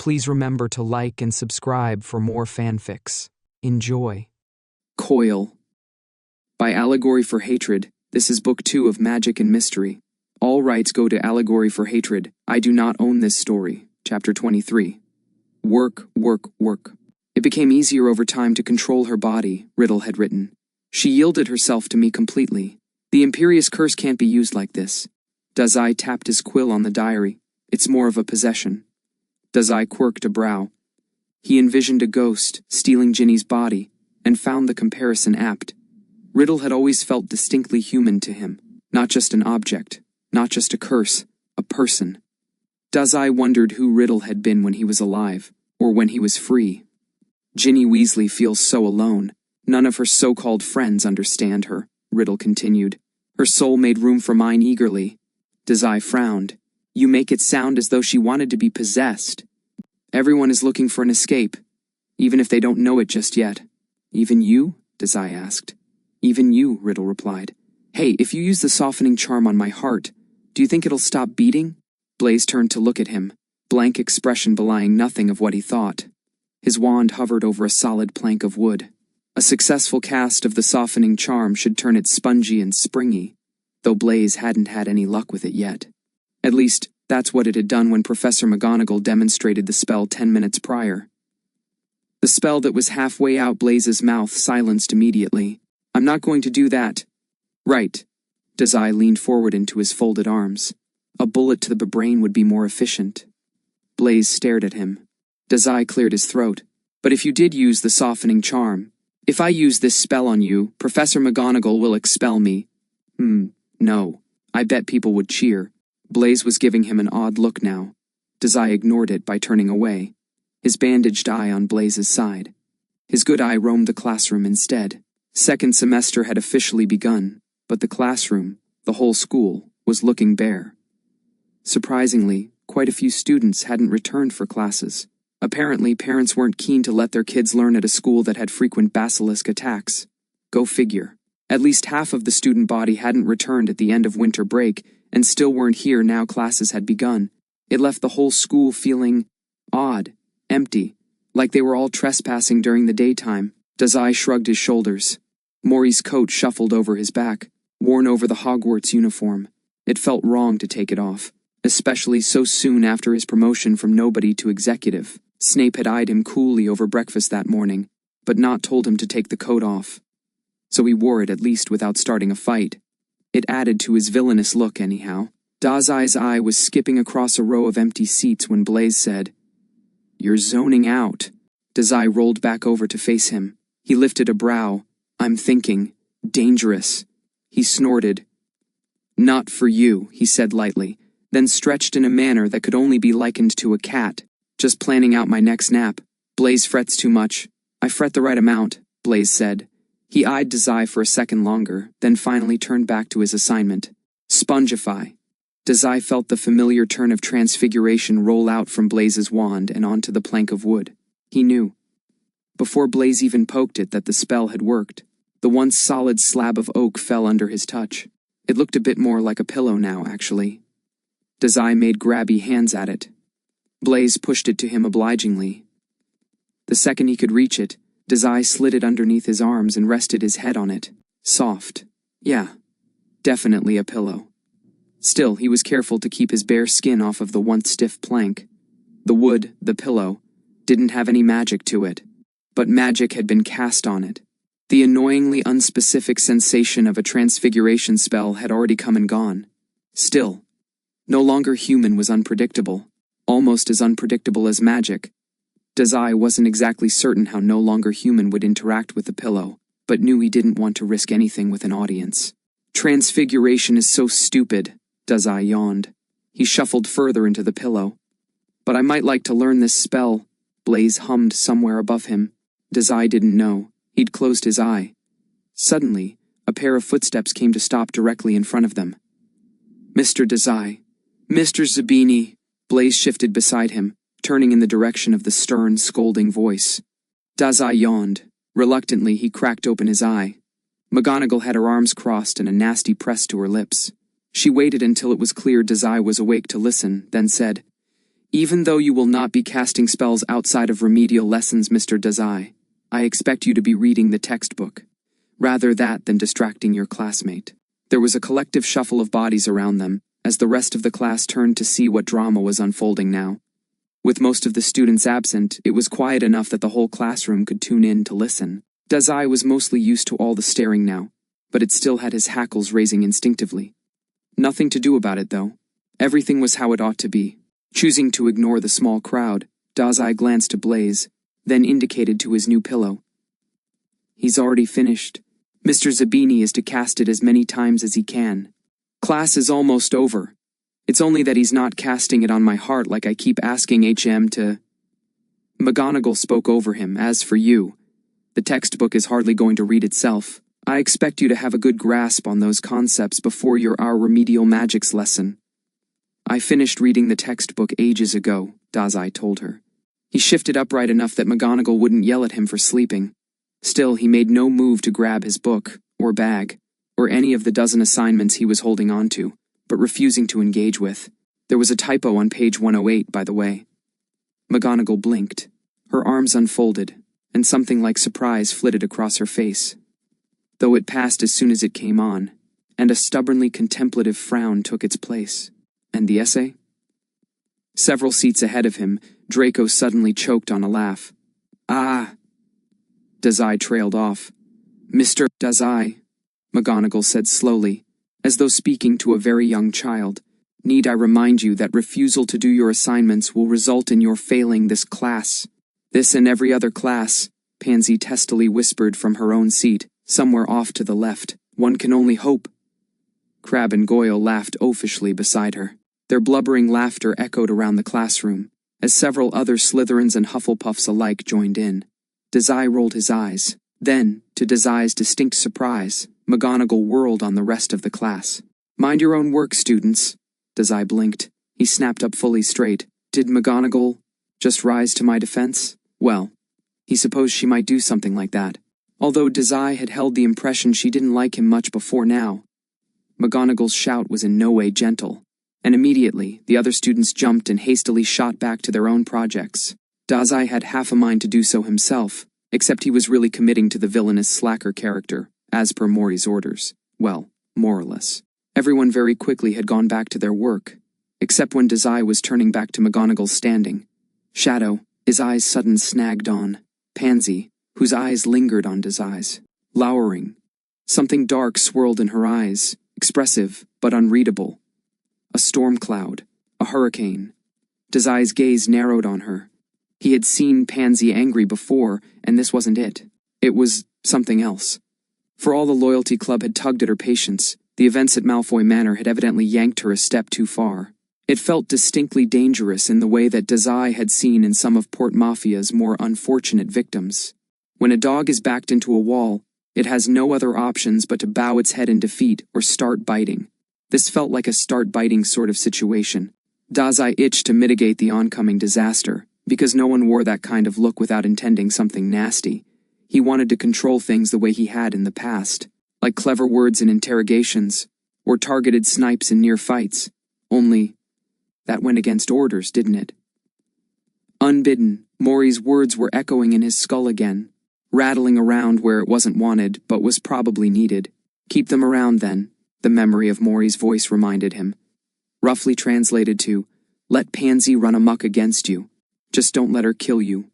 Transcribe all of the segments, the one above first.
Please remember to like and subscribe for more fanfics. Enjoy. Coil. By Allegory for Hatred. This is Book 2 of Magic and Mystery. All rights go to Allegory for Hatred. I do not own this story. Chapter 23. Work, work, work. It became easier over time to control her body, Riddle had written. She yielded herself to me completely. The imperious curse can't be used like this. Dazai tapped his quill on the diary. It's more of a possession. Dazai quirked a brow. He envisioned a ghost stealing Ginny's body and found the comparison apt. Riddle had always felt distinctly human to him, not just an object, not just a curse, a person. Dazai wondered who Riddle had been when he was alive, or when he was free. Ginny Weasley feels so alone. None of her so-called friends understand her, Riddle continued. Her soul made room for mine eagerly. Desai frowned. You make it sound as though she wanted to be possessed. Everyone is looking for an escape, even if they don't know it just yet. Even you? Desai asked. Even you, Riddle replied. Hey, if you use the softening charm on my heart, do you think it'll stop beating? Blaise turned to look at him, blank expression belying nothing of what he thought. His wand hovered over a solid plank of wood. A successful cast of the softening charm should turn it spongy and springy, though Blaise hadn't had any luck with it yet. At least, that's what it had done when Professor McGonagall demonstrated the spell 10 minutes prior. The spell that was halfway out Blaise's mouth silenced immediately. I'm not going to do that. Right. Dazai leaned forward into his folded arms. A bullet to the brain would be more efficient. Blaise stared at him. Dazai cleared his throat. But if you did use the softening charm, if I use this spell on you, Professor McGonagall will expel me. No. I bet people would cheer. Blaise was giving him an odd look now. Dazai ignored it by turning away, his bandaged eye on Blaise's side. His good eye roamed the classroom instead. Second semester had officially begun, but the classroom, the whole school, was looking bare. Surprisingly, quite a few students hadn't returned for classes. Apparently, parents weren't keen to let their kids learn at a school that had frequent basilisk attacks. Go figure. At least half of the student body hadn't returned at the end of winter break, and still weren't here now classes had begun. It left the whole school feeling odd, empty, like they were all trespassing during the daytime. Dazai shrugged his shoulders. Mori's coat shuffled over his back, worn over the Hogwarts uniform. It felt wrong to take it off, especially so soon after his promotion from nobody to executive. Snape had eyed him coolly over breakfast that morning, but not told him to take the coat off. So he wore it at least without starting a fight. It added to his villainous look anyhow. Dazai's eye was skipping across a row of empty seats when Blaise said, You're zoning out. Dazai rolled back over to face him. He lifted a brow. I'm thinking. Dangerous. He snorted. Not for you, he said lightly, then stretched in a manner that could only be likened to a cat. Just planning out my next nap. Blaise frets too much. I fret the right amount, Blaise said. He eyed Dazai for a second longer, then finally turned back to his assignment. Spongify. Dazai felt the familiar turn of transfiguration roll out from Blaise's wand and onto the plank of wood. He knew, before Blaise even poked it, that the spell had worked. The once solid slab of oak fell under his touch. It looked a bit more like a pillow now, actually. Dazai made grabby hands at it. Blaise pushed it to him obligingly. The second he could reach it, Dazai slid it underneath his arms and rested his head on it. Soft. Yeah, definitely a pillow. Still, he was careful to keep his bare skin off of the once stiff plank. The wood, the pillow, didn't have any magic to it, but magic had been cast on it. The annoyingly unspecific sensation of a transfiguration spell had already come and gone. Still, no longer human was unpredictable, almost as unpredictable as magic. Dazai wasn't exactly certain how no longer human would interact with the pillow, but knew he didn't want to risk anything with an audience. Transfiguration is so stupid, Dazai yawned. He shuffled further into the pillow. But I might like to learn this spell, Blaise hummed somewhere above him. Dazai didn't know. He'd closed his eye. Suddenly, a pair of footsteps came to stop directly in front of them. Mr. Dazai. Mr. Zabini. Blaise shifted beside him, turning in the direction of the stern, scolding voice. Dazai yawned. Reluctantly, he cracked open his eye. McGonagall had her arms crossed and a nasty press to her lips. She waited until it was clear Dazai was awake to listen, then said, Even though you will not be casting spells outside of remedial lessons, Mr. Dazai, I expect you to be reading the textbook. Rather that than distracting your classmate. There was a collective shuffle of bodies around them, as the rest of the class turned to see what drama was unfolding now. With most of the students absent, it was quiet enough that the whole classroom could tune in to listen. Dazai was mostly used to all the staring now, but it still had his hackles raising instinctively. Nothing to do about it, though. Everything was how it ought to be. Choosing to ignore the small crowd, Dazai glanced to Blaze, then indicated to his new pillow. He's already finished. Mr. Zabini is to cast it as many times as he can. Class is almost over. It's only that he's not casting it on my heart like I keep asking HM to... McGonagall spoke over him. As for you, the textbook is hardly going to read itself. I expect you to have a good grasp on those concepts before our remedial magics lesson. I finished reading the textbook ages ago, Dazai told her. He shifted upright enough that McGonagall wouldn't yell at him for sleeping. Still, he made no move to grab his book, or bag, or any of the dozen assignments he was holding on to, but refusing to engage with. There was a typo on page 108, by the way. McGonagall blinked. Her arms unfolded, and something like surprise flitted across her face. Though it passed as soon as it came on, and a stubbornly contemplative frown took its place. And the essay? Several seats ahead of him, Draco suddenly choked on a laugh. Ah! Dazai trailed off. Mr. Dazai, McGonagall said slowly, as though speaking to a very young child. Need I remind you that refusal to do your assignments will result in your failing this class? This and every other class, Pansy testily whispered from her own seat, somewhere off to the left. One can only hope. Crabbe and Goyle laughed oafishly beside her. Their blubbering laughter echoed around the classroom, as several other Slytherins and Hufflepuffs alike joined in. Dazai rolled his eyes. Then, to Dazai's distinct surprise, McGonagall whirled on the rest of the class. Mind your own work, students. Dazai blinked. He snapped up fully straight. Did McGonagall just rise to my defense? Well, he supposed she might do something like that. Although Dazai had held the impression she didn't like him much before now. McGonagall's shout was in no way gentle, and immediately the other students jumped and hastily shot back to their own projects. Dazai had half a mind to do so himself, except he was really committing to the villainous slacker character, as per Mori's orders. Well, more or less. Everyone very quickly had gone back to their work, except when Dazai was turning back to McGonagall standing. Shadow, his eyes sudden snagged on Pansy, whose eyes lingered on Dazai's. Lowering. Something dark swirled in her eyes, expressive but unreadable. A storm cloud. A hurricane. Dazai's gaze narrowed on her. He had seen Pansy angry before, and this wasn't it. It was something else. For all the Loyalty Club had tugged at her patience, the events at Malfoy Manor had evidently yanked her a step too far. It felt distinctly dangerous in the way that Dazai had seen in some of Port Mafia's more unfortunate victims. When a dog is backed into a wall, it has no other options but to bow its head in defeat or start biting. This felt like a start biting sort of situation. Dazai itched to mitigate the oncoming disaster, because no one wore that kind of look without intending something nasty. He wanted to control things the way he had in the past, like clever words in interrogations, or targeted snipes in near fights. Only, that went against orders, didn't it? Unbidden, Mori's words were echoing in his skull again, rattling around where it wasn't wanted but was probably needed. Keep them around then, the memory of Mori's voice reminded him. Roughly translated to, let Pansy run amok against you. Just don't let her kill you.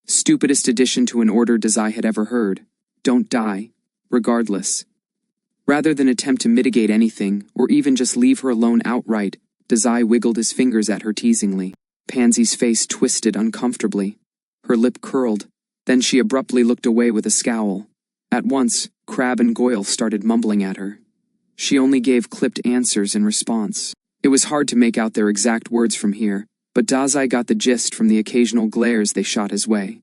Stupidest addition to an order Dazai had ever heard. Don't die, regardless. Rather than attempt to mitigate anything, or even just leave her alone outright, Dazai wiggled his fingers at her teasingly. Pansy's face twisted uncomfortably. Her lip curled. Then she abruptly looked away with a scowl. At once, Crabbe and Goyle started mumbling at her. She only gave clipped answers in response. It was hard to make out their exact words from here, but Dazai got the gist from the occasional glares they shot his way.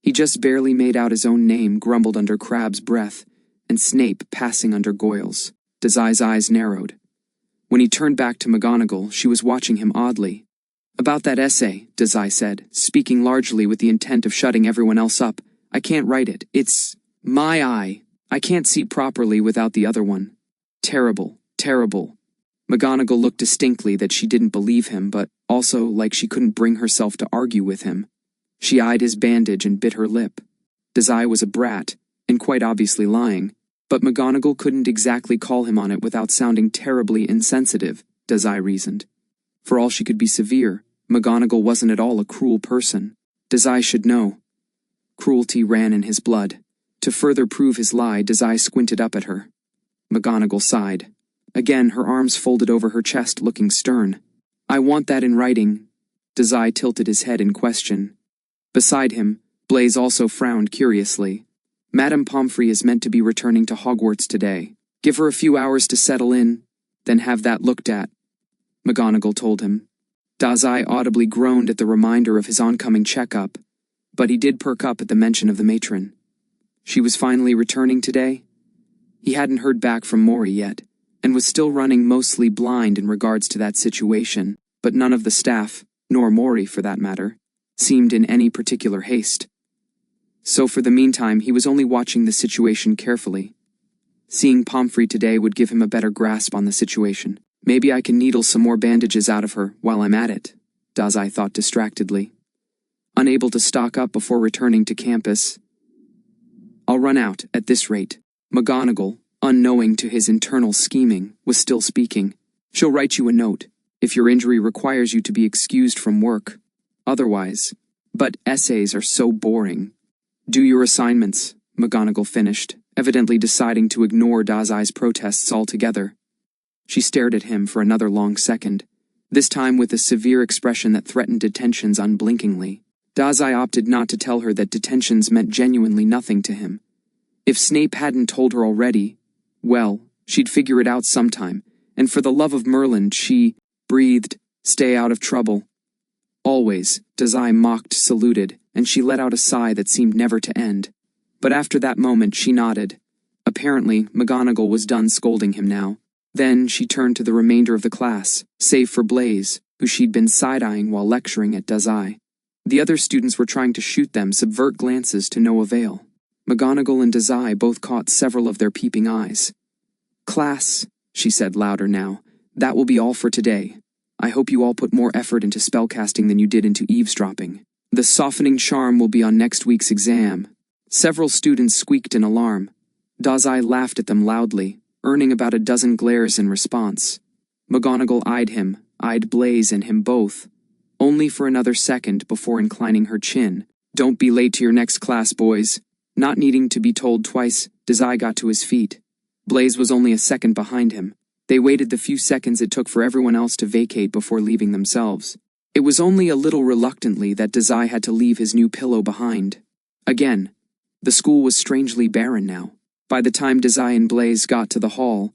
He just barely made out his own name grumbled under Crabbe's breath, and Snape passing under Goyle's. Dazai's eyes narrowed. When he turned back to McGonagall, she was watching him oddly. About that essay, Dazai said, speaking largely with the intent of shutting everyone else up. I can't write it. It's my eye. I can't see properly without the other one. Terrible, terrible. McGonagall looked distinctly that she didn't believe him, but also like she couldn't bring herself to argue with him. She eyed his bandage and bit her lip. Dazai was a brat, and quite obviously lying, but McGonagall couldn't exactly call him on it without sounding terribly insensitive, Dazai reasoned. For all she could be severe, McGonagall wasn't at all a cruel person. Dazai should know. Cruelty ran in his blood. To further prove his lie, Dazai squinted up at her. McGonagall sighed. Again, her arms folded over her chest, looking stern. I want that in writing. Dazai tilted his head in question. Beside him, Blaise also frowned curiously. Madame Pomfrey is meant to be returning to Hogwarts today. Give her a few hours to settle in, then have that looked at, McGonagall told him. Dazai audibly groaned at the reminder of his oncoming checkup, but he did perk up at the mention of the matron. She was finally returning today? He hadn't heard back from Mori yet, and was still running mostly blind in regards to that situation, but none of the staff, nor Mori for that matter, seemed in any particular haste. So for the meantime, he was only watching the situation carefully. Seeing Pomfrey today would give him a better grasp on the situation. Maybe I can needle some more bandages out of her while I'm at it, Dazai thought distractedly. Unable to stock up before returning to campus. I'll run out at this rate. McGonagall, unknowing to his internal scheming, was still speaking. She'll write you a note, if your injury requires you to be excused from work. Otherwise. But essays are so boring. Do your assignments, McGonagall finished, evidently deciding to ignore Dazai's protests altogether. She stared at him for another long second, this time with a severe expression that threatened detentions unblinkingly. Dazai opted not to tell her that detentions meant genuinely nothing to him. If Snape hadn't told her already, well, she'd figure it out sometime, and for the love of Merlin, she breathed, stay out of trouble. Always, Dazai mocked, saluted, and she let out a sigh that seemed never to end. But after that moment, she nodded. Apparently, McGonagall was done scolding him now. Then she turned to the remainder of the class, save for Blaise, who she'd been side-eyeing while lecturing at Dazai. The other students were trying to shoot them subvert glances to no avail. McGonagall and Dazai both caught several of their peeping eyes. Class, she said louder now, that will be all for today. I hope you all put more effort into spellcasting than you did into eavesdropping. The softening charm will be on next week's exam. Several students squeaked in alarm. Dazai laughed at them loudly, earning about a dozen glares in response. McGonagall eyed him, eyed Blaise and him both, only for another second before inclining her chin. Don't be late to your next class, boys. Not needing to be told twice, Dazai got to his feet. Blaise was only a second behind him. They waited the few seconds it took for everyone else to vacate before leaving themselves. It was only a little reluctantly that Dazai had to leave his new pillow behind. Again, the school was strangely barren now. By the time Dazai and Blaise got to the hall,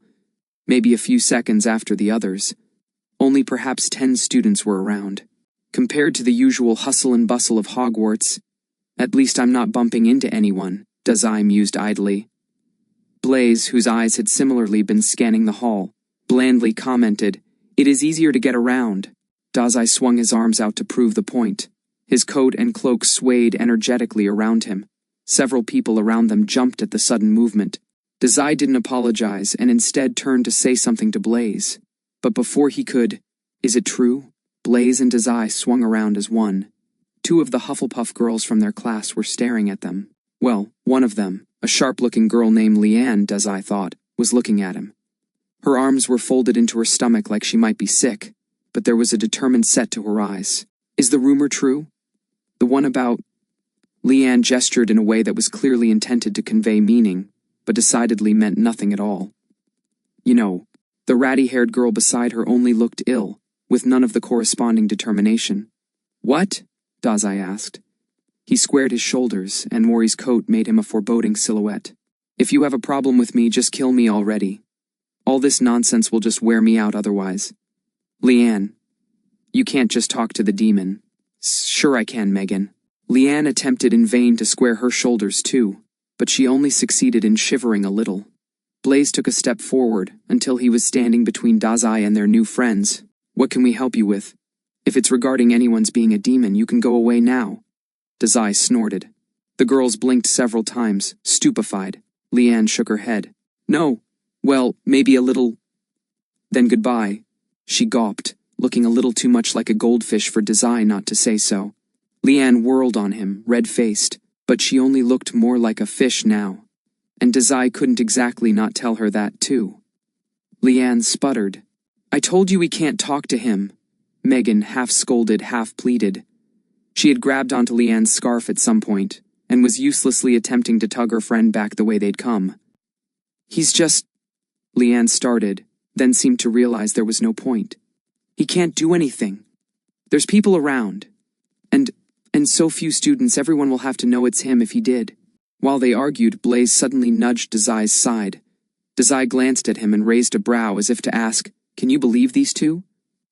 maybe a few seconds after the others, only perhaps 10 students were around. Compared to the usual hustle and bustle of Hogwarts, at least I'm not bumping into anyone, Dazai mused idly. Blaise, whose eyes had similarly been scanning the hall, blandly commented, "It is easier to get around." Dazai swung his arms out to prove the point. His coat and cloak swayed energetically around him. Several people around them jumped at the sudden movement. Dazai didn't apologize and instead turned to say something to Blaise. But before he could, "Is it true?" Blaise and Dazai swung around as one. Two of the Hufflepuff girls from their class were staring at them. Well, one of them, a sharp-looking girl named Leanne, Dazai thought, was looking at him. Her arms were folded into her stomach like she might be sick, but there was a determined set to her eyes. "Is the rumor true? The one about—" Leanne gestured in a way that was clearly intended to convey meaning, but decidedly meant nothing at all. You know, the ratty-haired girl beside her only looked ill, with none of the corresponding determination. "What?" Dazai asked. He squared his shoulders, and Mori's coat made him a foreboding silhouette. "If you have a problem with me, just kill me already. All this nonsense will just wear me out otherwise." "Leanne, you can't just talk to the demon." "Sure I can, Megan." Leanne attempted in vain to square her shoulders too, but she only succeeded in shivering a little. Blaise took a step forward until he was standing between Dazai and their new friends. "What can we help you with? If it's regarding anyone's being a demon, you can go away now." Dazai snorted. The girls blinked several times, stupefied. Leanne shook her head. "No. Well, maybe a little..." Then goodbye. She gawped, looking a little too much like a goldfish for Dazai not to say so. Leanne whirled on him, red-faced, but she only looked more like a fish now. And Dazai couldn't exactly not tell her that, too. Leanne sputtered. "I told you we can't talk to him." Megan half-scolded, half-pleaded. She had grabbed onto Leanne's scarf at some point, and was uselessly attempting to tug her friend back the way they'd come. "He's just—" Leanne started, then seemed to realize there was no point. "He can't do anything. There's people around. And so few students, everyone will have to know it's him if he did." While they argued, Blaze suddenly nudged Dazai's side. Dazai glanced at him and raised a brow as if to ask, "Can you believe these two?"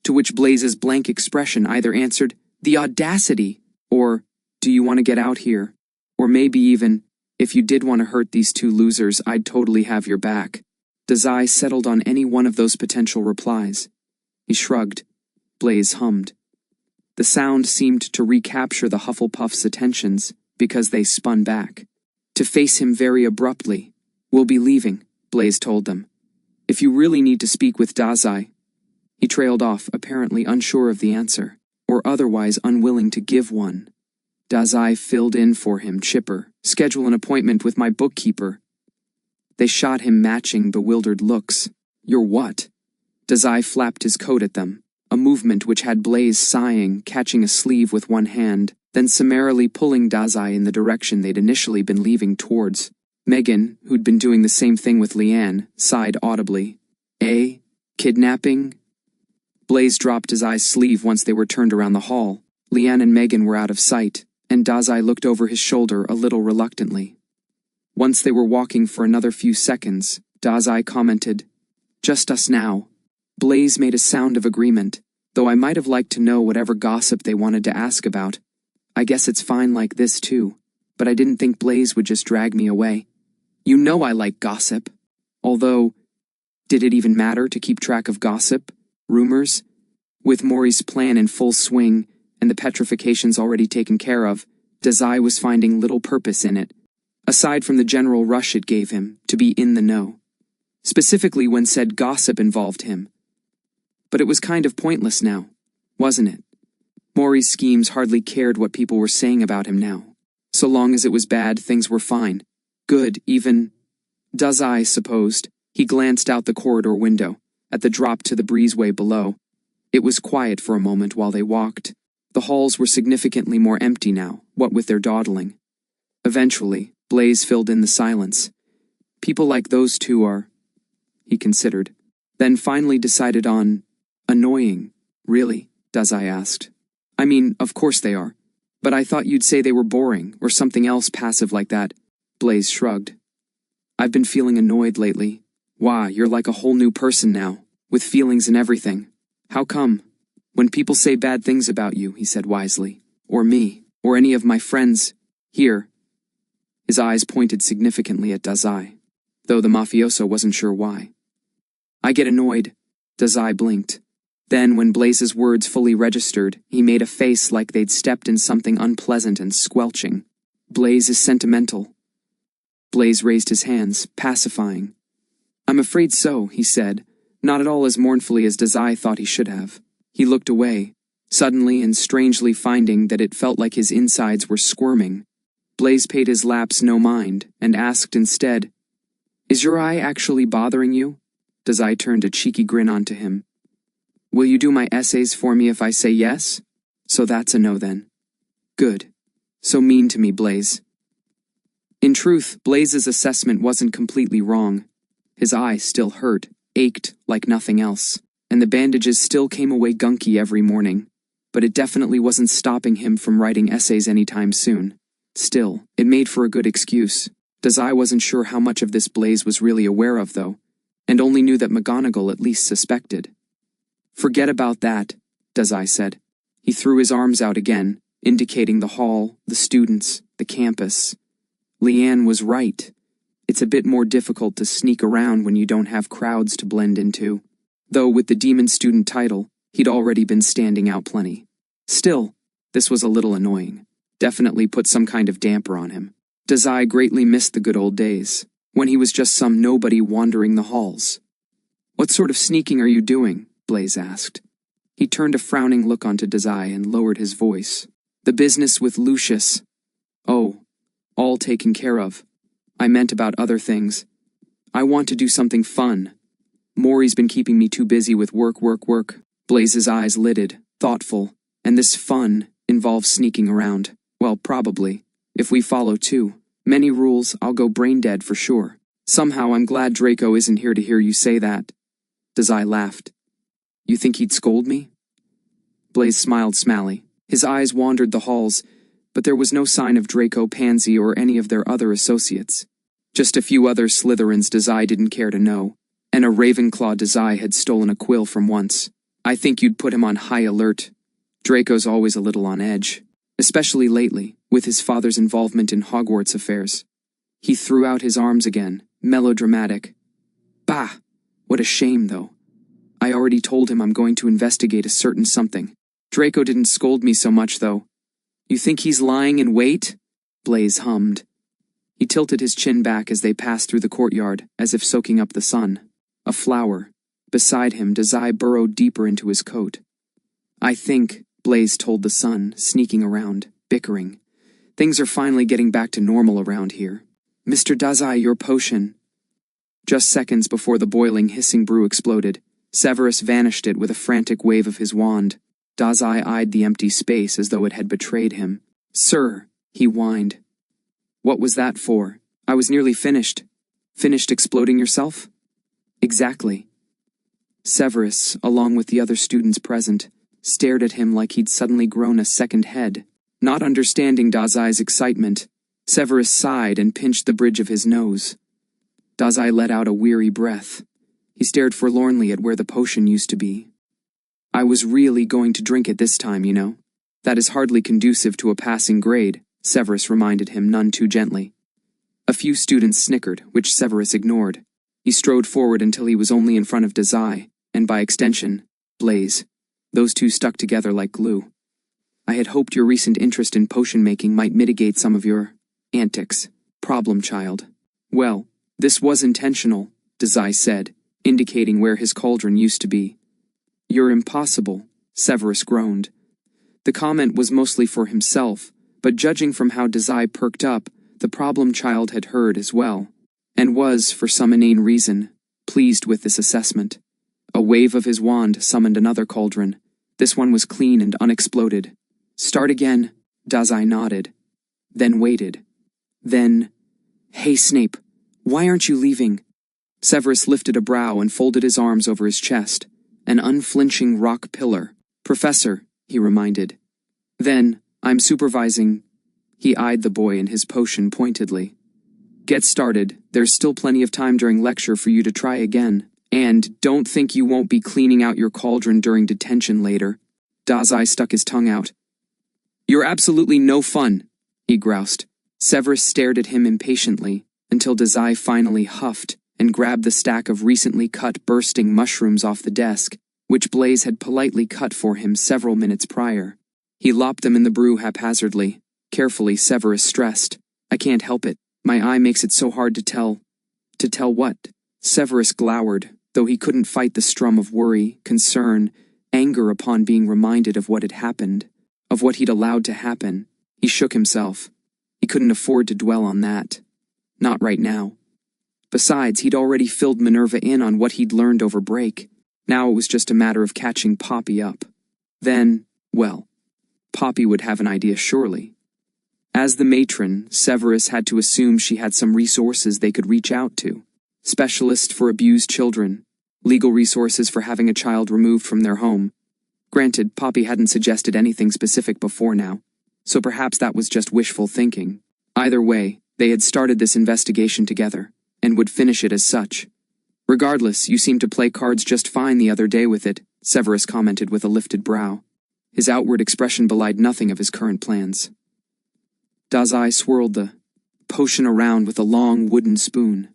To which Blaze's blank expression either answered, "The audacity!" or, "Do you want to get out here?" Or maybe even, "If you did want to hurt these two losers, I'd totally have your back." Dazai settled on any one of those potential replies. He shrugged. Blaze hummed. The sound seemed to recapture the Hufflepuff's attentions, because they spun back. To face him very abruptly. "We'll be leaving," Blaze told them. "If you really need to speak with Dazai." He trailed off, apparently unsure of the answer, or otherwise unwilling to give one. Dazai filled in for him, chipper. "Schedule an appointment with my bookkeeper." They shot him matching, bewildered looks. "You're what?" Dazai flapped his coat at them, a movement which had Blaze sighing, catching a sleeve with one hand, then summarily pulling Dazai in the direction they'd initially been leaving towards. Megan, who'd been doing the same thing with Leanne, sighed audibly. Kidnapping? Blaze dropped Dazai's sleeve once they were turned around the hall. Leanne and Megan were out of sight, and Dazai looked over his shoulder a little reluctantly. Once they were walking for another few seconds, Dazai commented, "Just us now." Blaze made a sound of agreement, though I might have liked to know whatever gossip they wanted to ask about. I guess it's fine like this too, but I didn't think Blaze would just drag me away. You know I like gossip. Although, did it even matter to keep track of gossip? Rumors? With Mori's plan in full swing, and the petrifications already taken care of, Dazai was finding little purpose in it, aside from the general rush it gave him to be in the know. Specifically when said gossip involved him. But it was kind of pointless now, wasn't it? Mori's schemes hardly cared what people were saying about him now. So long as it was bad, things were fine. Good, even. Dazai supposed. He glanced out the corridor window, at the drop to the breezeway below. It was quiet for a moment while they walked. The halls were significantly more empty now, what with their dawdling. Eventually, Blaze filled in the silence. People like those two are, he considered, then finally decided on, annoying. Really? Dazai asked. I mean, of course they are. But I thought you'd say they were boring, or something else passive like that. Blaze shrugged. I've been feeling annoyed lately. Why, you're like a whole new person now, with feelings and everything. How come? When people say bad things about you, he said wisely, or me, or any of my friends, here. His eyes pointed significantly at Dazai, though the mafioso wasn't sure why. I get annoyed. Dazai blinked. Then, when Blaze's words fully registered, he made a face like they'd stepped in something unpleasant and squelching. Blaze is sentimental. Blaze raised his hands, pacifying. I'm afraid so, he said, not at all as mournfully as Dazai thought he should have. He looked away, suddenly and strangely finding that it felt like his insides were squirming. Blaze paid his lapse no mind, and asked instead, Is your eye actually bothering you? Dazai turned a cheeky grin onto him. Will you do my essays for me if I say yes? So that's a no then. Good. So mean to me, Blaze. In truth, Blaze's assessment wasn't completely wrong. His eye still hurt, ached like nothing else, and the bandages still came away gunky every morning. But it definitely wasn't stopping him from writing essays anytime soon. Still, it made for a good excuse. Dazai wasn't sure how much of this Blaze was really aware of, though, and only knew that McGonagall at least suspected. Forget about that, Dazai said. He threw his arms out again, indicating the hall, the students, the campus. Leanne was right. It's a bit more difficult to sneak around when you don't have crowds to blend into. Though with the demon student title, he'd already been standing out plenty. Still, this was a little annoying. Definitely put some kind of damper on him. Dazai greatly missed the good old days, when he was just some nobody wandering the halls. What sort of sneaking are you doing? Blaze asked. He turned a frowning look onto Dazai and lowered his voice. The business with Lucius. Oh, all taken care of. I meant about other things. I want to do something fun. Mori's been keeping me too busy with work. Blaze's eyes lidded, thoughtful, and this fun involves sneaking around. Well, probably. If we follow too many rules, I'll go brain dead for sure. Somehow I'm glad Draco isn't here to hear you say that. Dazai laughed. You think he'd scold me? Blaze smiled smally. His eyes wandered the halls, but there was no sign of Draco, Pansy, or any of their other associates. Just a few other Slytherins Dazai didn't care to know, and a Ravenclaw Dazai had stolen a quill from once. I think you'd put him on high alert. Draco's always a little on edge, especially lately, with his father's involvement in Hogwarts affairs. He threw out his arms again, melodramatic. Bah! What a shame, though. I already told him I'm going to investigate a certain something. Draco didn't scold me so much, though. You think he's lying in wait? Blaze hummed. He tilted his chin back as they passed through the courtyard, as if soaking up the sun. A flower. Beside him, Dazai burrowed deeper into his coat. I think, Blaze told the sun, sneaking around, bickering. Things are finally getting back to normal around here. Mr. Dazai, your potion. Just seconds before the boiling, hissing brew exploded, Severus vanished it with a frantic wave of his wand. Dazai eyed the empty space as though it had betrayed him. Sir, he whined. What was that for? I was nearly finished. Finished exploding yourself? Exactly. Severus, along with the other students present, stared at him like he'd suddenly grown a second head. Not understanding Dazai's excitement, Severus sighed and pinched the bridge of his nose. Dazai let out a weary breath. He stared forlornly at where the potion used to be. I was really going to drink it this time, you know. That is hardly conducive to a passing grade, Severus reminded him none too gently. A few students snickered, which Severus ignored. He strode forward until he was only in front of Dazai, and by extension, Blaze. Those two stuck together like glue. I had hoped your recent interest in potion-making might mitigate some of your antics, problem child. Well, this was intentional, Dazai said, indicating where his cauldron used to be. You're impossible, Severus groaned. The comment was mostly for himself, but judging from how Dazai perked up, the problem child had heard as well, and was, for some inane reason, pleased with this assessment. A wave of his wand summoned another cauldron. This one was clean and unexploded. Start again, Dazai nodded. Then waited. Then, hey Snape, why aren't you leaving? Severus lifted a brow and folded his arms over his chest. An unflinching rock pillar. Professor, he reminded. Then, I'm supervising. He eyed the boy and his potion pointedly. Get started, there's still plenty of time during lecture for you to try again. And don't think you won't be cleaning out your cauldron during detention later. Dazai stuck his tongue out. You're absolutely no fun, he groused. Severus stared at him impatiently, until Dazai finally huffed and grabbed the stack of recently cut bursting mushrooms off the desk, which Blaze had politely cut for him several minutes prior. He lopped them in the brew haphazardly. Carefully, Severus stressed. I can't help it. My eye makes it so hard to tell. To tell what? Severus glowered, though he couldn't fight the strum of worry, concern, anger upon being reminded of what had happened, of what he'd allowed to happen. He shook himself. He couldn't afford to dwell on that. Not right now. Besides, he'd already filled Minerva in on what he'd learned over break. Now it was just a matter of catching Poppy up. Then, well, Poppy would have an idea surely. As the matron, Severus had to assume she had some resources they could reach out to. Specialists for abused children, legal resources for having a child removed from their home. Granted, Poppy hadn't suggested anything specific before now, so perhaps that was just wishful thinking. Either way, they had started this investigation together, and would finish it as such. Regardless, you seemed to play cards just fine the other day with it, Severus commented with a lifted brow. His outward expression belied nothing of his current plans. Dazai swirled the potion around with a long wooden spoon.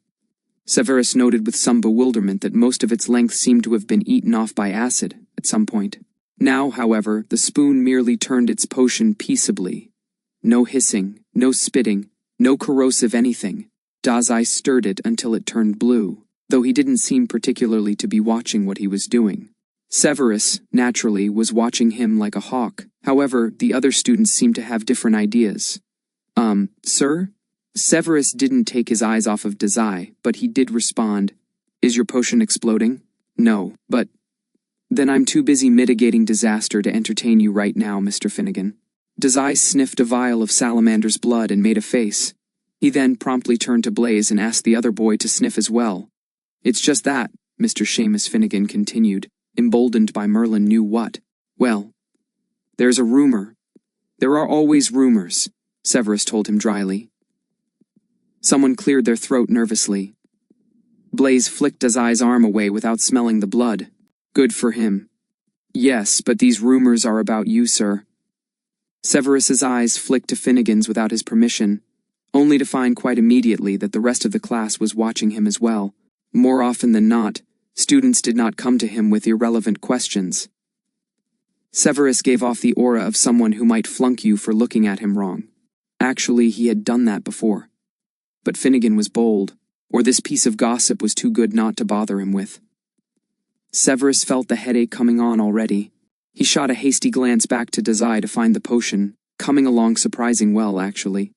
Severus noted with some bewilderment that most of its length seemed to have been eaten off by acid at some point. Now, however, the spoon merely turned its potion peaceably. No hissing, no spitting, no corrosive anything. Dazai stirred it until it turned blue. though he didn't seem particularly to be watching what he was doing. Severus, naturally, was watching him like a hawk. However, the other students seemed to have different ideas. Sir? Severus didn't take his eyes off of Dazai, but he did respond, "Is your potion exploding?" "No, but..." "Then I'm too busy mitigating disaster to entertain you right now, Mr. Finnegan." Dazai sniffed a vial of salamander's blood and made a face. He then promptly turned to Blaze and asked the other boy to sniff as well. "It's just that," Mr. Seamus Finnegan continued, emboldened by Merlin knew what. "Well, there's a rumor." "There are always rumors," Severus told him dryly. Someone cleared their throat nervously. Blaze flicked Dazai's arm away without smelling the blood. "Good for him." "Yes, but these rumors are about you, sir." Severus's eyes flicked to Finnegan's without his permission, only to find quite immediately that the rest of the class was watching him as well. More often than not, students did not come to him with irrelevant questions. Severus gave off the aura of someone who might flunk you for looking at him wrong. Actually, he had done that before. But Finnegan was bold, or this piece of gossip was too good not to bother him with. Severus felt the headache coming on already. He shot a hasty glance back to Dazai to find the potion, coming along surprising well, actually.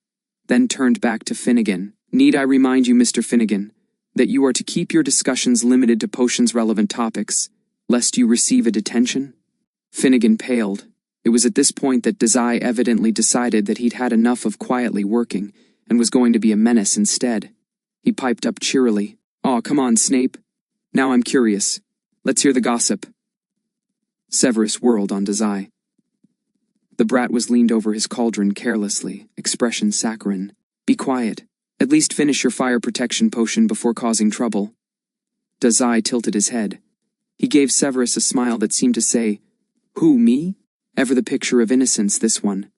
Then turned back to Finnegan. "Need I remind you, Mr. Finnegan, that you are to keep your discussions limited to potions-relevant topics, lest you receive a detention?" Finnegan paled. It was at this point that Dazai evidently decided that he'd had enough of quietly working, and was going to be a menace instead. He piped up cheerily, "Aw, come on, Snape. Now I'm curious. Let's hear the gossip." Severus whirled on Dazai. The brat was leaned over his cauldron carelessly, expression saccharine. "Be quiet. At least finish your fire protection potion before causing trouble." Dazai tilted his head. He gave Severus a smile that seemed to say, "Who, me? Ever the picture of innocence, this one."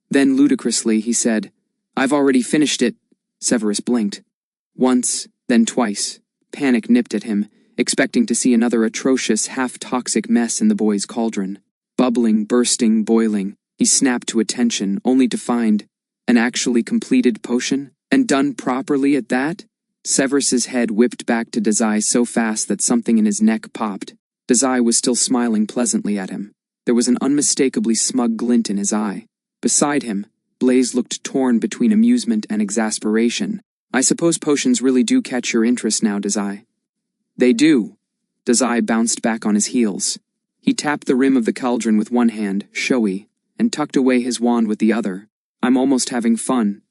Then ludicrously he said, "I've already finished it." Severus blinked. Once, then twice. Panic nipped at him, expecting to see another atrocious, half-toxic mess in the boy's cauldron. Bubbling, bursting, boiling, he snapped to attention, only to find an actually completed potion, and done properly at that. Severus's head whipped back to Dazai so fast that something in his neck popped. Dazai was still smiling pleasantly at him. There was an unmistakably smug glint in his eye. Beside him, Blaze looked torn between amusement and exasperation. "I suppose potions really do catch your interest now, Dazai." "They do." Dazai bounced back on his heels. He tapped the rim of the cauldron with one hand, showy, and tucked away his wand with the other. "I'm almost having fun."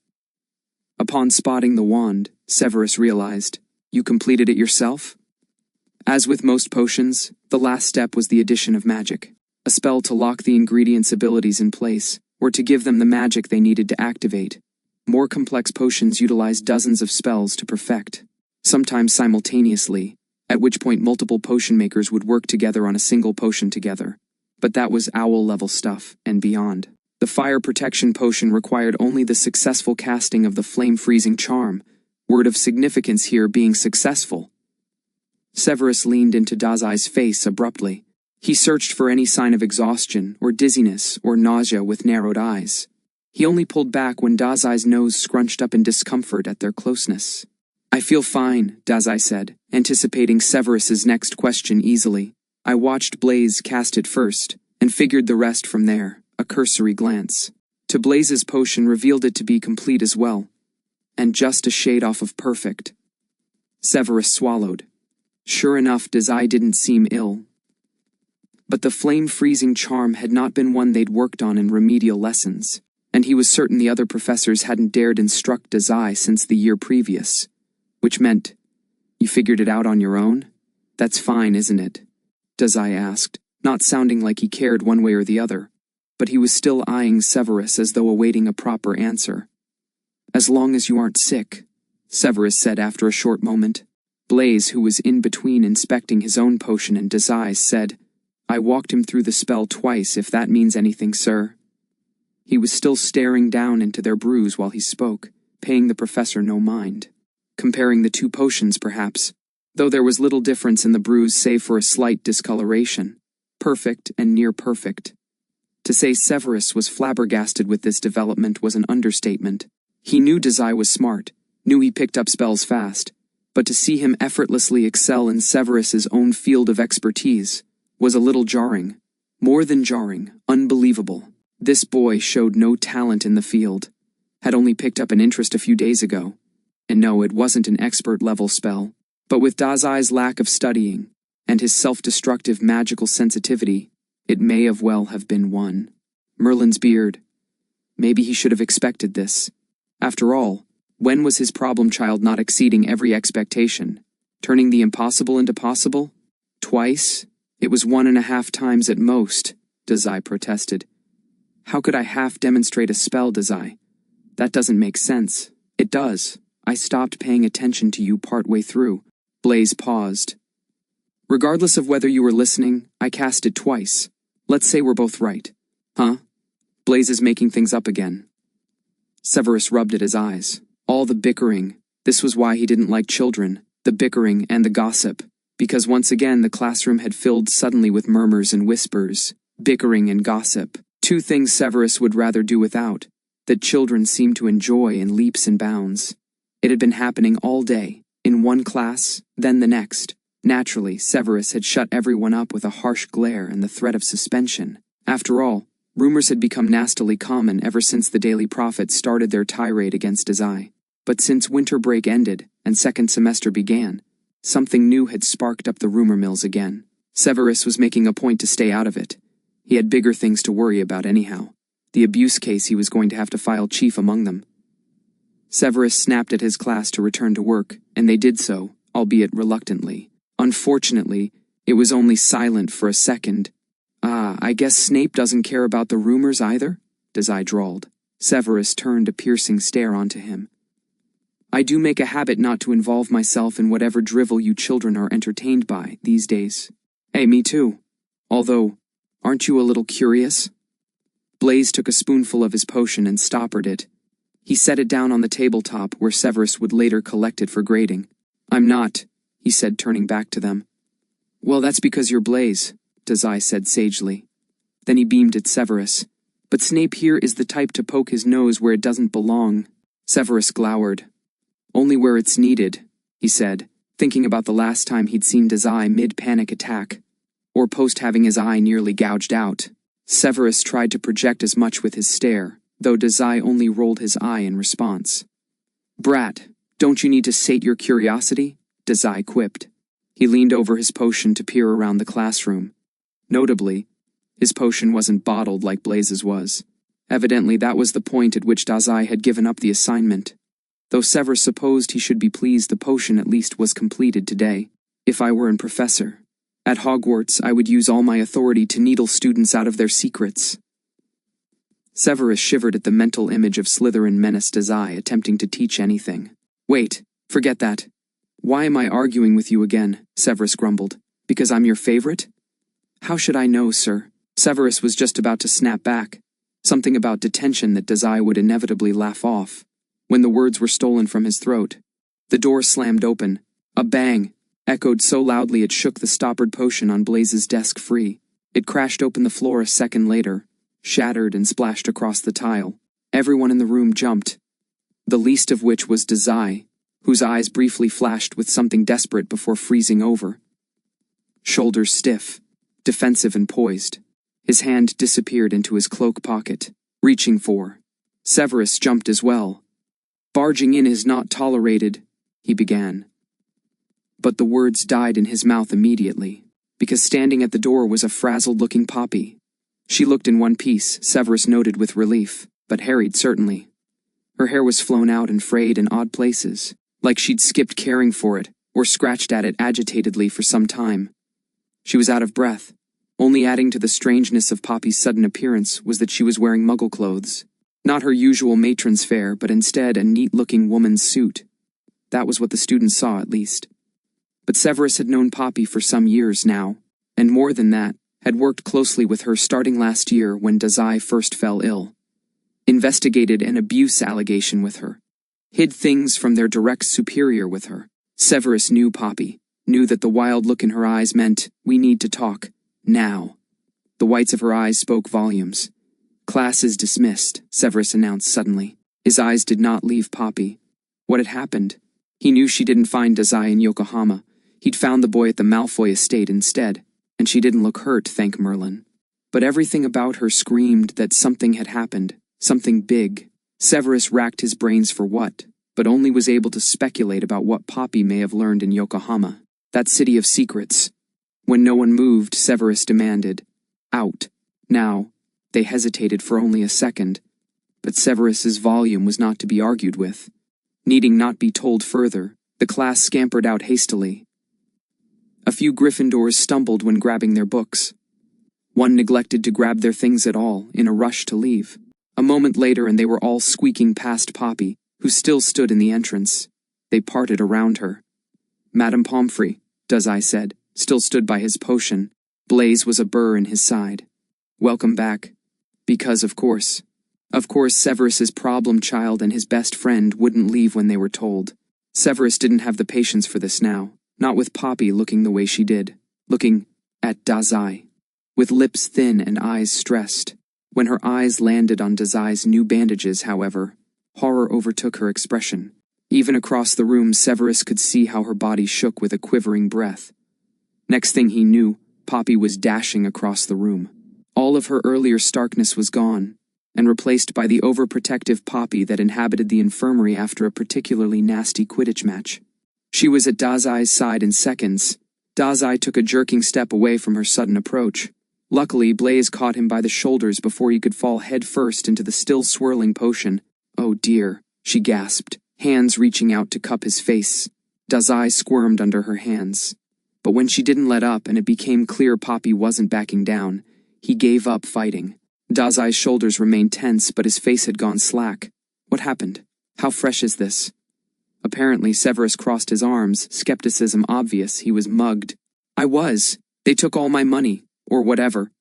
Upon spotting the wand, Severus realized, "You completed it yourself?" As with most potions, the last step was the addition of magic. A spell to lock the ingredients' abilities in place, or to give them the magic they needed to activate. More complex potions utilized dozens of spells to perfect, sometimes simultaneously, at which point multiple potion makers would work together on a single potion together. But that was owl-level stuff, and beyond. The fire protection potion required only the successful casting of the flame-freezing charm, word of significance here being successful. Severus leaned into Dazai's face abruptly. He searched for any sign of exhaustion, or dizziness, or nausea with narrowed eyes. He only pulled back when Dazai's nose scrunched up in discomfort at their closeness. "I feel fine," Dazai said, anticipating Severus's next question easily. "I watched Blaze cast it first, and figured the rest from there, a cursory glance. To Blaze's potion revealed it to be complete as well, and just a shade off of perfect." Severus swallowed. Sure enough, Dazai didn't seem ill. But the flame-freezing charm had not been one they'd worked on in remedial lessons, and he was certain the other professors hadn't dared instruct Dazai since the year previous. Which meant, "You figured it out on your own? That's fine, isn't it?" Dazai asked, not sounding like he cared one way or the other, but he was still eyeing Severus as though awaiting a proper answer. "As long as you aren't sick," Severus said after a short moment. Blaze, who was in between inspecting his own potion and Dazai's, said, "I walked him through the spell twice, if that means anything, sir." He was still staring down into their brews while he spoke, paying the professor no mind. Comparing the two potions, perhaps, though there was little difference in the brews save for a slight discoloration. Perfect and near perfect. To say Severus was flabbergasted with this development was an understatement. He knew Dazai was smart, knew he picked up spells fast, but to see him effortlessly excel in Severus's own field of expertise was a little jarring. More than jarring, unbelievable. This boy showed no talent in the field, had only picked up an interest a few days ago. And no, it wasn't an expert-level spell. But with Dazai's lack of studying, and his self-destructive magical sensitivity, it may have been one. Merlin's beard. Maybe he should have expected this. After all, when was his problem child not exceeding every expectation? Turning the impossible into possible? Twice? It was 1.5 times at most, Dazai protested. How could I half-demonstrate a spell, Dazai? That doesn't make sense. It does. I stopped paying attention to you partway through. Blaze paused. Regardless of whether you were listening, I cast it twice. Let's say we're both right. Huh? Blaze is making things up again. Severus rubbed at his eyes. All the bickering. This was why he didn't like children. The bickering and the gossip. Because once again the classroom had filled suddenly with murmurs and whispers. Bickering and gossip. Two things Severus would rather do without, that children seemed to enjoy in leaps and bounds. It had been happening all day, in one class, then the next. Naturally, Severus had shut everyone up with a harsh glare and the threat of suspension. After all, rumors had become nastily common ever since the Daily Prophet started their tirade against Desai. But since winter break ended and second semester began, something new had sparked up the rumor mills again. Severus was making a point to stay out of it. He had bigger things to worry about anyhow. The abuse case he was going to have to file chief among them. Severus snapped at his class to return to work, and they did so, albeit reluctantly. Unfortunately, it was only silent for a second. I guess Snape doesn't care about the rumors either, Dazai drawled. Severus turned a piercing stare onto him. I do make a habit not to involve myself in whatever drivel you children are entertained by these days. Hey, me too. Although, aren't you a little curious? Blaze took a spoonful of his potion and stoppered it. He set it down on the tabletop where Severus would later collect it for grading. I'm not, he said, turning back to them. Well, that's because you're Blaze, Dazai said sagely. Then he beamed at Severus. But Snape here is the type to poke his nose where it doesn't belong. Severus glowered. Only where it's needed, he said, thinking about the last time he'd seen Dazai mid-panic attack, or post having his eye nearly gouged out. Severus tried to project as much with his stare, though Dazai only rolled his eye in response. Brat, don't you need to sate your curiosity? Dazai quipped. He leaned over his potion to peer around the classroom. Notably, his potion wasn't bottled like Blaze's was. Evidently that was the point at which Dazai had given up the assignment. Though Severus supposed he should be pleased the potion at least was completed today. If I were an professor. At Hogwarts, I would use all my authority to needle students out of their secrets. Severus shivered at the mental image of Slytherin menace Dazai attempting to teach anything. Wait, forget that. Why am I arguing with you again? Severus grumbled. Because I'm your favorite? How should I know, sir? Severus was just about to snap back. Something about detention that Dazai would inevitably laugh off, when the words were stolen from his throat. The door slammed open. A bang echoed so loudly it shook the stoppered potion on Blaze's desk free. It crashed open the floor a second later, shattered and splashed across the tile. Everyone in the room jumped, the least of which was Dazai, whose eyes briefly flashed with something desperate before freezing over. Shoulders stiff, defensive and poised, his hand disappeared into his cloak pocket, reaching for. Severus jumped as well. Barging in is not tolerated, he began. But the words died in his mouth immediately, because standing at the door was a frazzled-looking Poppy. She looked in one piece, Severus noted with relief, but harried certainly. Her hair was flown out and frayed in odd places, like she'd skipped caring for it, or scratched at it agitatedly for some time. She was out of breath. Only adding to the strangeness of Poppy's sudden appearance was that she was wearing muggle clothes. Not her usual matron's fare, but instead a neat-looking woman's suit. That was what the students saw, at least. But Severus had known Poppy for some years now, and more than that, had worked closely with her starting last year when Dazai first fell ill. Investigated an abuse allegation with her. Hid things from their direct superior with her. Severus knew Poppy, knew that the wild look in her eyes meant, we need to talk, now. The whites of her eyes spoke volumes. Class is dismissed, Severus announced suddenly. His eyes did not leave Poppy. What had happened? He knew she didn't find Dazai in Yokohama. He'd found the boy at the Malfoy estate instead, and she didn't look hurt, thank Merlin. But everything about her screamed that something had happened, something big. Severus racked his brains for what, but only was able to speculate about what Poppy may have learned in Yokohama, that city of secrets. When no one moved, Severus demanded, "Out. Now." They hesitated for only a second, but Severus's volume was not to be argued with. Needing not be told further, the class scampered out hastily. A few Gryffindors stumbled when grabbing their books. One neglected to grab their things at all, in a rush to leave. A moment later and they were all squeaking past Poppy, who still stood in the entrance. They parted around her. "Madame Pomfrey," Dazai said, still stood by his potion. Blaze was a burr in his side. "Welcome back." Because, of course, Severus's problem child and his best friend wouldn't leave when they were told. Severus didn't have the patience for this now, not with Poppy looking the way she did, looking at Dazai, with lips thin and eyes stressed. When her eyes landed on Dazai's new bandages, however, horror overtook her expression. Even across the room, Severus could see how her body shook with a quivering breath. Next thing he knew, Poppy was dashing across the room. All of her earlier starkness was gone, and replaced by the overprotective Poppy that inhabited the infirmary after a particularly nasty Quidditch match. She was at Dazai's side in seconds. Dazai took a jerking step away from her sudden approach. Luckily, Blaze caught him by the shoulders before he could fall head-first into the still swirling potion. "Oh dear," she gasped, hands reaching out to cup his face. Dazai squirmed under her hands. But when she didn't let up and it became clear Poppy wasn't backing down, he gave up fighting. Dazai's shoulders remained tense, but his face had gone slack. What happened? How fresh is this? Apparently, Severus crossed his arms, skepticism obvious. He was mugged. They took all my money. Or whatever.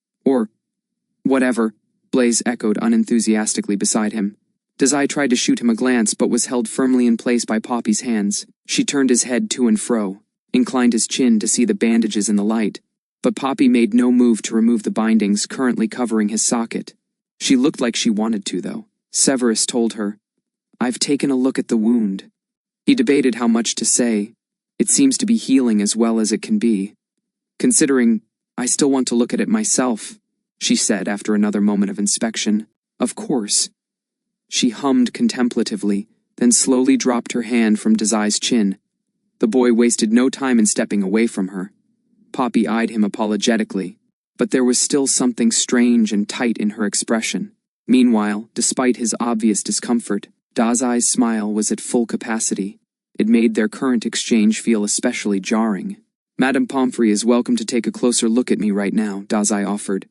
Whatever, Blaze echoed unenthusiastically beside him. Dazai tried to shoot him a glance, but was held firmly in place by Poppy's hands. She turned his head to and fro, inclined his chin to see the bandages in the light. But Poppy made no move to remove the bindings currently covering his socket. She looked like she wanted to, though. Severus told her, "I've taken a look at the wound." He debated how much to say. It seems to be healing as well as it can be. Considering, "I still want to look at it myself," she said after another moment of inspection. "Of course." She hummed contemplatively, then slowly dropped her hand from Dazai's chin. The boy wasted no time in stepping away from her. Poppy eyed him apologetically, but there was still something strange and tight in her expression. Meanwhile, despite his obvious discomfort, Dazai's smile was at full capacity. It made their current exchange feel especially jarring. "Madame Pomfrey is welcome to take a closer look at me right now," Dazai offered.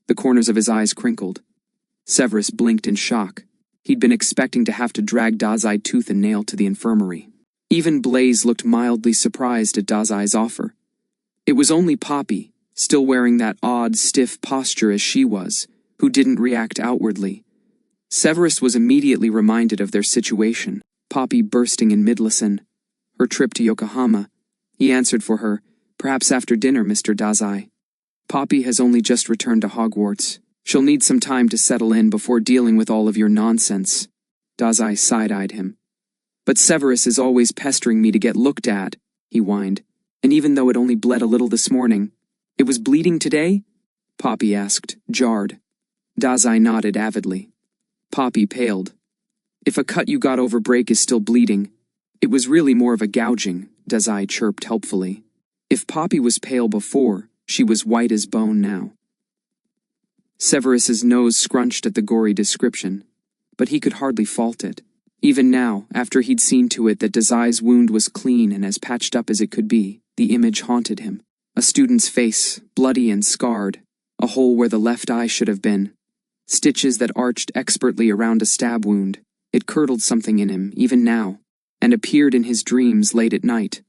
The corners of his eyes crinkled. Severus blinked in shock. He'd been expecting to have to drag Dazai tooth and nail to the infirmary. Even Blaze looked mildly surprised at Dazai's offer. It was only Poppy, still wearing that odd, stiff posture as she was, who didn't react outwardly. Severus was immediately reminded of their situation, Poppy bursting in mid-lesson. Her trip to Yokohama. He answered for her, "Perhaps after dinner, Mr. Dazai. Poppy has only just returned to Hogwarts. She'll need some time to settle in before dealing with all of your nonsense." Dazai side-eyed him. "But Severus is always pestering me to get looked at," he whined. "And even though it only bled a little this morning—" "It was bleeding today?" Poppy asked, jarred. Dazai nodded avidly. Poppy paled. "If a cut you got over break is still bleeding, it was really more of a gouging," Dazai chirped helpfully. If Poppy was pale before, she was white as bone now. Severus's nose scrunched at the gory description, but he could hardly fault it. Even now, after he'd seen to it that Dazai's wound was clean and as patched up as it could be, the image haunted him. A student's face, bloody and scarred, a hole where the left eye should have been, stitches that arched expertly around a stab wound. It curdled something in him, even now, and appeared in his dreams late at night.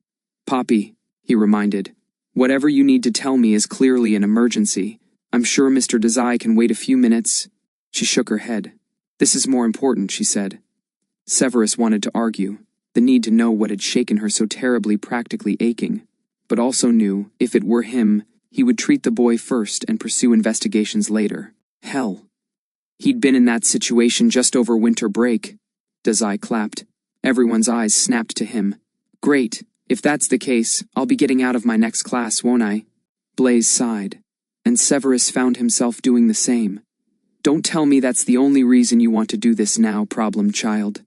"Poppy," he reminded, "whatever you need to tell me is clearly an emergency. I'm sure Mr. Desai can wait a few minutes." She shook her head. "This is more important," she said. Severus wanted to argue, the need to know what had shaken her so terribly practically aching, but also knew, if it were him, he would treat the boy first and pursue investigations later. Hell. He'd been in that situation just over winter break. Desai clapped. Everyone's eyes snapped to him. Great. If that's the case, I'll be getting out of my next class, won't I? Blaise sighed, and Severus found himself doing the same. Don't tell me that's the only reason you want to do this now, problem child.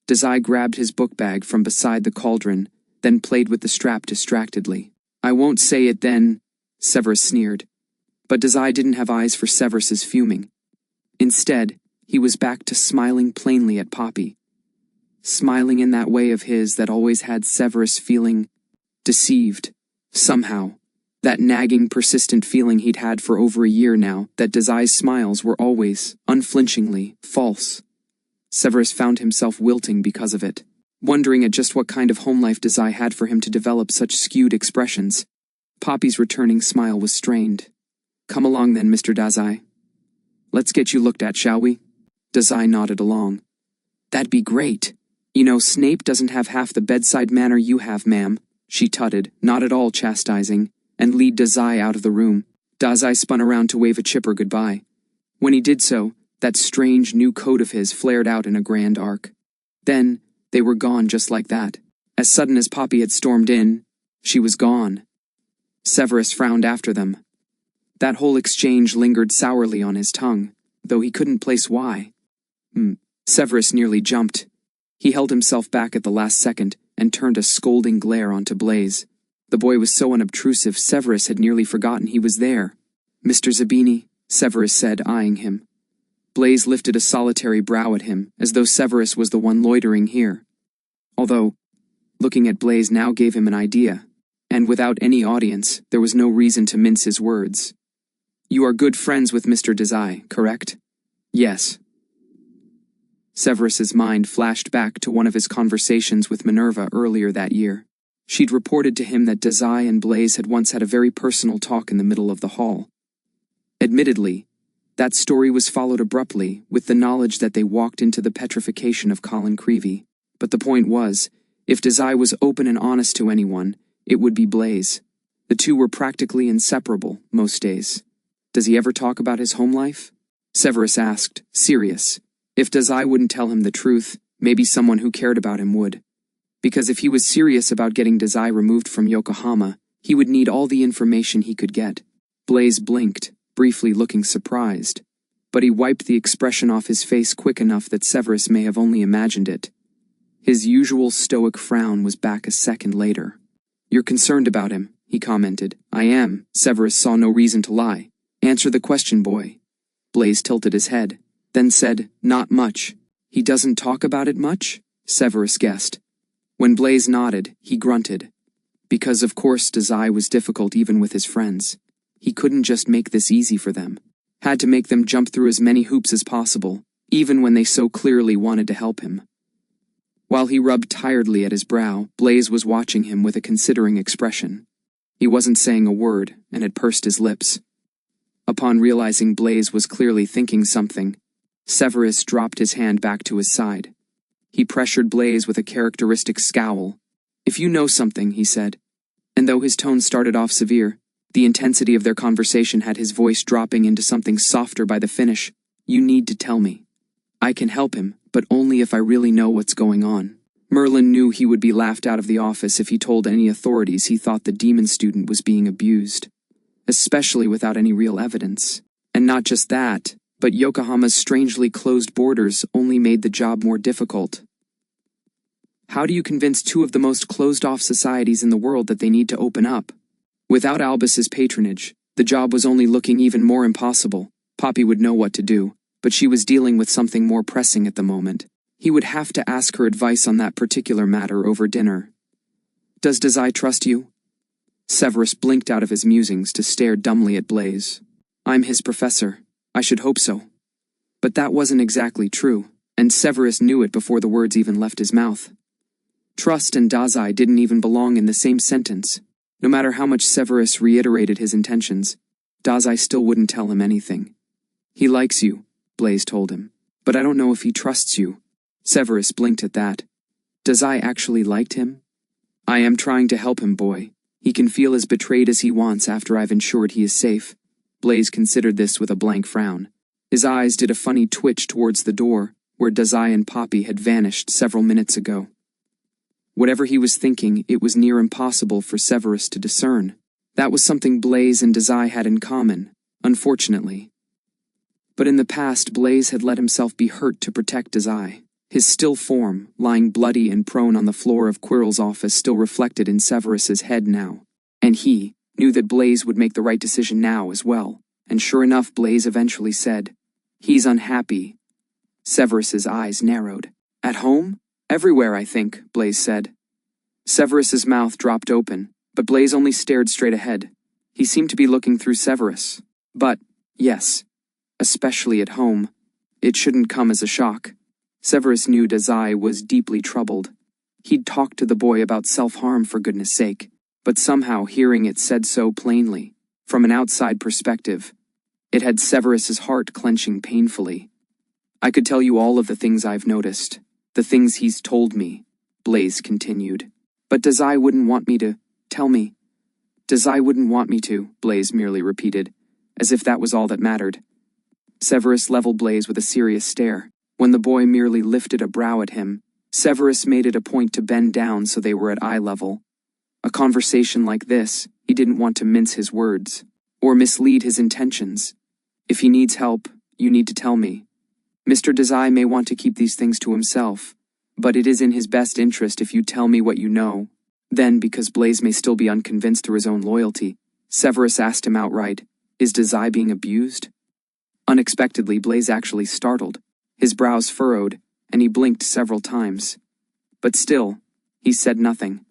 Dazai grabbed his book bag from beside the cauldron, then played with the strap distractedly. I won't say it then, Severus sneered. But Dazai didn't have eyes for Severus's fuming. Instead, he was back to smiling plainly at Poppy. Smiling in that way of his that always had Severus feeling deceived. Somehow, that nagging, persistent feeling he'd had for over a year now, that Dazai's smiles were always, unflinchingly, false. Severus found himself wilting because of it, wondering at just what kind of home life Dazai had for him to develop such skewed expressions. Poppy's returning smile was strained. Come along then, Mr. Dazai. Let's get you looked at, shall we? Dazai nodded along. That'd be great. You know, Snape doesn't have half the bedside manner you have, ma'am, she tutted, not at all chastising, and lead Dazai out of the room. Dazai spun around to wave a chipper goodbye. When he did so, that strange new coat of his flared out in a grand arc. Then, they were gone just like that. As sudden as Poppy had stormed in, she was gone. Severus frowned after them. That whole exchange lingered sourly on his tongue, though he couldn't place why. Severus nearly jumped. He held himself back at the last second and turned a scolding glare onto Blaise. The boy was so unobtrusive Severus had nearly forgotten he was there. Mr. Zabini, Severus said, eyeing him. Blaise lifted a solitary brow at him, as though Severus was the one loitering here. Although, looking at Blaise now gave him an idea, and without any audience, there was no reason to mince his words. You are good friends with Mr. Dazai, correct? Yes. Severus's mind flashed back to one of his conversations with Minerva earlier that year. She'd reported to him that Dazai and Blaise had once had a very personal talk in the middle of the hall. Admittedly, that story was followed abruptly with the knowledge that they walked into the petrification of Colin Creevey. But the point was, if Dazai was open and honest to anyone, it would be Blaise. The two were practically inseparable most days. Does he ever talk about his home life? Severus asked, serious. If Dazai wouldn't tell him the truth, maybe someone who cared about him would. Because if he was serious about getting Dazai removed from Yokohama, he would need all the information he could get. Blaise blinked, briefly looking surprised. But he wiped the expression off his face quick enough that Severus may have only imagined it. His usual stoic frown was back a second later. You're concerned about him, he commented. I am. Severus saw no reason to lie. Answer the question, boy. Blaise tilted his head, then said, not much. He doesn't talk about it much? Severus guessed. When Blaise nodded, he grunted. Because of course Dazai was difficult even with his friends. He couldn't just make this easy for them. Had to make them jump through as many hoops as possible, even when they so clearly wanted to help him. While he rubbed tiredly at his brow, Blaise was watching him with a considering expression. He wasn't saying a word, and had pursed his lips. Upon realizing Blaise was clearly thinking something, Severus dropped his hand back to his side. He pressured Blaise with a characteristic scowl. If you know something, he said. And though his tone started off severe, the intensity of their conversation had his voice dropping into something softer by the finish. You need to tell me. I can help him, but only if I really know what's going on. Merlin knew he would be laughed out of the office if he told any authorities he thought the demon student was being abused. Especially without any real evidence. And not just that, but Yokohama's strangely closed borders only made the job more difficult. How do you convince two of the most closed-off societies in the world that they need to open up? Without Albus's patronage, the job was only looking even more impossible. Poppy would know what to do, but she was dealing with something more pressing at the moment. He would have to ask her advice on that particular matter over dinner. Does Dazai trust you? Severus blinked out of his musings to stare dumbly at Blaise. I'm his professor. I should hope so. But that wasn't exactly true, and Severus knew it before the words even left his mouth. Trust and Dazai didn't even belong in the same sentence. No matter how much Severus reiterated his intentions, Dazai still wouldn't tell him anything. He likes you, Blaise told him, but I don't know if he trusts you. Severus blinked at that. Dazai actually liked him? I am trying to help him, boy. He can feel as betrayed as he wants after I've ensured he is safe. Blaise considered this with a blank frown. His eyes did a funny twitch towards the door, where Dazai and Poppy had vanished several minutes ago. Whatever he was thinking, it was near impossible for Severus to discern. That was something Blaise and Dazai had in common, unfortunately. But in the past, Blaise had let himself be hurt to protect Dazai. His still form, lying bloody and prone on the floor of Quirrell's office, still reflected in Severus's head now. And he knew that Blaise would make the right decision now as well. And sure enough, Blaise eventually said, "He's unhappy." Severus's eyes narrowed. "At home? Everywhere, I think," Blaise said. Severus's mouth dropped open, but Blaise only stared straight ahead. He seemed to be looking through Severus. But, yes, especially at home. It shouldn't come as a shock. Severus knew Dazai was deeply troubled. He'd talked to the boy about self-harm, for goodness sake, but somehow hearing it said so plainly, from an outside perspective, it had Severus's heart clenching painfully. "I could tell you all of the things I've noticed, the things he's told me," Blaise continued. "But Dazai wouldn't want me to tell me." "Dazai wouldn't want me to," Blaise merely repeated, as if that was all that mattered. Severus leveled Blaise with a serious stare. When the boy merely lifted a brow at him, Severus made it a point to bend down so they were at eye level. A conversation like this, he didn't want to mince his words, or mislead his intentions. "If he needs help, you need to tell me. Mr. Dazai may want to keep these things to himself, but it is in his best interest if you tell me what you know." Then, because Blaise may still be unconvinced through his own loyalty, Severus asked him outright, "Is Dazai being abused?" Unexpectedly, Blaise actually startled. His brows furrowed, and he blinked several times. But still, he said nothing.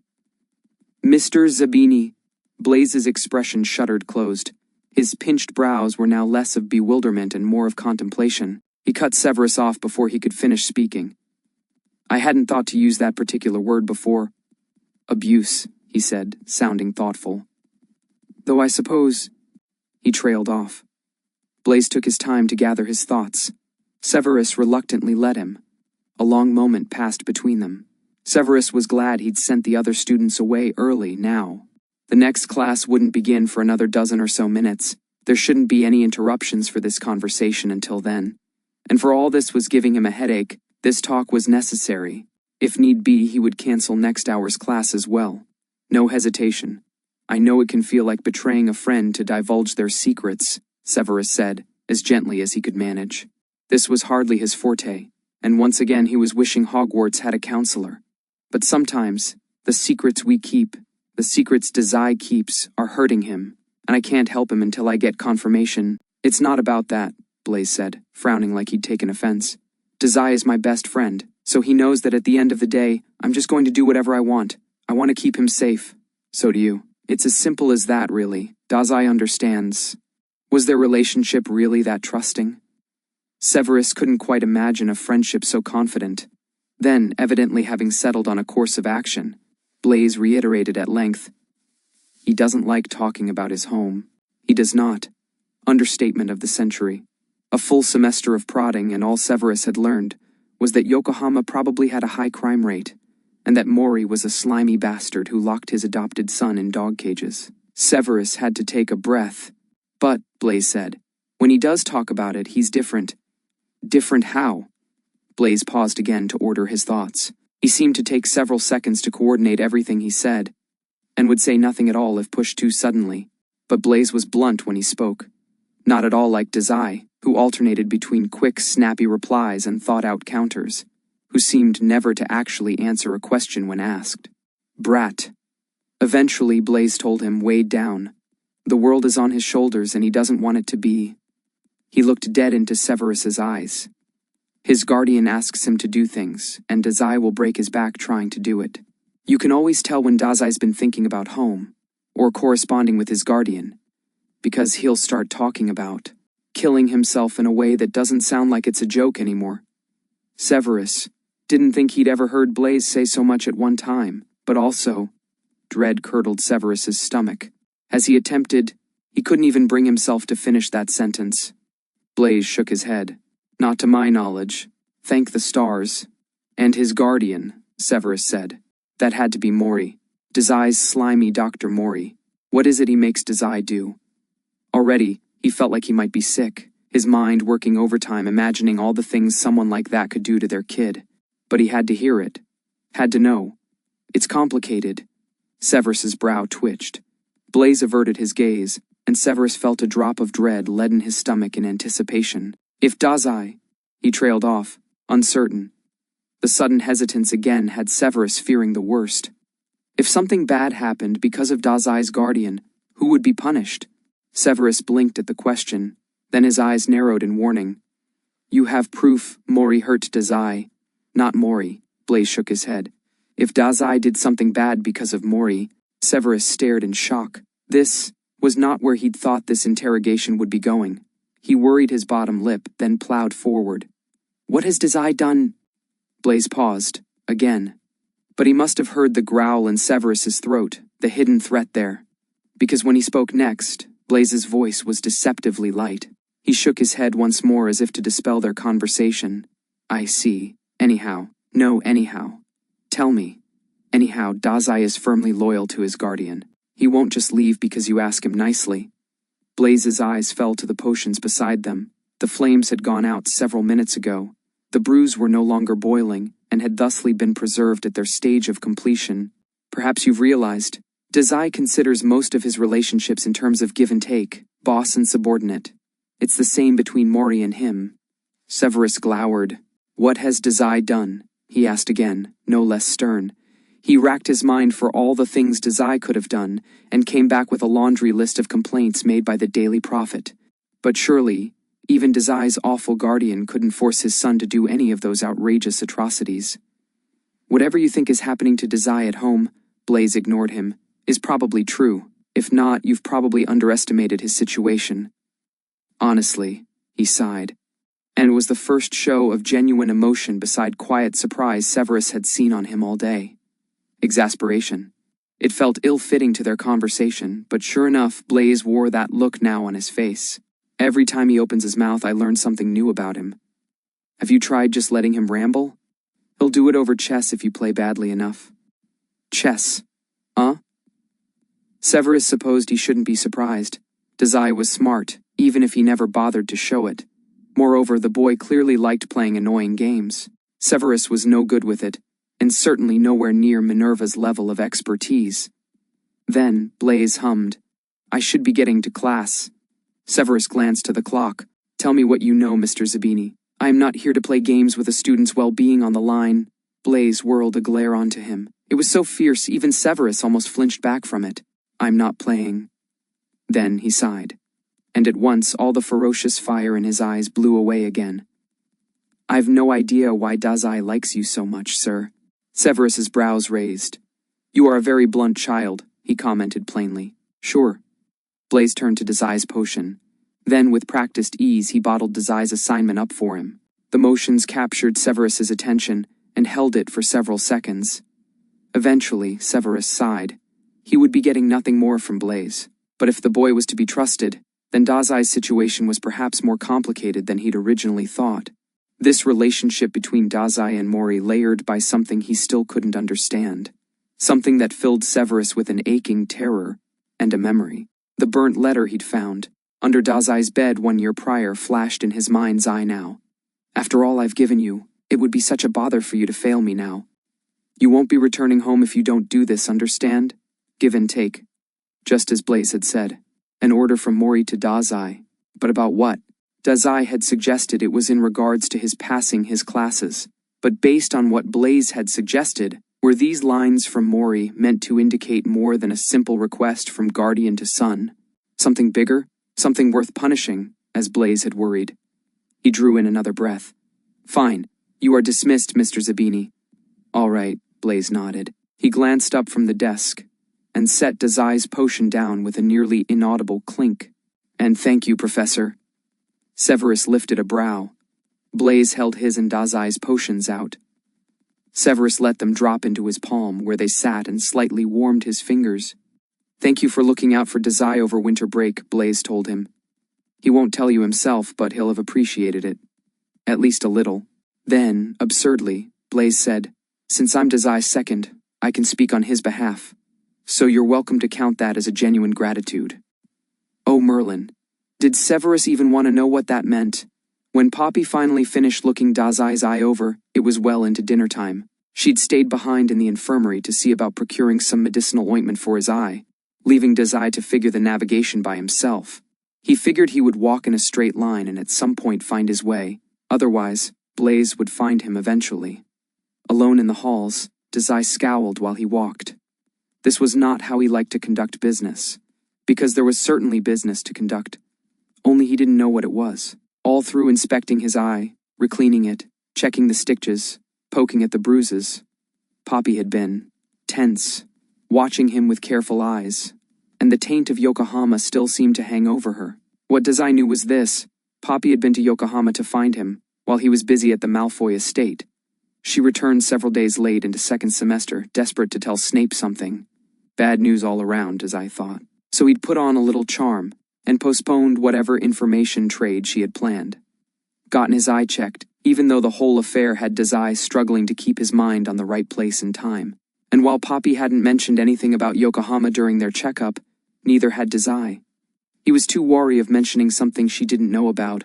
"Mr. Zabini," Blaise's expression shuddered closed. His pinched brows were now less of bewilderment and more of contemplation. He cut Severus off before he could finish speaking. "I hadn't thought to use that particular word before. Abuse," he said, sounding thoughtful. "Though I suppose—" He trailed off. Blaise took his time to gather his thoughts. Severus reluctantly let him. A long moment passed between them. Severus was glad he'd sent the other students away early now. The next class wouldn't begin for another dozen or so minutes. There shouldn't be any interruptions for this conversation until then. And for all this was giving him a headache, this talk was necessary. If need be, he would cancel next hour's class as well. No hesitation. "I know it can feel like betraying a friend to divulge their secrets," Severus said, as gently as he could manage. This was hardly his forte, and once again he was wishing Hogwarts had a counselor. But sometimes, the secrets we keep, the secrets Dazai keeps, are hurting him, and I can't help him until I get confirmation. "It's not about that," Blaise said, frowning like he'd taken offense. "Dazai is my best friend, so he knows that at the end of the day, I'm just going to do whatever I want. I want to keep him safe. So do you. It's as simple as that, really. Dazai understands." Was their relationship really that trusting? Severus couldn't quite imagine a friendship so confident. Then, evidently having settled on a course of action, Blaise reiterated at length, "He doesn't like talking about his home. He does not." Understatement of the century. A full semester of prodding, and all Severus had learned was that Yokohama probably had a high crime rate, and that Mori was a slimy bastard who locked his adopted son in dog cages. Severus had to take a breath. "But," Blaise said, "when he does talk about it, he's different." "Different how?" Blaise paused again to order his thoughts. He seemed to take several seconds to coordinate everything he said, and would say nothing at all if pushed too suddenly. But Blaise was blunt when he spoke. Not at all like Dazai, who alternated between quick, snappy replies and thought-out counters, who seemed never to actually answer a question when asked. "Brat." Eventually, Blaise told him, weighed down. The world is on his shoulders and he doesn't want it to be. He looked dead into Severus's eyes. His guardian asks him to do things, and Dazai will break his back trying to do it. You can always tell when Dazai's been thinking about home, or corresponding with his guardian, because he'll start talking about killing himself in a way that doesn't sound like it's a joke anymore. Severus didn't think he'd ever heard Blaise say so much at one time, but also, dread curdled Severus's stomach. As he attempted, he couldn't even bring himself to finish that sentence. Blaise shook his head. "Not to my knowledge. Thank the stars." "And his guardian," Severus said. "That had to be Mori. Dazai's slimy Dr. Mori. What is it he makes Dazai do?" Already, he felt like he might be sick, his mind working overtime imagining all the things someone like that could do to their kid. But he had to hear it. Had to know. It's complicated. Severus's brow twitched. Blaze averted his gaze, and Severus felt a drop of dread leaden his stomach in anticipation. If Dazai... He trailed off, uncertain. The sudden hesitance again had Severus fearing the worst. If something bad happened because of Dazai's guardian, who would be punished? Severus blinked at the question, then his eyes narrowed in warning. You have proof Mori hurt Dazai. Not Mori, Blaze shook his head. If Dazai did something bad because of Mori, Severus stared in shock. This was not where he'd thought this interrogation would be going. He worried his bottom lip, then plowed forward. What has Dazai done? Blaze paused, again. But he must have heard the growl in Severus's throat, the hidden threat there. Because when he spoke next, Blaze's voice was deceptively light. He shook his head once more as if to dispel their conversation. I see. Anyhow. No, anyhow. Tell me. Anyhow, Dazai is firmly loyal to his guardian. He won't just leave because you ask him nicely. Blaze's eyes fell to the potions beside them. The flames had gone out several minutes ago. The brews were no longer boiling, and had thusly been preserved at their stage of completion. Perhaps you've realized, Dazai considers most of his relationships in terms of give and take, boss and subordinate. It's the same between Mori and him. Severus glowered. What has Dazai done? He asked again, no less stern. He racked his mind for all the things Dazai could have done, and came back with a laundry list of complaints made by the Daily Prophet. But surely, even Dazai's awful guardian couldn't force his son to do any of those outrageous atrocities. Whatever you think is happening to Dazai at home, Blaze ignored him, is probably true. If not, you've probably underestimated his situation. Honestly, he sighed. And it was the first show of genuine emotion beside quiet surprise Severus had seen on him all day. Exasperation. It felt ill-fitting to their conversation, but sure enough, Blaze wore that look now on his face. Every time he opens his mouth, I learn something new about him. Have you tried just letting him ramble? He'll do it over chess if you play badly enough. Chess. Severus supposed he shouldn't be surprised. Dazai was smart, even if he never bothered to show it. Moreover, the boy clearly liked playing annoying games. Severus was no good with it, and certainly nowhere near Minerva's level of expertise. Then, Blaze hummed, I should be getting to class. Severus glanced to the clock. Tell me what you know, Mr. Zabini. I am not here to play games with a student's well-being on the line. Blaze whirled a glare onto him. It was so fierce, even Severus almost flinched back from it. I'm not playing. Then he sighed. And at once all the ferocious fire in his eyes blew away again. I've no idea why Dazai likes you so much, sir. Severus's brows raised. You are a very blunt child, he commented plainly. Sure. Blaze turned to Dazai's potion. Then, with practiced ease, he bottled Dazai's assignment up for him. The motions captured Severus's attention and held it for several seconds. Eventually, Severus sighed. He would be getting nothing more from Blaze. But if the boy was to be trusted, then Dazai's situation was perhaps more complicated than he'd originally thought. This relationship between Dazai and Mori layered by something he still couldn't understand. Something that filled Severus with an aching terror and a memory. The burnt letter he'd found under Dazai's bed 1 year prior flashed in his mind's eye now. After all I've given you, it would be such a bother for you to fail me now. You won't be returning home if you don't do this, understand? Give and take. Just as Blaze had said. An order from Mori to Dazai. But about what? Dazai had suggested it was in regards to his passing his classes. But based on what Blaze had suggested, were these lines from Mori meant to indicate more than a simple request from guardian to son? Something bigger? Something worth punishing, as Blaze had worried. He drew in another breath. Fine. You are dismissed, Mr. Zabini. All right, Blaze nodded. He glanced up from the desk and set Dazai's potion down with a nearly inaudible clink. And thank you, Professor. Severus lifted a brow. Blaze held his and Dazai's potions out. Severus let them drop into his palm, where they sat and slightly warmed his fingers. Thank you for looking out for Dazai over winter break, Blaze told him. He won't tell you himself, but he'll have appreciated it. At least a little. Then, absurdly, Blaze said, Since I'm Dazai's second, I can speak on his behalf. So you're welcome to count that as a genuine gratitude. Oh, Merlin. Did Severus even want to know what that meant? When Poppy finally finished looking Dazai's eye over, it was well into dinner time. She'd stayed behind in the infirmary to see about procuring some medicinal ointment for his eye, leaving Dazai to figure the navigation by himself. He figured he would walk in a straight line and at some point find his way, otherwise, Blaze would find him eventually. Alone in the halls, Dazai scowled while he walked. This was not how he liked to conduct business, because there was certainly business to conduct, only he didn't know what it was. All through inspecting his eye, recleaning it, checking the stitches, poking at the bruises, Poppy had been tense, watching him with careful eyes, and the taint of Yokohama still seemed to hang over her. What Dazai knew was this: Poppy had been to Yokohama to find him, while he was busy at the Malfoy estate. She returned several days late into second semester, desperate to tell Snape something. Bad news all around, Dazai thought. So he'd put on a little charm, and postponed whatever information trade she had planned. Gotten his eye checked, even though the whole affair had Dazai struggling to keep his mind on the right place and time. And while Poppy hadn't mentioned anything about Yokohama during their checkup, neither had Dazai. He was too wary of mentioning something she didn't know about,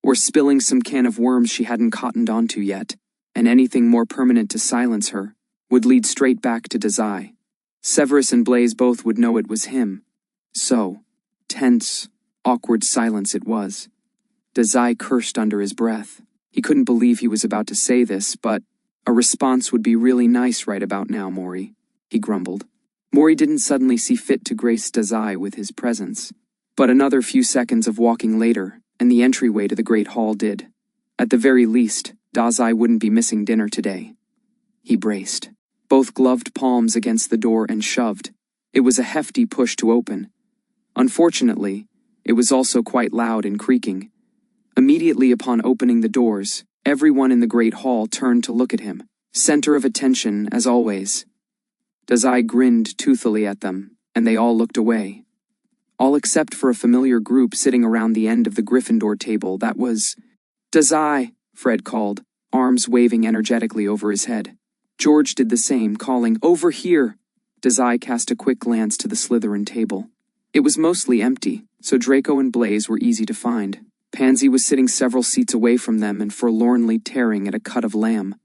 or spilling some can of worms she hadn't cottoned onto yet, and anything more permanent to silence her would lead straight back to Dazai. Severus and Blaze both would know it was him. So, tense, awkward silence it was. Dazai cursed under his breath. He couldn't believe he was about to say this, but a response would be really nice right about now, Mori, he grumbled. Mori didn't suddenly see fit to grace Dazai with his presence, but another few seconds of walking later, and the entryway to the Great Hall did. At the very least, Dazai wouldn't be missing dinner today. He braced, both gloved palms against the door and shoved. It was a hefty push to open. Unfortunately, it was also quite loud and creaking. Immediately upon opening the doors, everyone in the Great Hall turned to look at him, center of attention as always. Dazai grinned toothily at them, and they all looked away. All except for a familiar group sitting around the end of the Gryffindor table that was... Dazai, Fred called, arms waving energetically over his head. George did the same, calling, "Over here!" Dazai cast a quick glance to the Slytherin table. It was mostly empty, so Draco and Blaze were easy to find. Pansy was sitting several seats away from them and forlornly tearing at a cut of lamb.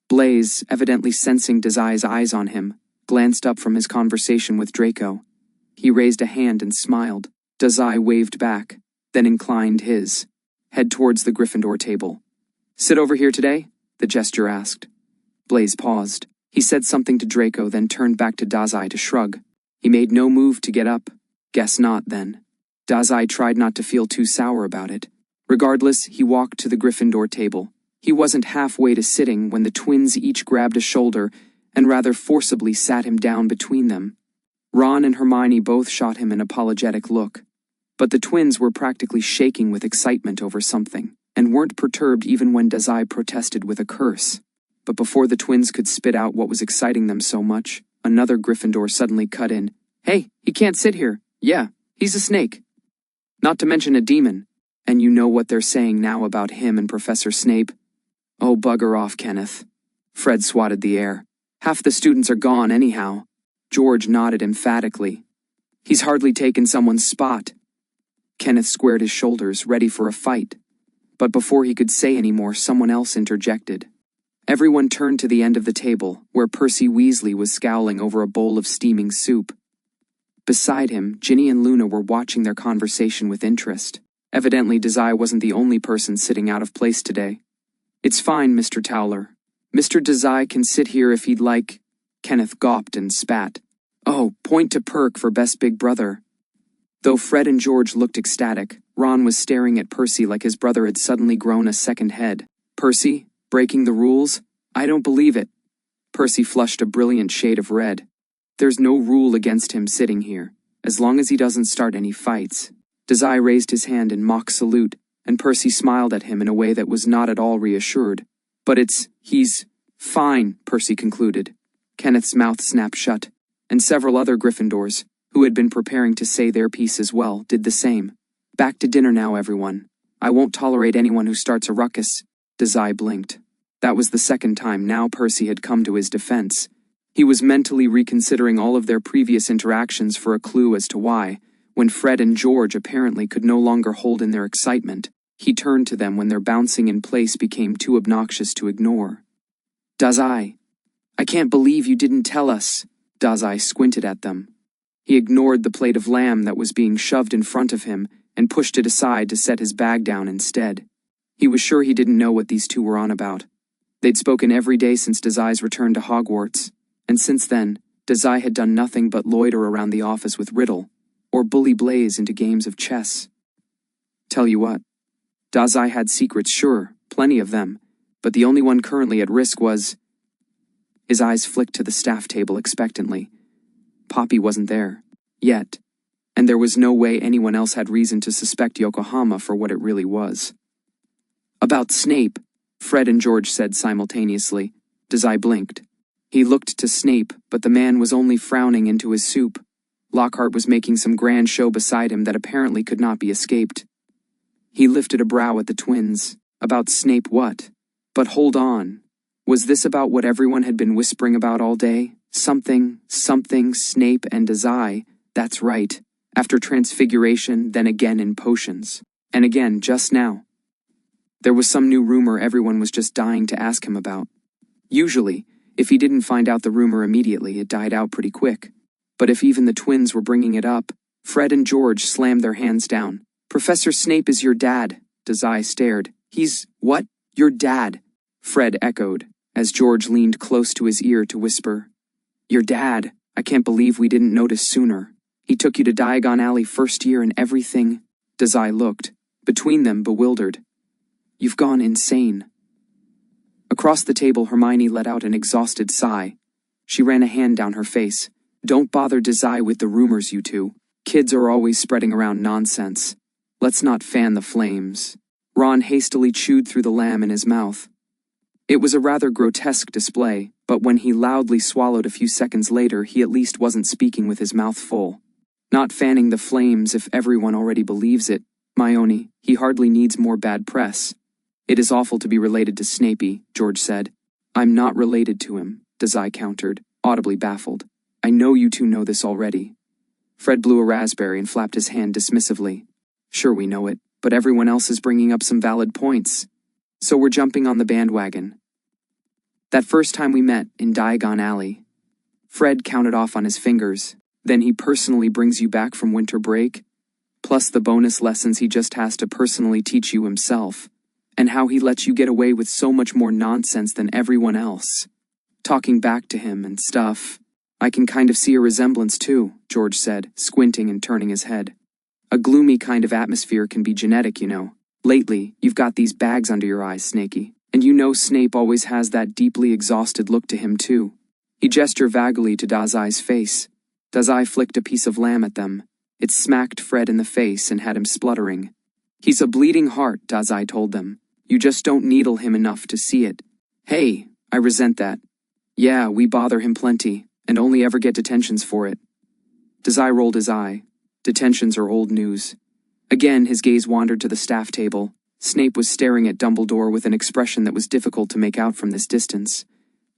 Blaze, evidently sensing Dazai's eyes on him, glanced up from his conversation with Draco. He raised a hand and smiled. Dazai waved back, then inclined his head towards the Gryffindor table. "Sit over here today?" the gesture asked. Blaze paused. He said something to Draco, then turned back to Dazai to shrug. He made no move to get up. Guess not, then. Dazai tried not to feel too sour about it. Regardless, he walked to the Gryffindor table. He wasn't halfway to sitting when the twins each grabbed a shoulder and rather forcibly sat him down between them. Ron and Hermione both shot him an apologetic look. But the twins were practically shaking with excitement over something, and weren't perturbed even when Dazai protested with a curse. But before the twins could spit out what was exciting them so much, another Gryffindor suddenly cut in. "Hey, he can't sit here. Yeah, he's a snake. Not to mention a demon. And you know what they're saying now about him and Professor Snape?" "Oh, bugger off, Kenneth." Fred swatted the air. "Half the students are gone anyhow." George nodded emphatically. "He's hardly taken someone's spot." Kenneth squared his shoulders, ready for a fight. But before he could say any more, someone else interjected. Everyone turned to the end of the table, where Percy Weasley was scowling over a bowl of steaming soup. Beside him, Ginny and Luna were watching their conversation with interest. Evidently, Dazai wasn't the only person sitting out of place today. "It's fine, Mr. Towler. Mr. Dazai can sit here if he'd like." Kenneth gawped and spat. "Oh, point to Perk for best big brother." Though Fred and George looked ecstatic, Ron was staring at Percy like his brother had suddenly grown a second head. "Percy? Breaking the rules? I don't believe it." Percy flushed a brilliant shade of red. "There's no rule against him sitting here, as long as he doesn't start any fights." Dazai raised his hand in mock salute, and Percy smiled at him in a way that was not at all reassured. "But he's fine," Percy concluded. Kenneth's mouth snapped shut, and several other Gryffindors, who had been preparing to say their piece as well, did the same. "Back to dinner now, everyone. I won't tolerate anyone who starts a ruckus." Dazai blinked. That was the second time now Percy had come to his defense. He was mentally reconsidering all of their previous interactions for a clue as to why, when Fred and George apparently could no longer hold in their excitement, he turned to them when their bouncing in place became too obnoxious to ignore. "Dazai." I can't believe you didn't tell us. Dazai squinted at them. He ignored the plate of lamb that was being shoved in front of him and pushed it aside to set his bag down instead. He was sure he didn't know what these two were on about. They'd spoken every day since Dazai's return to Hogwarts, and since then, Dazai had done nothing but loiter around the office with Riddle, or bully Blaze into games of chess. Tell you what, Dazai had secrets, sure, plenty of them, but the only one currently at risk was... His eyes flicked to the staff table expectantly. Poppy wasn't there, yet, and there was no way anyone else had reason to suspect Yokohama for what it really was. About Snape, Fred and George said simultaneously. Dazai blinked. He looked to Snape, but the man was only frowning into his soup. Lockhart was making some grand show beside him that apparently could not be escaped. He lifted a brow at the twins. About Snape what? But hold on. Was this about what everyone had been whispering about all day? Something, Snape and Dazai. That's right. After transfiguration, then again in potions. And again, just now. There was some new rumor everyone was just dying to ask him about. Usually, if he didn't find out the rumor immediately, it died out pretty quick. But if even the twins were bringing it up, Fred and George slammed their hands down. Professor Snape is your dad. Dazai stared. He's, what? Your dad? Fred echoed, as George leaned close to his ear to whisper. Your dad. I can't believe we didn't notice sooner. He took you to Diagon Alley first year and everything. Dazai looked, between them bewildered. You've gone insane. Across the table, Hermione let out an exhausted sigh. She ran a hand down her face. Don't bother Dazai with the rumors, you two. Kids are always spreading around nonsense. Let's not fan the flames. Ron hastily chewed through the lamb in his mouth. It was a rather grotesque display, but when he loudly swallowed a few seconds later, he at least wasn't speaking with his mouth full. Not fanning the flames if everyone already believes it. Maione, he hardly needs more bad press. It is awful to be related to Snapey, George said. I'm not related to him, Dazai countered, audibly baffled. I know you two know this already. Fred blew a raspberry and flapped his hand dismissively. Sure, we know it, but everyone else is bringing up some valid points. So we're jumping on the bandwagon. That first time we met in Diagon Alley. Fred counted off on his fingers. Then he personally brings you back from winter break, plus the bonus lessons he just has to personally teach you himself, and how he lets you get away with so much more nonsense than everyone else. Talking back to him and stuff. I can kind of see a resemblance too, George said, squinting and turning his head. A gloomy kind of atmosphere can be genetic, you know. Lately, you've got these bags under your eyes, Snakey, and you know Snape always has that deeply exhausted look to him too. He gestured vaguely to Dazai's face. Dazai flicked a piece of lamb at them. It smacked Fred in the face and had him spluttering. He's a bleeding heart, Dazai told them. You just don't needle him enough to see it. Hey, I resent that. Yeah, we bother him plenty, and only ever get detentions for it. Dazai rolled his eye. Detentions are old news. Again, his gaze wandered to the staff table. Snape was staring at Dumbledore with an expression that was difficult to make out from this distance.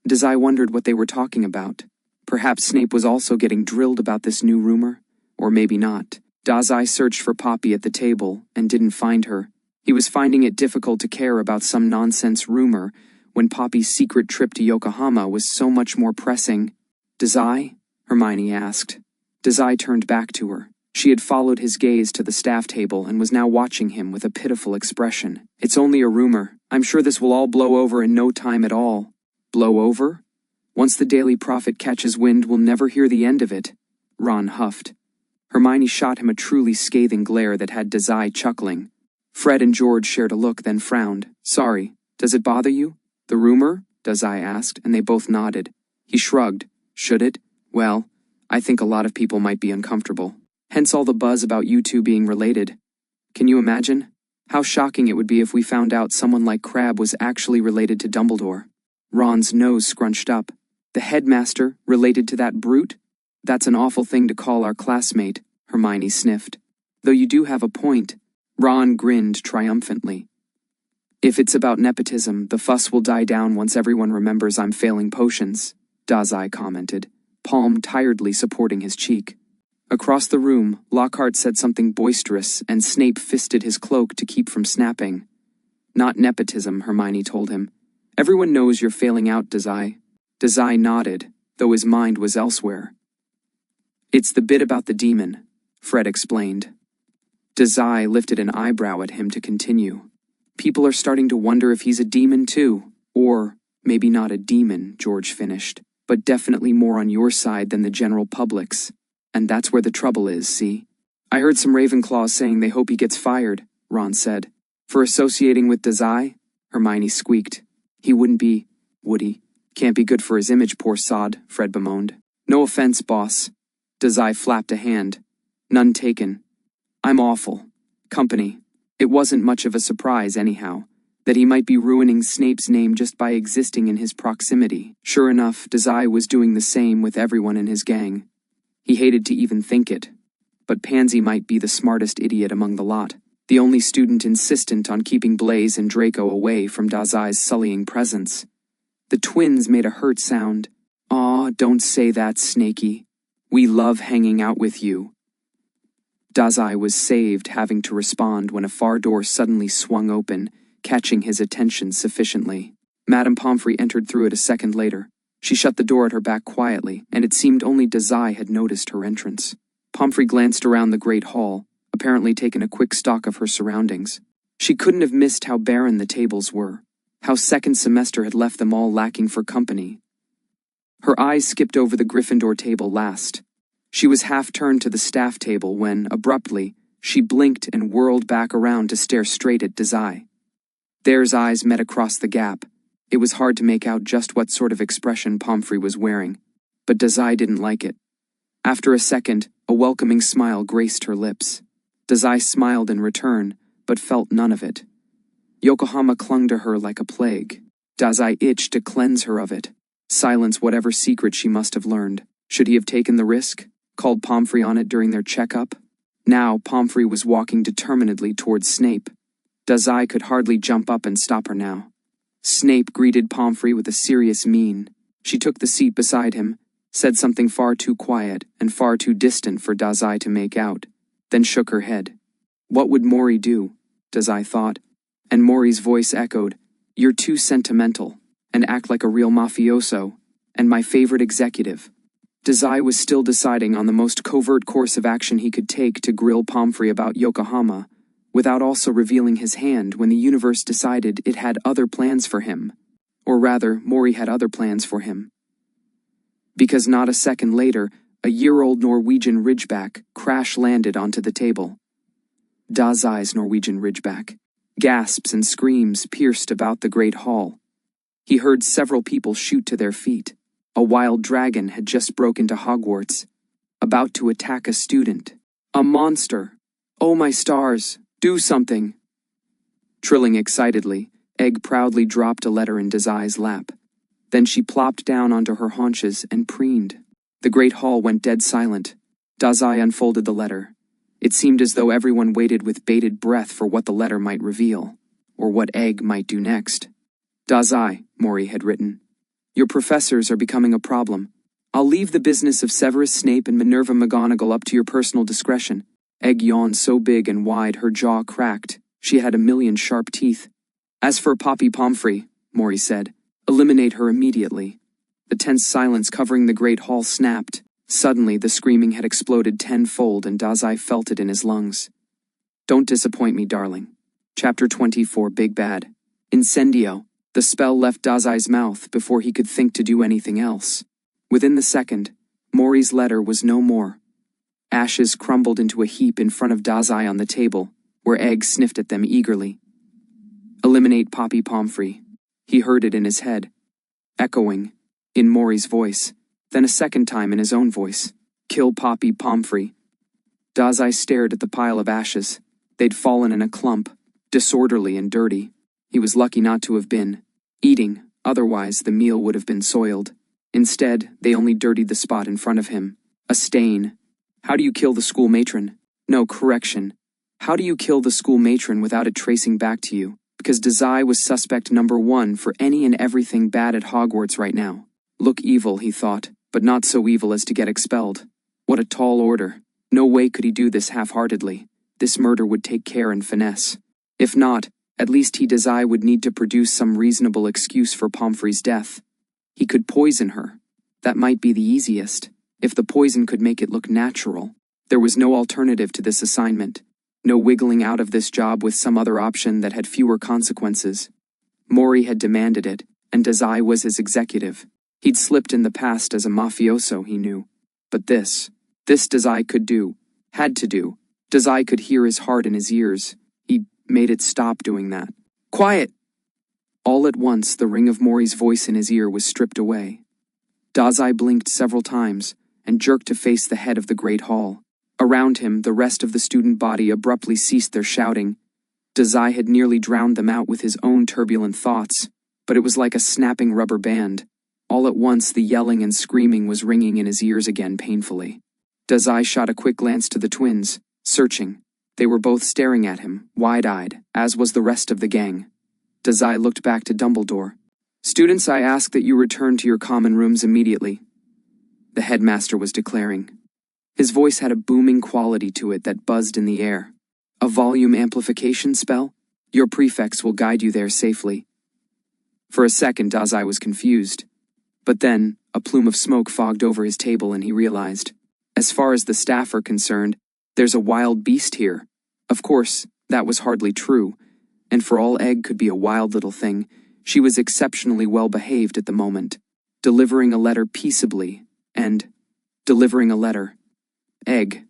Dazai wondered what they were talking about. Perhaps Snape was also getting drilled about this new rumor? Or maybe not. Dazai searched for Poppy at the table and didn't find her. He was finding it difficult to care about some nonsense rumor when Poppy's secret trip to Yokohama was so much more pressing. Dazai? Hermione asked. Dazai turned back to her. She had followed his gaze to the staff table and was now watching him with a pitiful expression. It's only a rumor. I'm sure this will all blow over in no time at all. Blow over? Once the Daily Prophet catches wind, we'll never hear the end of it. Ron huffed. Hermione shot him a truly scathing glare that had Dazai chuckling. Fred and George shared a look, then frowned. Sorry, does it bother you? The rumor? Dazai asked, and they both nodded. He shrugged. Should it? Well, I think a lot of people might be uncomfortable. Hence all the buzz about you two being related. Can you imagine? How shocking it would be if we found out someone like Crabbe was actually related to Dumbledore. Ron's nose scrunched up. The headmaster, related to that brute? That's an awful thing to call our classmate, Hermione sniffed. Though you do have a point. Ron grinned triumphantly. If it's about nepotism, the fuss will die down once everyone remembers I'm failing potions, Dazai commented, palm tiredly supporting his cheek. Across the room, Lockhart said something boisterous, and Snape fisted his cloak to keep from snapping. Not nepotism, Hermione told him. Everyone knows you're failing out, Dazai. Desai nodded, though his mind was elsewhere. It's the bit about the demon, Fred explained. Dazai lifted an eyebrow at him to continue. People are starting to wonder if he's a demon too. Or, maybe not a demon, George finished, but definitely more on your side than the general public's. And that's where the trouble is, see? I heard some Ravenclaws saying they hope he gets fired, Ron said. For associating with Dazai? Hermione squeaked. He wouldn't be, would he? Can't be good for his image, poor sod, Fred bemoaned. No offense, boss. Dazai flapped a hand. None taken. I'm awful. Company. It wasn't much of a surprise, anyhow, that he might be ruining Snape's name just by existing in his proximity. Sure enough, Dazai was doing the same with everyone in his gang. He hated to even think it. But Pansy might be the smartest idiot among the lot, the only student insistent on keeping Blaise and Draco away from Dazai's sullying presence. The twins made a hurt sound. Aw, don't say that, Snakey. We love hanging out with you. Dazai was saved having to respond when a far door suddenly swung open, catching his attention sufficiently. Madame Pomfrey entered through it a second later. She shut the door at her back quietly, and it seemed only Dazai had noticed her entrance. Pomfrey glanced around the great hall, apparently taking a quick stock of her surroundings. She couldn't have missed how barren the tables were, how second semester had left them all lacking for company. Her eyes skipped over the Gryffindor table last. She was half-turned to the staff table when, abruptly, she blinked and whirled back around to stare straight at Dazai. Theirs eyes met across the gap. It was hard to make out just what sort of expression Pomfrey was wearing, but Dazai didn't like it. After a second, a welcoming smile graced her lips. Dazai smiled in return, but felt none of it. Yokohama clung to her like a plague. Dazai itched to cleanse her of it, silence whatever secret she must have learned. Should he have taken the risk? Called Pomfrey on it during their checkup? Now Pomfrey was walking determinedly towards Snape. Dazai could hardly jump up and stop her now. Snape greeted Pomfrey with a serious mien. She took the seat beside him, said something far too quiet and far too distant for Dazai to make out, then shook her head. What would Mori do? Dazai thought, and Mori's voice echoed, You're too sentimental, and act like a real mafioso, and my favorite executive. Dazai was still deciding on the most covert course of action he could take to grill Pomfrey about Yokohama, without also revealing his hand when the universe decided it had other plans for him. Or rather, Mori had other plans for him. Because not a second later, a year-old Norwegian Ridgeback crash-landed onto the table. Dazai's Norwegian Ridgeback. Gasps and screams pierced about the great hall. He heard several people shoot to their feet. A wild dragon had just broken into Hogwarts, about to attack a student. A monster! Oh my stars! Do something! Trilling excitedly, Egg proudly dropped a letter in Dazai's lap. Then she plopped down onto her haunches and preened. The great hall went dead silent. Dazai unfolded the letter. It seemed as though everyone waited with bated breath for what the letter might reveal, or what Egg might do next. Dazai, Mori had written. Your professors are becoming a problem. I'll leave the business of Severus Snape and Minerva McGonagall up to your personal discretion. Egg yawned so big and wide her jaw cracked. She had a million sharp teeth. As for Poppy Pomfrey, Mori said, eliminate her immediately. The tense silence covering the great hall snapped. Suddenly, the screaming had exploded tenfold and Dazai felt it in his lungs. Don't disappoint me, darling. Chapter 24, Big Bad. Incendio. The spell left Dazai's mouth before he could think to do anything else. Within the second, Mori's letter was no more. Ashes crumbled into a heap in front of Dazai on the table, where Egg sniffed at them eagerly. Eliminate Poppy Pomfrey. He heard it in his head, echoing, in Mori's voice, then a second time in his own voice. Kill Poppy Pomfrey. Dazai stared at the pile of ashes. They'd fallen in a clump, disorderly and dirty. He was lucky not to have been eating, otherwise the meal would have been soiled. Instead, they only dirtied the spot in front of him. A stain. How do you kill the school matron? No, correction. How do you kill the school matron without it tracing back to you? Because Dazai was suspect number one for any and everything bad at Hogwarts right now. Look evil, he thought, but not so evil as to get expelled. What a tall order. No way could he do this half-heartedly. This murder would take care and finesse. If not, at least Dazai would need to produce some reasonable excuse for Pomfrey's death. He could poison her. That might be the easiest, if the poison could make it look natural. There was no alternative to this assignment. No wiggling out of this job with some other option that had fewer consequences. Mori had demanded it, and Dazai was his executive. He'd slipped in the past as a mafioso, he knew. But this Dazai could do, had to do. Dazai could hear his heart in his ears. He made it stop doing that. Quiet! All at once, the ring of Mori's voice in his ear was stripped away. Dazai blinked several times and jerked to face the head of the great hall. Around him, the rest of the student body abruptly ceased their shouting. Dazai had nearly drowned them out with his own turbulent thoughts, but it was like a snapping rubber band. All at once, the yelling and screaming was ringing in his ears again painfully. Dazai shot a quick glance to the twins, searching. They were both staring at him, wide-eyed, as was the rest of the gang. Dazai looked back to Dumbledore. "Students, I ask that you return to your common rooms immediately," the headmaster was declaring. His voice had a booming quality to it that buzzed in the air. "A volume amplification spell? Your prefects will guide you there safely." For a second, Dazai was confused. But then, a plume of smoke fogged over his table and he realized, as far as the staff are concerned, there's a wild beast here. Of course, that was hardly true, and for all Egg could be a wild little thing, she was exceptionally well behaved at the moment, delivering a letter peaceably, and delivering a letter. Egg.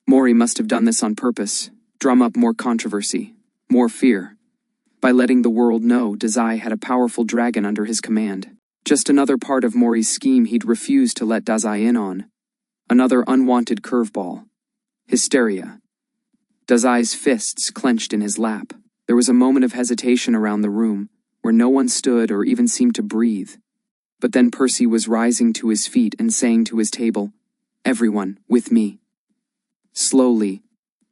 Mori must have done this on purpose, drum up more controversy, more fear. By letting the world know Dazai had a powerful dragon under his command. Just another part of Mori's scheme he'd refused to let Dazai in on. Another unwanted curveball. Hysteria. Dazai's fists clenched in his lap. There was a moment of hesitation around the room, where no one stood or even seemed to breathe. But then Percy was rising to his feet and saying to his table, "Everyone, with me." Slowly,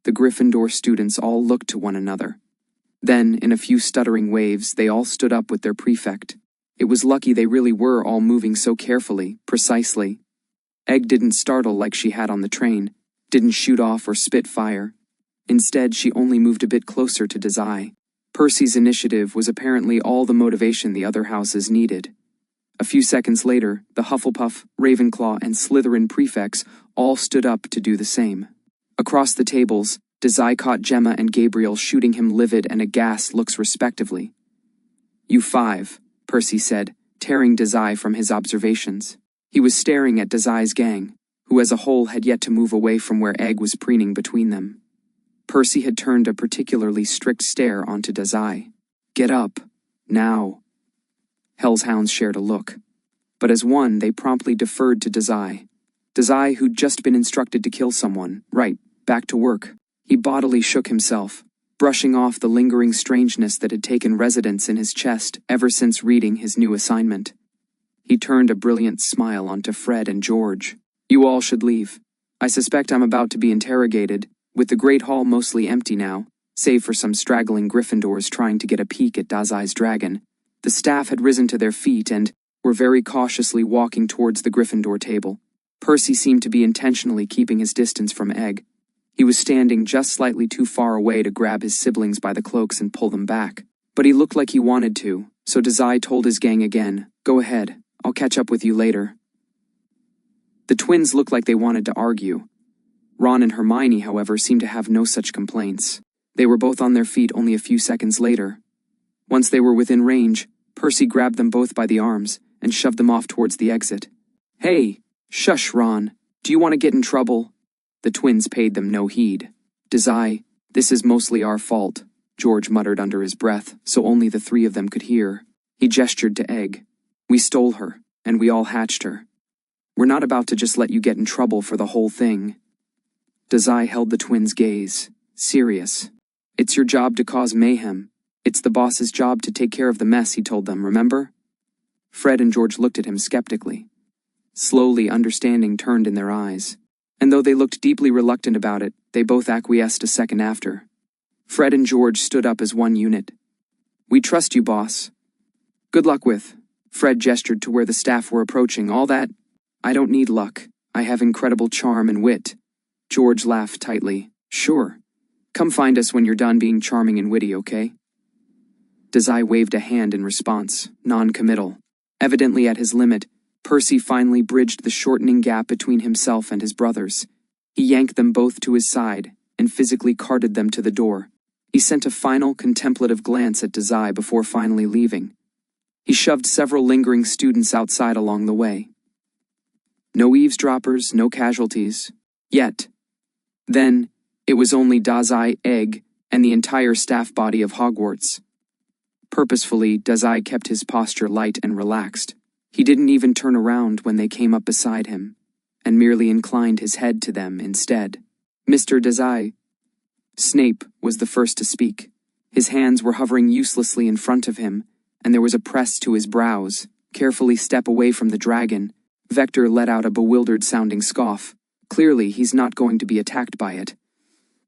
the Gryffindor students all looked to one another. Then, in a few stuttering waves, they all stood up with their prefect. It was lucky they really were all moving so carefully, precisely. Egg didn't startle like she had on the train, didn't shoot off or spit fire. Instead, she only moved a bit closer to Dazai. Percy's initiative was apparently all the motivation the other houses needed. A few seconds later, the Hufflepuff, Ravenclaw, and Slytherin prefects all stood up to do the same. Across the tables, Dazai caught Gemma and Gabriel shooting him livid and aghast looks respectively. "You five," Percy said, tearing Dazai from his observations. He was staring at Dazai's gang, who as a whole had yet to move away from where Egg was preening between them. Percy had turned a particularly strict stare onto Dazai. "Get up. Now." Hell's Hounds shared a look. But as one, they promptly deferred to Dazai. Dazai, who'd just been instructed to kill someone. Right, back to work. He bodily shook himself, brushing off the lingering strangeness that had taken residence in his chest ever since reading his new assignment. He turned a brilliant smile onto Fred and George. "You all should leave. I suspect I'm about to be interrogated, with the Great Hall mostly empty now, save for some straggling Gryffindors trying to get a peek at Dazai's dragon." The staff had risen to their feet and were very cautiously walking towards the Gryffindor table. Percy seemed to be intentionally keeping his distance from Egg. He was standing just slightly too far away to grab his siblings by the cloaks and pull them back. But he looked like he wanted to, so Dazai told his gang again, "Go ahead, I'll catch up with you later." The twins looked like they wanted to argue. Ron and Hermione, however, seemed to have no such complaints. They were both on their feet only a few seconds later. Once they were within range, Percy grabbed them both by the arms and shoved them off towards the exit. "Hey, shush, Ron. Do you want to get in trouble?" The twins paid them no heed. "Dazai, this is mostly our fault," George muttered under his breath, so only the three of them could hear. He gestured to Egg. "We stole her, and we all hatched her. We're not about to just let you get in trouble for the whole thing." Dazai held the twins' gaze, serious. "It's your job to cause mayhem. It's the boss's job to take care of the mess," he told them, remember? Fred and George looked at him skeptically. Slowly, understanding turned in their eyes. And though they looked deeply reluctant about it, they both acquiesced a second after. Fred and George stood up as one unit. "We trust you, boss." "Good luck with." Fred gestured to where the staff were approaching. "All that? I don't need luck. I have incredible charm and wit." George laughed tightly. "Sure. Come find us when you're done being charming and witty, okay?" Dazai waved a hand in response, non-committal. Evidently at his limit, Percy finally bridged the shortening gap between himself and his brothers. He yanked them both to his side and physically carted them to the door. He sent a final contemplative glance at Dazai before finally leaving. He shoved several lingering students outside along the way. No eavesdroppers, no casualties. Yet. Then, it was only Dazai, Egg, and the entire staff body of Hogwarts. Purposefully, Dazai kept his posture light and relaxed. He didn't even turn around when they came up beside him, and merely inclined his head to them instead. Mr. Dazai. Snape was the first to speak. His hands were hovering uselessly in front of him, and there was a press to his brows. Carefully step away from the dragon. Vector let out a bewildered-sounding scoff. Clearly, he's not going to be attacked by it.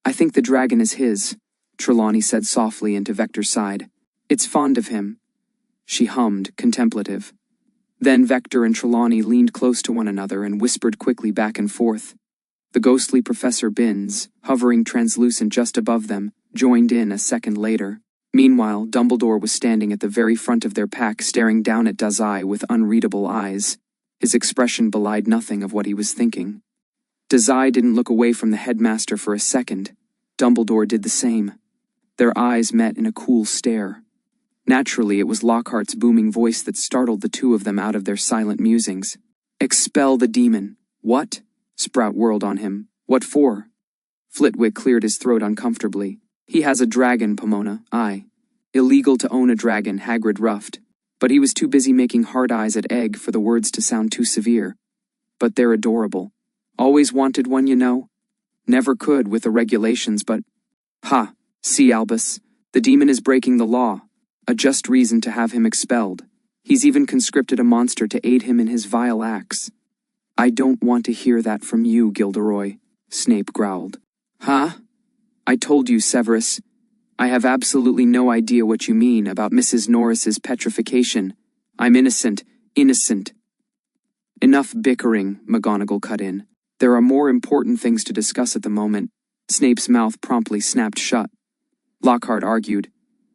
I think the dragon is his, Trelawney said softly into Vector's side. It's fond of him. She hummed, contemplative. Then Vector and Trelawney leaned close to one another and whispered quickly back and forth. The ghostly Professor Binns, hovering translucent just above them, joined in a second later. Meanwhile, Dumbledore was standing at the very front of their pack staring down at Dazai with unreadable eyes. His expression belied nothing of what he was thinking. Dazai didn't look away from the headmaster for a second. Dumbledore did the same. Their eyes met in a cool stare. Naturally, it was Lockhart's booming voice that startled the two of them out of their silent musings. Expel the demon. What? Sprout whirled on him. What for? Flitwick cleared his throat uncomfortably. He has a dragon, Pomona. Aye. Illegal to own a dragon, Hagrid roughed. But he was too busy making hard eyes at Egg for the words to sound too severe. But they're adorable. Always wanted one, you know. Never could with the regulations, but... Ha! See, Albus. The demon is breaking the law. A just reason to have him expelled. He's even conscripted a monster to aid him in his vile acts. I don't want to hear that from you, Gilderoy, Snape growled. Huh? I told you, Severus. I have absolutely no idea what you mean about Mrs. Norris's petrification. I'm innocent. Innocent. Enough bickering, McGonagall cut in. There are more important things to discuss at the moment. Snape's mouth promptly snapped shut. Lockhart argued.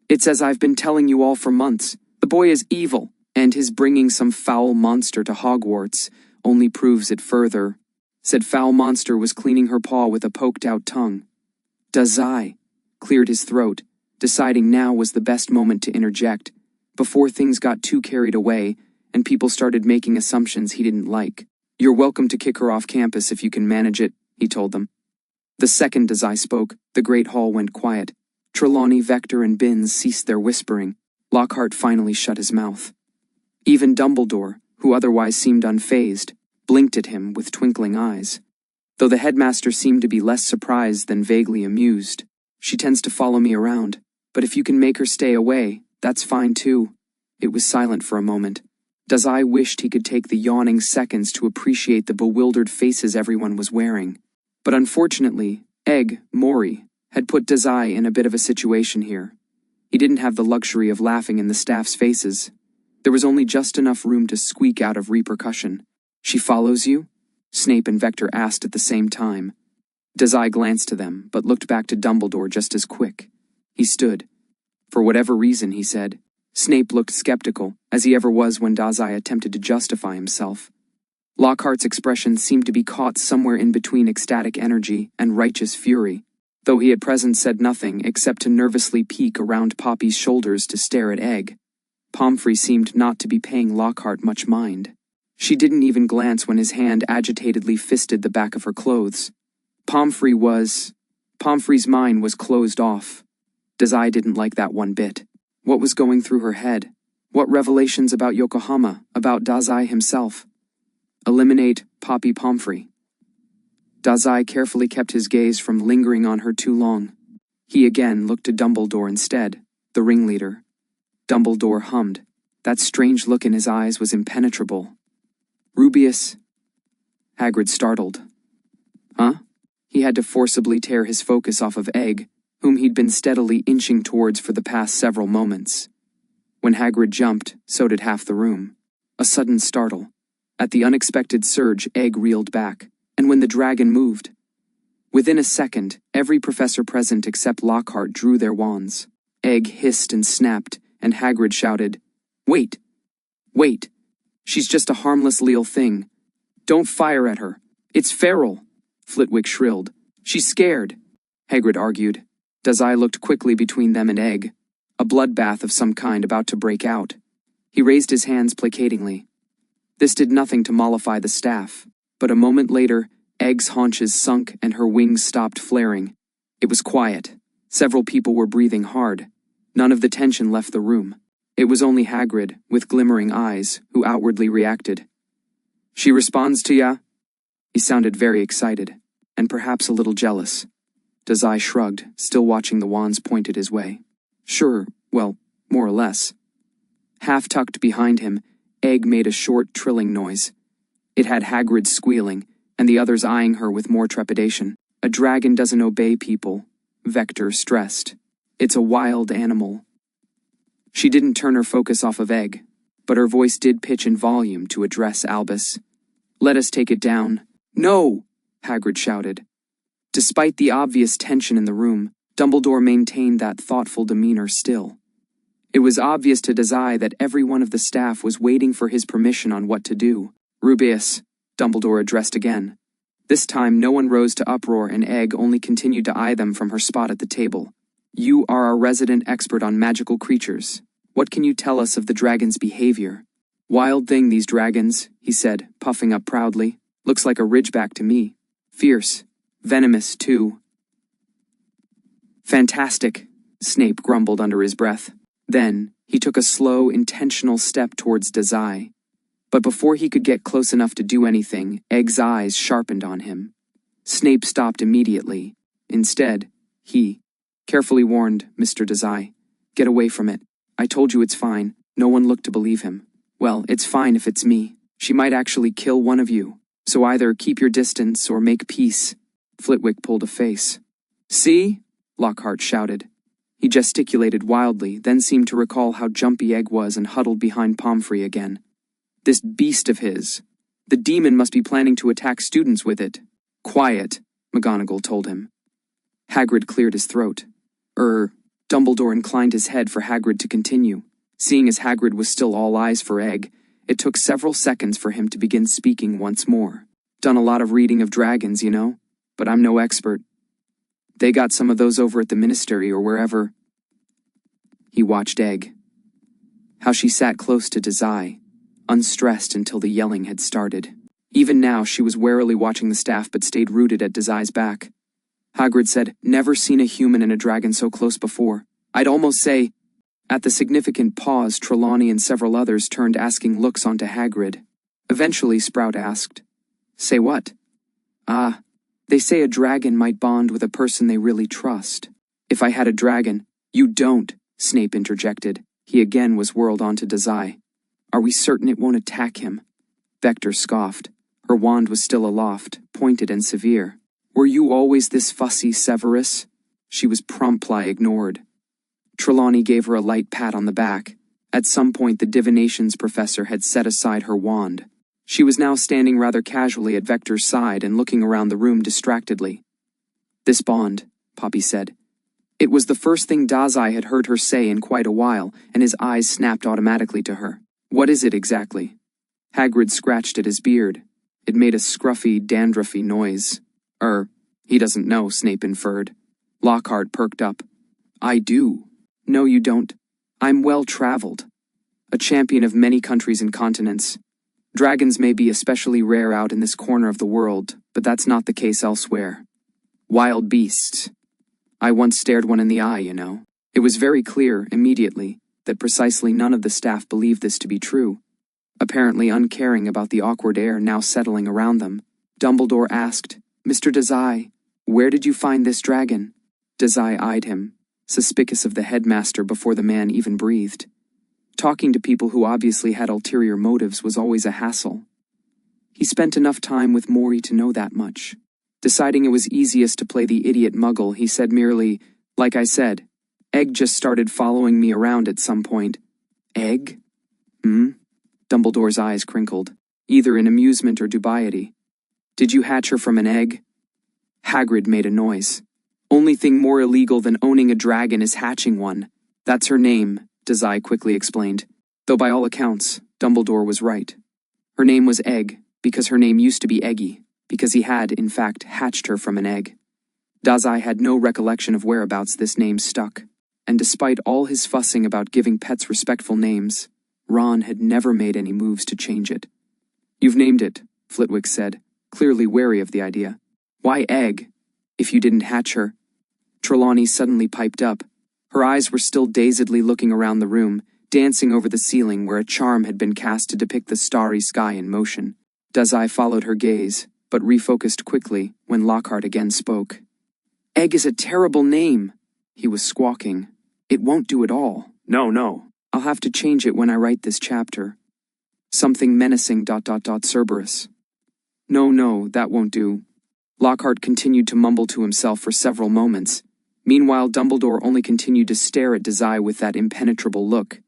It's as I've been telling you all for months. The boy is evil, and his bringing some foul monster to Hogwarts only proves it further. Said foul monster was cleaning her paw with a poked-out tongue. Dazai cleared his throat, deciding now was the best moment to interject, before things got too carried away and people started making assumptions he didn't like. You're welcome to kick her off campus if you can manage it, he told them. The second Dazai spoke, the great hall went quiet. Trelawney, Vector, and Binns ceased their whispering. Lockhart finally shut his mouth. Even Dumbledore, who otherwise seemed unfazed, blinked at him with twinkling eyes. Though the headmaster seemed to be less surprised than vaguely amused. She tends to follow me around, but if you can make her stay away, that's fine too. It was silent for a moment. Dazai wished he could take the yawning seconds to appreciate the bewildered faces everyone was wearing. But unfortunately, Mori, had put Dazai in a bit of a situation here. He didn't have the luxury of laughing in the staff's faces. There was only just enough room to squeak out of repercussion. She follows you? Snape and Vector asked at the same time. Dazai glanced to them, but looked back to Dumbledore just as quick. He stood. For whatever reason, he said. Snape looked skeptical, as he ever was when Dazai attempted to justify himself. Lockhart's expression seemed to be caught somewhere in between ecstatic energy and righteous fury, though he at present said nothing except to nervously peek around Poppy's shoulders to stare at Egg. Pomfrey seemed not to be paying Lockhart much mind. She didn't even glance when his hand agitatedly fisted the back of her clothes. Pomfrey's mind was closed off. Dazai didn't like that one bit. What was going through her head? What revelations about Yokohama, about Dazai himself? Eliminate Poppy Pomfrey. Dazai carefully kept his gaze from lingering on her too long. He again looked to Dumbledore instead, the ringleader. Dumbledore hummed. That strange look in his eyes was impenetrable. Rubeus. Hagrid startled. Huh? He had to forcibly tear his focus off of Egg, whom he'd been steadily inching towards for the past several moments. When Hagrid jumped, so did half the room. A sudden startle. At the unexpected surge, Egg reeled back, and when the dragon moved. Within a second, every professor present except Lockhart drew their wands. Egg hissed and snapped, and Hagrid shouted, Wait! Wait! She's just a harmless little thing. Don't fire at her. It's feral, Flitwick shrilled. She's scared, Hagrid argued. Dazai looked quickly between them and Egg, a bloodbath of some kind about to break out. He raised his hands placatingly. This did nothing to mollify the staff, but a moment later, Egg's haunches sunk and her wings stopped flaring. It was quiet. Several people were breathing hard. None of the tension left the room. It was only Hagrid, with glimmering eyes, who outwardly reacted. She responds to ya? He sounded very excited, and perhaps a little jealous. Dazai shrugged, still watching the wands pointed his way. Sure, well, more or less. Half tucked behind him, Egg made a short, trilling noise. It had Hagrid squealing, and the others eyeing her with more trepidation. A dragon doesn't obey people, Vector stressed. It's a wild animal. She didn't turn her focus off of Egg, but her voice did pitch in volume to address Albus. Let us take it down. No! Hagrid shouted. Despite the obvious tension in the room, Dumbledore maintained that thoughtful demeanor still. It was obvious to Dazai that every one of the staff was waiting for his permission on what to do. Rubeus, Dumbledore addressed again. This time no one rose to uproar and Egg only continued to eye them from her spot at the table. You are our resident expert on magical creatures. What can you tell us of the dragon's behavior? Wild thing, these dragons, he said, puffing up proudly. Looks like a ridgeback to me. Fierce. Venomous, too. Fantastic, Snape grumbled under his breath. Then, he took a slow, intentional step towards Dazai. But before he could get close enough to do anything, Egg's eyes sharpened on him. Snape stopped immediately. Instead, he carefully warned Mr. Dazai, get away from it. I told you it's fine. No one looked to believe him. Well, it's fine if it's me. She might actually kill one of you. So either keep your distance or make peace. Flitwick pulled a face. See? Lockhart shouted. He gesticulated wildly, then seemed to recall how jumpy Egg was and huddled behind Pomfrey again. This beast of his. The demon must be planning to attack students with it. Quiet, McGonagall told him. Hagrid cleared his throat. Dumbledore inclined his head for Hagrid to continue. Seeing as Hagrid was still all eyes for Egg, it took several seconds for him to begin speaking once more. Done a lot of reading of dragons, you know, but I'm no expert. They got some of those over at the ministry or wherever. He watched Egg. How she sat close to Dazai, unstressed until the yelling had started. Even now she was warily watching the staff but stayed rooted at Dazai's back. Hagrid said, never seen a human and a dragon so close before. I'd almost say... At the significant pause, Trelawney and several others turned asking looks onto Hagrid. Eventually, Sprout asked, Say what? They say a dragon might bond with a person they really trust. If I had a dragon... You don't, Snape interjected. He again was whirled onto Dazai. Are we certain it won't attack him? Vector scoffed. Her wand was still aloft, pointed and severe. Were you always this fussy, Severus? She was promptly ignored. Trelawney gave her a light pat on the back. At some point the divinations professor had set aside her wand. She was now standing rather casually at Vector's side and looking around the room distractedly. This bond, Poppy said. It was the first thing Dazai had heard her say in quite a while, and his eyes snapped automatically to her. What is it exactly? Hagrid scratched at his beard. It made a scruffy, dandruffy noise. He doesn't know, Snape inferred. Lockhart perked up. I do. No, you don't. I'm well-traveled. A champion of many countries and continents. Dragons may be especially rare out in this corner of the world, but that's not the case elsewhere. Wild beasts. I once stared one in the eye, you know. It was very clear, immediately, that precisely none of the staff believed this to be true. Apparently uncaring about the awkward air now settling around them, Dumbledore asked, Mr. Dazai, where did you find this dragon? Dazai eyed him, suspicious of the headmaster before the man even breathed. Talking to people who obviously had ulterior motives was always a hassle. He spent enough time with Mori to know that much. Deciding it was easiest to play the idiot muggle, he said merely, like I said, Egg just started following me around at some point. Egg? Dumbledore's eyes crinkled, either in amusement or dubiety. Did you hatch her from an egg? Hagrid made a noise. Only thing more illegal than owning a dragon is hatching one. That's her name, Dazai quickly explained. Though by all accounts, Dumbledore was right. Her name was Egg, because her name used to be Eggy, because he had, in fact, hatched her from an egg. Dazai had no recollection of whereabouts this name stuck, and despite all his fussing about giving pets respectful names, Ron had never made any moves to change it. "You've named it," Flitwick said, clearly wary of the idea. "Why Egg, if you didn't hatch her?" Trelawney suddenly piped up. Her eyes were still dazedly looking around the room, dancing over the ceiling where a charm had been cast to depict the starry sky in motion. Dazai followed her gaze, but refocused quickly when Lockhart again spoke. "Egg is a terrible name," he was squawking. "It won't do at all. No. I'll have to change it when I write this chapter. Something menacing ... Cerberus. No, that won't do." Lockhart continued to mumble to himself for several moments. Meanwhile, Dumbledore only continued to stare at Dazai with that impenetrable look.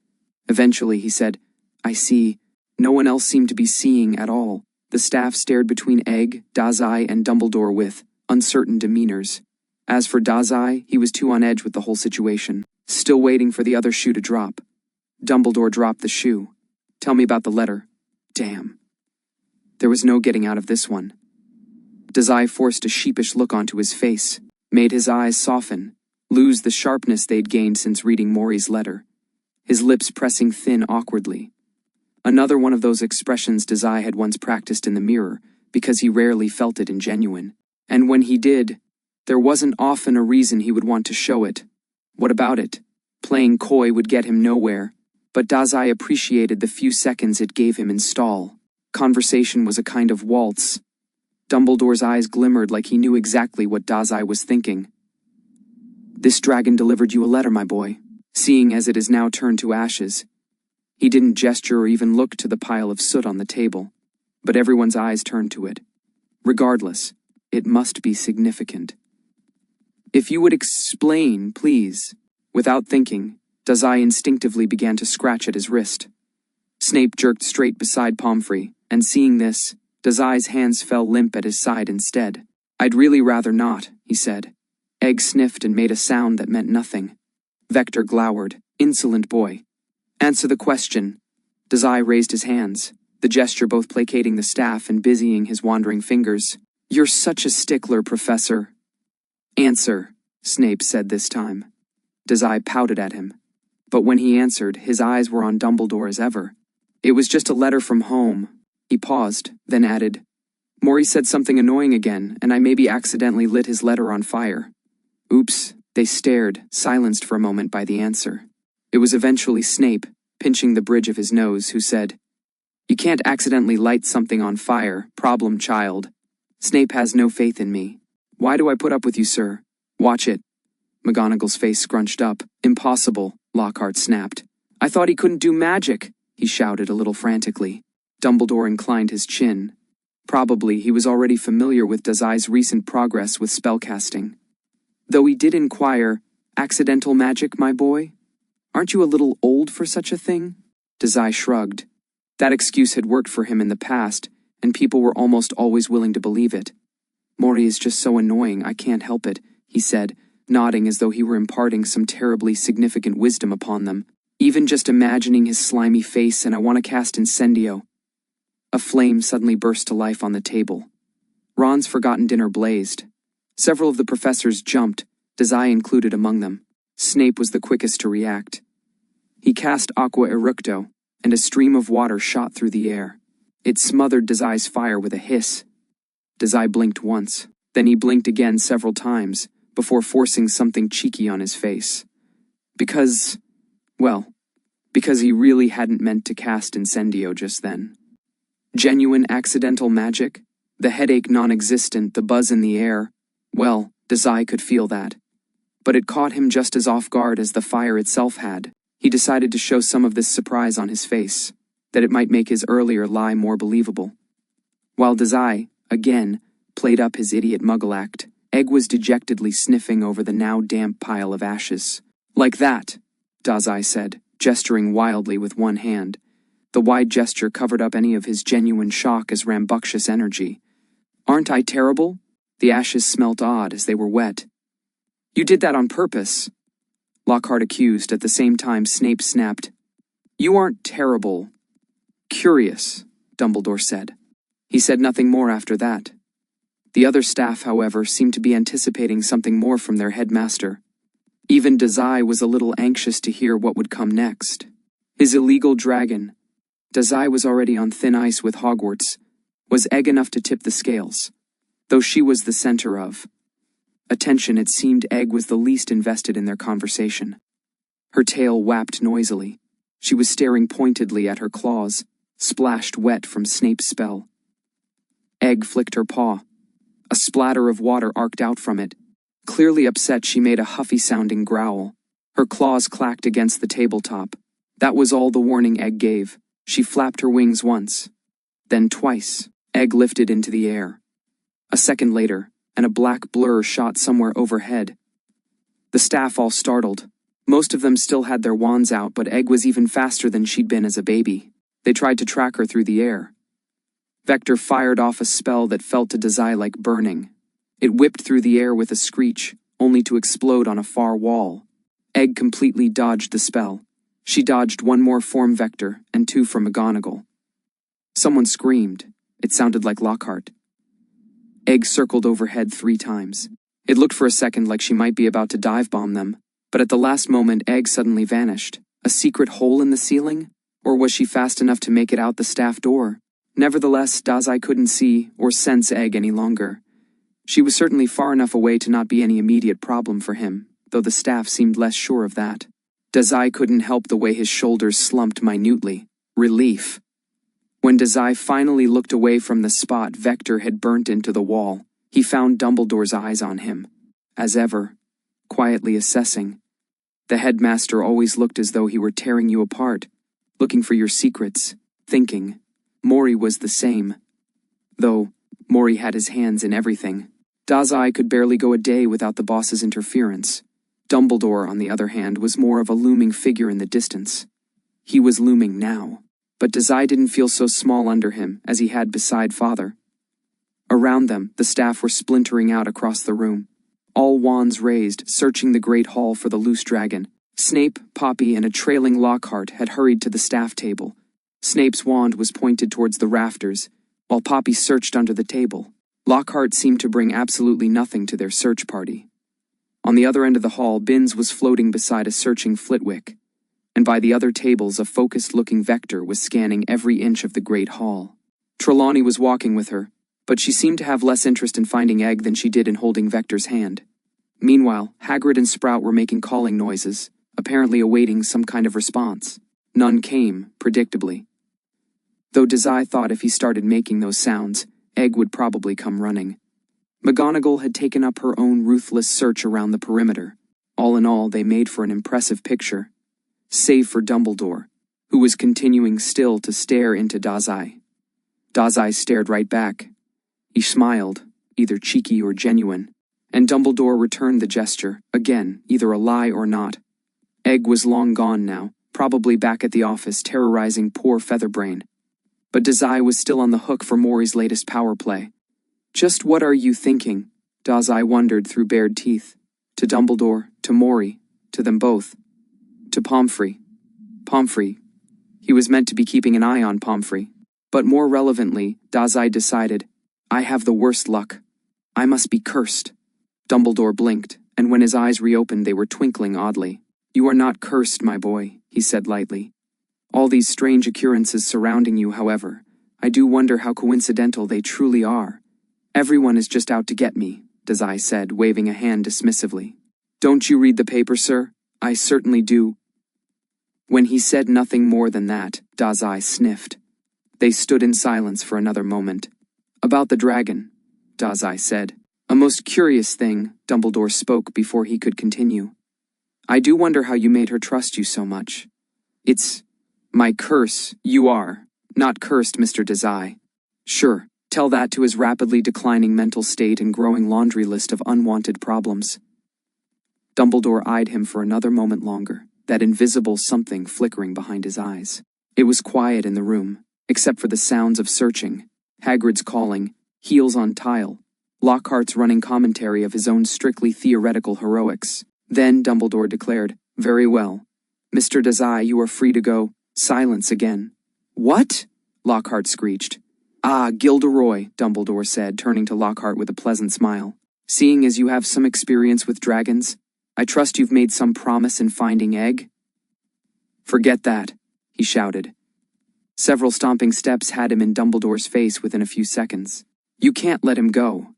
Eventually, he said, "I see." No one else seemed to be seeing at all. The staff stared between Egg, Dazai, and Dumbledore with uncertain demeanors. As for Dazai, he was too on edge with the whole situation, still waiting for the other shoe to drop. Dumbledore dropped the shoe. "Tell me about the letter." Damn. There was no getting out of this one. Dazai forced a sheepish look onto his face, made his eyes soften, lose the sharpness they'd gained since reading Mori's letter, his lips pressing thin awkwardly. Another one of those expressions Dazai had once practiced in the mirror, because he rarely felt it in genuine. And when he did, there wasn't often a reason he would want to show it. What about it? Playing coy would get him nowhere, but Dazai appreciated the few seconds it gave him in stall. Conversation was a kind of waltz. Dumbledore's eyes glimmered like he knew exactly what Dazai was thinking. "This dragon delivered you a letter, my boy, seeing as it is now turned to ashes." He didn't gesture or even look to the pile of soot on the table, but everyone's eyes turned to it. Regardless, it must be significant. "If you would explain, please." Without thinking, Dazai instinctively began to scratch at his wrist. Snape jerked straight beside Pomfrey, and seeing this, Dazai's hands fell limp at his side instead. "I'd really rather not," he said. Egg sniffed and made a sound that meant nothing. Vector glowered. "Insolent boy. Answer the question." Dazai raised his hands, the gesture both placating the staff and busying his wandering fingers. "You're such a stickler, Professor." "Answer," Snape said this time. Dazai pouted at him. But when he answered, his eyes were on Dumbledore as ever. "It was just a letter from home." He paused, then added, "Mori said something annoying again, and I maybe accidentally lit his letter on fire." Oops, they stared, silenced for a moment by the answer. It was eventually Snape, pinching the bridge of his nose, who said, "You can't accidentally light something on fire, problem child. Snape has no faith in me. Why do I put up with you, sir? Watch it." McGonagall's face scrunched up. "Impossible," Lockhart snapped. "I thought he couldn't do magic," he shouted a little frantically. Dumbledore inclined his chin. Probably he was already familiar with Dazai's recent progress with spellcasting. Though he did inquire, "Accidental magic, my boy? Aren't you a little old for such a thing?" Dazai shrugged. That excuse had worked for him in the past, and people were almost always willing to believe it. "Mori is just so annoying, I can't help it," he said, nodding as though he were imparting some terribly significant wisdom upon them. "Even just imagining his slimy face, and I want to cast Incendio." A flame suddenly burst to life on the table. Ron's forgotten dinner blazed. Several of the professors jumped, Dazai included among them. Snape was the quickest to react. He cast Aqua Eructo, and a stream of water shot through the air. It smothered Dazai's fire with a hiss. Dazai blinked once, then he blinked again several times, before forcing something cheeky on his face. Because he really hadn't meant to cast Incendio just then. Genuine accidental magic, the headache non-existent, the buzz in the air, well, Dazai could feel that. But it caught him just as off guard as the fire itself had. He decided to show some of this surprise on his face, that it might make his earlier lie more believable. While Dazai, again, played up his idiot muggle act, Egg was dejectedly sniffing over the now damp pile of ashes. "Like that," Dazai said, gesturing wildly with one hand. The wide gesture covered up any of his genuine shock as rambunctious energy. "Aren't I terrible?" The ashes smelt odd as they were wet. "You did that on purpose," Lockhart accused. At the same time, Snape snapped, "You aren't terrible. Curious." Dumbledore said. He said nothing more after that. The other staff, however, seemed to be anticipating something more from their headmaster. Even Dazai was a little anxious to hear what would come next. His illegal dragon. Dazai was already on thin ice with Hogwarts, was egg enough to tip the scales, though she was the center of attention. It seemed Egg was the least invested in their conversation. Her tail whapped noisily. She was staring pointedly at her claws, splashed wet from Snape's spell. Egg flicked her paw. A splatter of water arced out from it. Clearly upset, she made a huffy-sounding growl. Her claws clacked against the tabletop. That was all the warning Egg gave. She flapped her wings once, then twice. Egg lifted into the air. A second later, and a black blur shot somewhere overhead. The staff all startled. Most of them still had their wands out, but Egg was even faster than she'd been as a baby. They tried to track her through the air. Vector fired off a spell that felt to Dazai like burning. It whipped through the air with a screech, only to explode on a far wall. Egg completely dodged the spell. She dodged one more form vector and two from McGonagall. Someone screamed. It sounded like Lockhart. Egg circled overhead 3 times. It looked for a second like she might be about to dive-bomb them, but at the last moment Egg suddenly vanished. A secret hole in the ceiling? Or was she fast enough to make it out the staff door? Nevertheless, Dazai couldn't see or sense Egg any longer. She was certainly far enough away to not be any immediate problem for him, though the staff seemed less sure of that. Dazai couldn't help the way his shoulders slumped minutely. Relief. When Dazai finally looked away from the spot Vector had burnt into the wall, he found Dumbledore's eyes on him. As ever, quietly assessing. The headmaster always looked as though he were tearing you apart, looking for your secrets, thinking. Mori was the same. Though, Mori had his hands in everything. Dazai could barely go a day without the boss's interference. Dumbledore, on the other hand, was more of a looming figure in the distance. He was looming now. But Dazai didn't feel so small under him as he had beside Father. Around them, the staff were splintering out across the room. All wands raised, searching the great hall for the loose dragon. Snape, Poppy, and a trailing Lockhart had hurried to the staff table. Snape's wand was pointed towards the rafters, while Poppy searched under the table. Lockhart seemed to bring absolutely nothing to their search party. On the other end of the hall, Binns was floating beside a searching Flitwick, and by the other tables a focused-looking Vector was scanning every inch of the great hall. Trelawney was walking with her, but she seemed to have less interest in finding Egg than she did in holding Vector's hand. Meanwhile, Hagrid and Sprout were making calling noises, apparently awaiting some kind of response. None came, predictably. Though Dazai thought if he started making those sounds, Egg would probably come running. McGonagall had taken up her own ruthless search around the perimeter. All in all, they made for an impressive picture. Save for Dumbledore, who was continuing still to stare into Dazai. Dazai stared right back. He smiled, either cheeky or genuine, and Dumbledore returned the gesture, again, either a lie or not. Egg was long gone now, probably back at the office terrorizing poor Featherbrain. But Dazai was still on the hook for Mori's latest power play. Just what are you thinking? Dazai wondered through bared teeth. To Dumbledore, to Mori, to them both. To Pomfrey. Pomfrey. He was meant to be keeping an eye on Pomfrey. But more relevantly, Dazai decided, I have the worst luck. I must be cursed. Dumbledore blinked, and when his eyes reopened they were twinkling oddly. You are not cursed, my boy, he said lightly. All these strange occurrences surrounding you, however, I do wonder how coincidental they truly are. Everyone is just out to get me, Dazai said, waving a hand dismissively. Don't you read the paper, sir? I certainly do. When he said nothing more than that, Dazai sniffed. They stood in silence for another moment. About the dragon, Dazai said. A most curious thing, Dumbledore spoke before he could continue. I do wonder how you made her trust you so much. It's my curse. You are not cursed, Mr. Desai. Sure, tell that to his rapidly declining mental state and growing laundry list of unwanted problems. Dumbledore eyed him for another moment longer, that invisible something flickering behind his eyes. It was quiet in the room, except for the sounds of searching, Hagrid's calling, heels on tile, Lockhart's running commentary of his own strictly theoretical heroics. Then Dumbledore declared, Very well. Mr. Dazai, you are free to go. Silence again. What? Lockhart screeched. Ah, Gilderoy, Dumbledore said, turning to Lockhart with a pleasant smile. Seeing as you have some experience with dragons, I trust you've made some promise in finding Egg? Forget that, he shouted. Several stomping steps had him in Dumbledore's face within a few seconds. You can't let him go.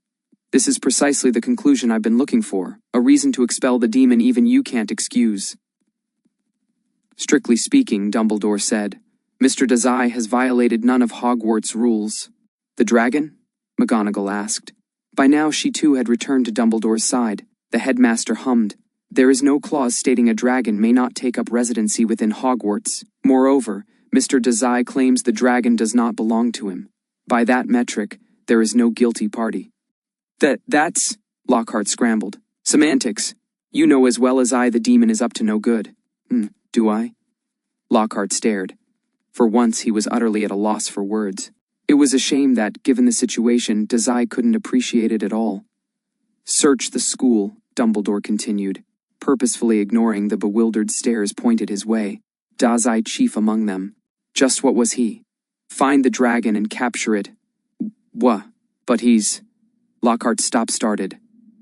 This is precisely the conclusion I've been looking for, a reason to expel the demon even you can't excuse. Strictly speaking, Dumbledore said, Mr. Dazai has violated none of Hogwarts' rules. The dragon? McGonagall asked. By now she too had returned to Dumbledore's side. The headmaster hummed. There is no clause stating a dragon may not take up residency within Hogwarts. Moreover, Mr. Dazai claims the dragon does not belong to him. By that metric, there is no guilty party. That's... Lockhart scrambled. Semantics. You know as well as I the demon is up to no good. Do I? Lockhart stared. For once he was utterly at a loss for words. It was a shame that, given the situation, Dazai couldn't appreciate it at all. Search the school, Dumbledore continued, purposefully ignoring the bewildered stares pointed his way. Dazai chief among them. Just what was he? Find the dragon and capture it. What? But he's... Lockhart stop-started.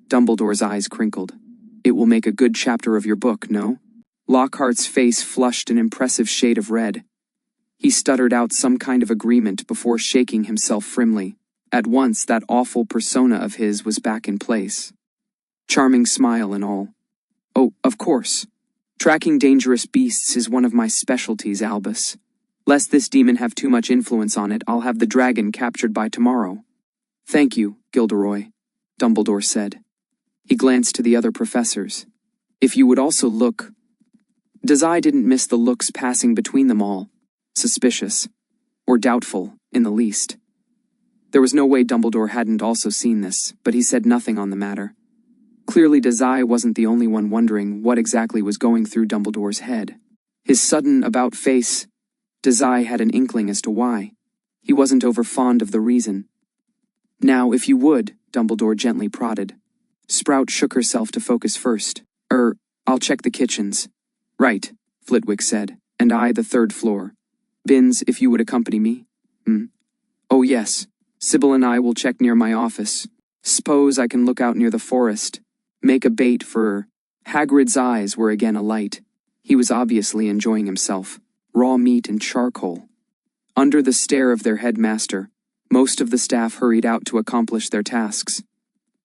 Dumbledore's eyes crinkled. It will make a good chapter of your book, no? Lockhart's face flushed an impressive shade of red. He stuttered out some kind of agreement before shaking himself firmly. At once, that awful persona of his was back in place. Charming smile and all. Oh, of course. Tracking dangerous beasts is one of my specialties, Albus. Lest this demon have too much influence on it, I'll have the dragon captured by tomorrow. Thank you, Gilderoy, Dumbledore said. He glanced to the other professors. If you would also look... Dazai didn't miss the looks passing between them all. Suspicious, or doubtful, in the least. There was no way Dumbledore hadn't also seen this, but he said nothing on the matter. Clearly Dazai wasn't the only one wondering what exactly was going through Dumbledore's head. His sudden about-face, Dazai had an inkling as to why. He wasn't over-fond of the reason. Now, if you would, Dumbledore gently prodded. Sprout shook herself to focus first. I'll check the kitchens. Right, Flitwick said, and I the third floor. Binns, if you would accompany me. Oh yes, Sybil and I will check near my office. Suppose I can look out near the forest. Make a bait for... Hagrid's eyes were again alight. He was obviously enjoying himself. Raw meat and charcoal. Under the stare of their headmaster, most of the staff hurried out to accomplish their tasks.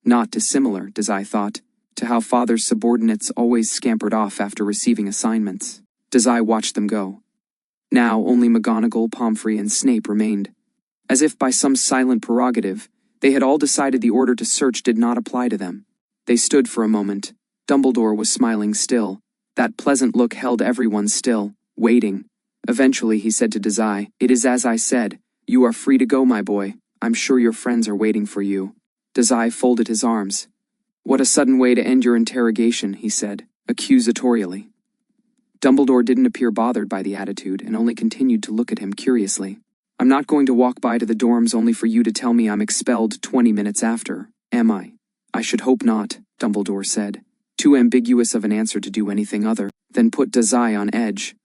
Not dissimilar, Desai thought, to how Father's subordinates always scampered off after receiving assignments. Desai watched them go. Now only McGonagall, Pomfrey, and Snape remained. As if by some silent prerogative, they had all decided the order to search did not apply to them. They stood for a moment. Dumbledore was smiling still. That pleasant look held everyone still, waiting. Eventually he said to Desai, "It is as I said. You are free to go, my boy. I'm sure your friends are waiting for you." Desai folded his arms. "What a sudden way to end your interrogation," he said, accusatorially. Dumbledore didn't appear bothered by the attitude and only continued to look at him curiously. "I'm not going to walk by to the dorms only for you to tell me I'm expelled 20 minutes after, am I?" "I should hope not," Dumbledore said, too ambiguous of an answer to do anything other than put Dazai on edge.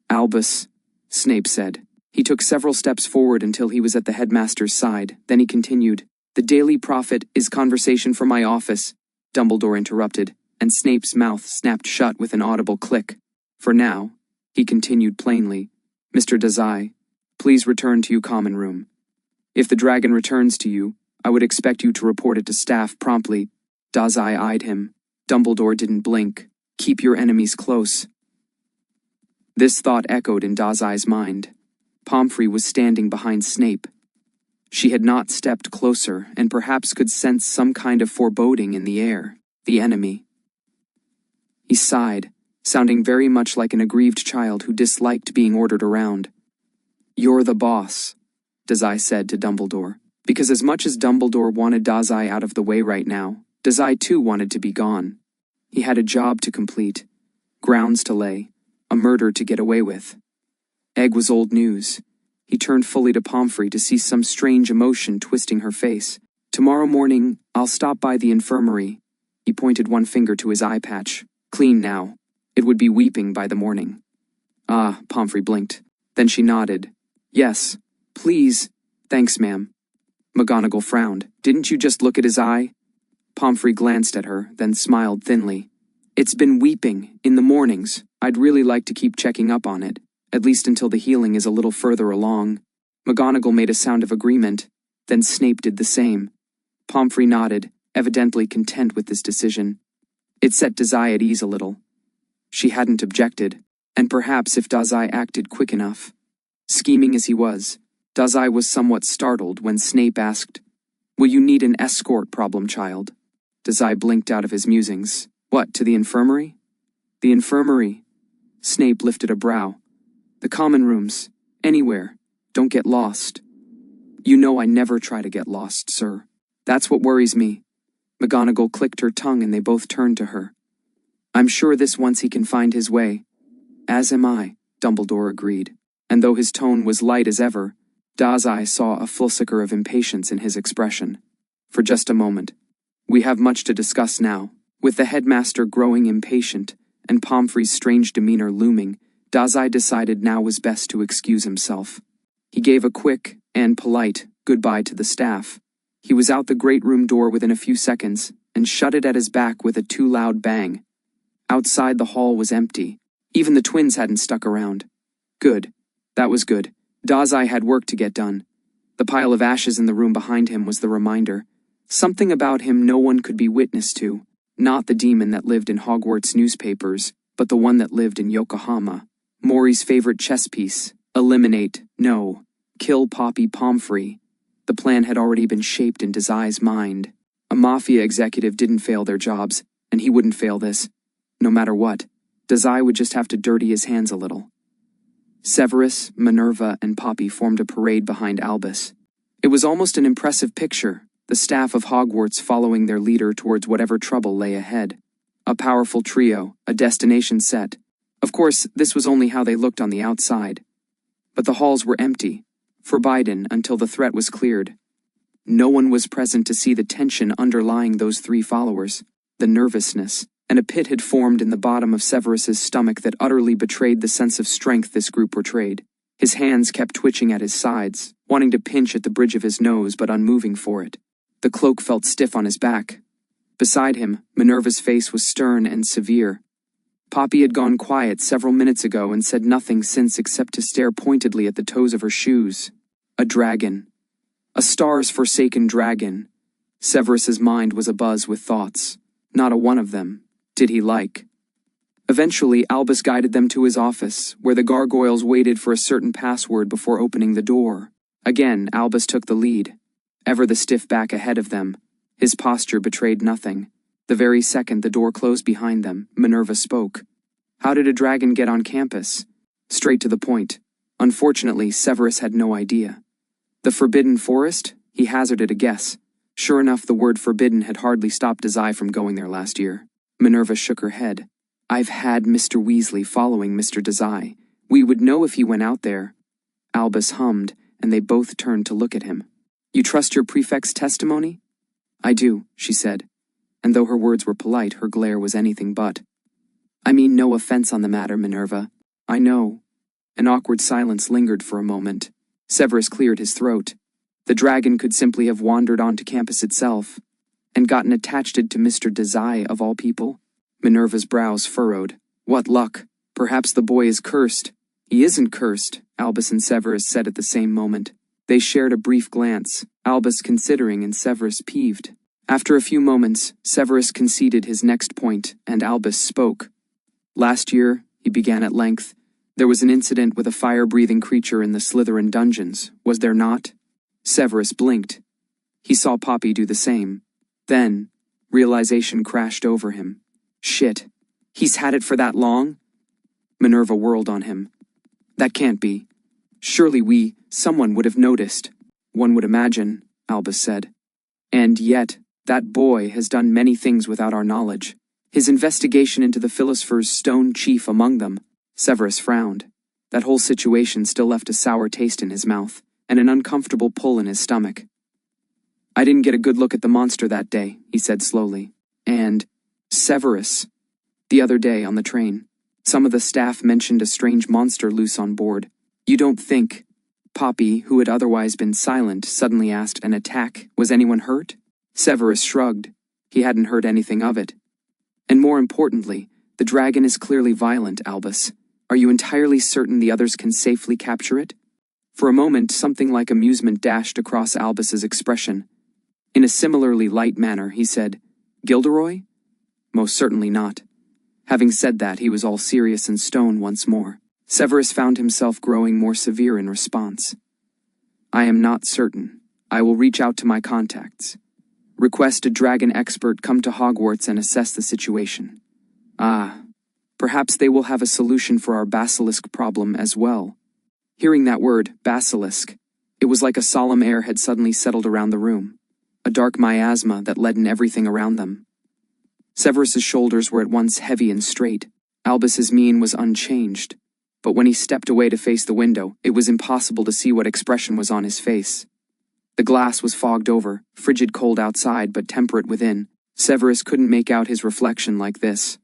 "Albus," Snape said. He took several steps forward until he was at the headmaster's side. Then he continued, "The Daily Prophet is conversation for my office," Dumbledore interrupted, and Snape's mouth snapped shut with an audible click. "For now," he continued plainly, "Mr. Dazai, please return to your common room. If the dragon returns to you, I would expect you to report it to staff promptly." Dazai eyed him. Dumbledore didn't blink. "Keep your enemies close." This thought echoed in Dazai's mind. Pomfrey was standing behind Snape. She had not stepped closer and perhaps could sense some kind of foreboding in the air. The enemy. He sighed, sounding very much like an aggrieved child who disliked being ordered around. "You're the boss," Dazai said to Dumbledore, because as much as Dumbledore wanted Dazai out of the way right now, Dazai too wanted to be gone. He had a job to complete, grounds to lay, a murder to get away with. Egg was old news. He turned fully to Pomfrey to see some strange emotion twisting her face. "Tomorrow morning, I'll stop by the infirmary." He pointed one finger to his eye patch. "Clean now. It would be weeping by the morning." "Ah," Pomfrey blinked. Then she nodded. "Yes, Please. Thanks, ma'am. McGonagall frowned. Didn't you just look at his eye? Pomfrey glanced at her, then smiled thinly. It's been weeping, in the mornings. I'd really like to keep checking up on it, at least until the healing is a little further along. McGonagall made a sound of agreement, then Snape did the same. Pomfrey nodded, evidently content with this decision. It set Dazai at ease a little. She hadn't objected, and perhaps if Dazai acted quick enough. Scheming as he was, Dazai was somewhat startled when Snape asked, "Will you need an escort, problem child?" Dazai blinked out of his musings. What, to the infirmary? The infirmary. Snape lifted a brow. The common rooms. Anywhere. Don't get lost. You know I never try to get lost, sir. That's what worries me. McGonagall clicked her tongue and they both turned to her. I'm sure this once he can find his way. As am I, Dumbledore agreed. And though his tone was light as ever, Dazai saw a flicker of impatience in his expression. For just a moment. We have much to discuss now. With the headmaster growing impatient, and Pomfrey's strange demeanor looming, Dazai decided now was best to excuse himself. He gave a quick, and polite, goodbye to the staff. He was out the great room door within a few seconds, and shut it at his back with a too loud bang. Outside the hall was empty. Even the twins hadn't stuck around. Good. That was good. Dazai had work to get done. The pile of ashes in the room behind him was the reminder. Something about him no one could be witness to. Not the demon that lived in Hogwarts newspapers, but the one that lived in Yokohama. Mori's favorite chess piece. Eliminate, no. Kill Poppy Pomfrey. The plan had already been shaped in Dazai's mind. A mafia executive didn't fail their jobs, and he wouldn't fail this. No matter what, Dazai would just have to dirty his hands a little. Severus, Minerva, and Poppy formed a parade behind Albus. It was almost an impressive picture, the staff of Hogwarts following their leader towards whatever trouble lay ahead. A powerful trio, a destination set. Of course, this was only how they looked on the outside. But the halls were empty, forbidden until the threat was cleared. No one was present to see the tension underlying those three followers, the nervousness, and a pit had formed in the bottom of Severus's stomach that utterly betrayed the sense of strength this group portrayed. His hands kept twitching at his sides, wanting to pinch at the bridge of his nose but unmoving for it. The cloak felt stiff on his back. Beside him, Minerva's face was stern and severe. Poppy had gone quiet several minutes ago and said nothing since except to stare pointedly at the toes of her shoes. A dragon. A stars-forsaken dragon. Severus's mind was abuzz with thoughts. Not a one of them did he like. Eventually, Albus guided them to his office, where the gargoyles waited for a certain password before opening the door. Again, Albus took the lead. Ever the stiff back ahead of them. His posture betrayed nothing. The very second the door closed behind them, Minerva spoke. How did a dragon get on campus? Straight to the point. Unfortunately, Severus had no idea. The Forbidden Forest? He hazarded a guess. Sure enough, the word forbidden had hardly stopped Desai from going there last year. Minerva shook her head. I've had Mr. Weasley following Mr. Desai. We would know if he went out there. Albus hummed, and they both turned to look at him. You trust your prefect's testimony? I do, she said. And though her words were polite, her glare was anything but. I mean no offense on the matter, Minerva. I know. An awkward silence lingered for a moment. Severus cleared his throat. The dragon could simply have wandered onto campus itself, and gotten attached to Mr. Desai of all people. Minerva's brows furrowed. What luck. Perhaps the boy is cursed. He isn't cursed, Albus and Severus said at the same moment. They shared a brief glance, Albus considering and Severus peeved. After a few moments, Severus conceded his next point, and Albus spoke. Last year, he began at length, there was an incident with a fire-breathing creature in the Slytherin dungeons, was there not? Severus blinked. He saw Poppy do the same. Then, realization crashed over him. Shit. He's had it for that long? Minerva whirled on him. That can't be. Surely someone would have noticed. One would imagine, Albus said. And yet, that boy has done many things without our knowledge. His investigation into the Philosopher's Stone chief among them. Severus frowned. That whole situation still left a sour taste in his mouth, and an uncomfortable pull in his stomach. I didn't get a good look at the monster that day, he said slowly. And, Severus, the other day on the train, some of the staff mentioned a strange monster loose on board. You don't think... Poppy, who had otherwise been silent, suddenly asked, "An attack? Was anyone hurt?" Severus shrugged. He hadn't heard anything of it. "And more importantly, the dragon is clearly violent, Albus. Are you entirely certain the others can safely capture it?" For a moment, something like amusement dashed across Albus's expression. In a similarly light manner, he said, "Gilderoy? Most certainly not." Having said that, he was all serious and stone once more. Severus found himself growing more severe in response. "I am not certain. I will reach out to my contacts. Request a dragon expert come to Hogwarts and assess the situation. Perhaps they will have a solution for our basilisk problem as well." Hearing that word, basilisk, it was like a solemn air had suddenly settled around the room, a dark miasma that leadened everything around them. Severus's shoulders were at once heavy and straight. Albus's mien was unchanged, but when he stepped away to face the window, it was impossible to see what expression was on his face. The glass was fogged over, frigid cold outside but temperate within. Severus couldn't make out his reflection like this.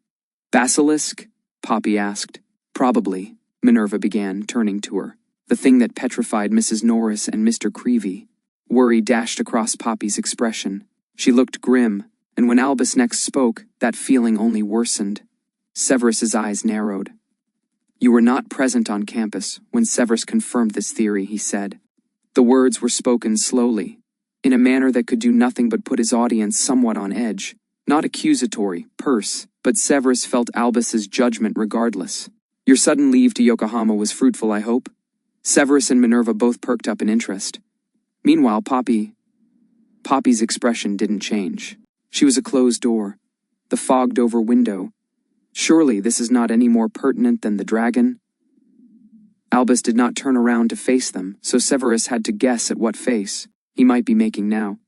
"Basilisk?" Poppy asked. "Probably," Minerva began, turning to her. The thing that petrified Mrs. Norris and Mr. Creevey. Worry dashed across Poppy's expression. She looked grim, and when Albus next spoke, that feeling only worsened. Severus's eyes narrowed. "You were not present on campus when Severus confirmed this theory," he said. The words were spoken slowly, in a manner that could do nothing but put his audience somewhat on edge. Not accusatory, terse, but Severus felt Albus's judgment regardless. "Your sudden leave to Yokohama was fruitful, I hope?" Severus and Minerva both perked up in interest. Meanwhile, Poppy's expression didn't change. She was a closed door, the fogged-over window. Surely this is not any more pertinent than the dragon? Albus did not turn around to face them, so Severus had to guess at what face he might be making now.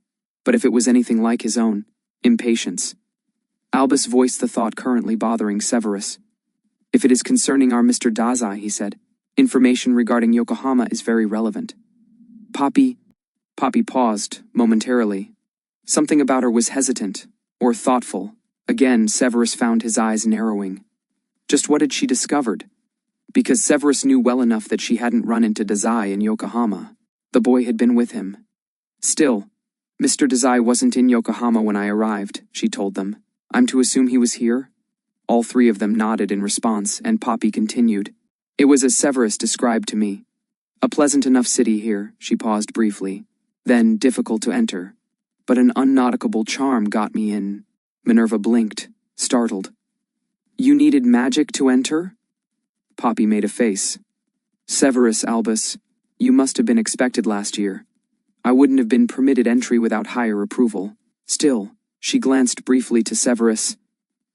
But if it was anything like his own, impatience. Albus voiced the thought currently bothering Severus. "If it is concerning our Mr. Dazai," he said, "information regarding Yokohama is very relevant." Poppy paused, momentarily. Something about her was hesitant, or thoughtful. Again, Severus found his eyes narrowing. Just what had she discovered? Because Severus knew well enough that she hadn't run into Dazai in Yokohama. The boy had been with him. Still, "Mr. Desai wasn't in Yokohama when I arrived," she told them. "I'm to assume he was here?" All three of them nodded in response, and Poppy continued. "It was as Severus described to me. A pleasant enough city here," she paused briefly. "Then difficult to enter. But an unnautical charm got me in." Minerva blinked, startled. "You needed magic to enter?" Poppy made a face. "Severus, Albus, you must have been expected last year. I wouldn't have been permitted entry without higher approval. Still," she glanced briefly to Severus,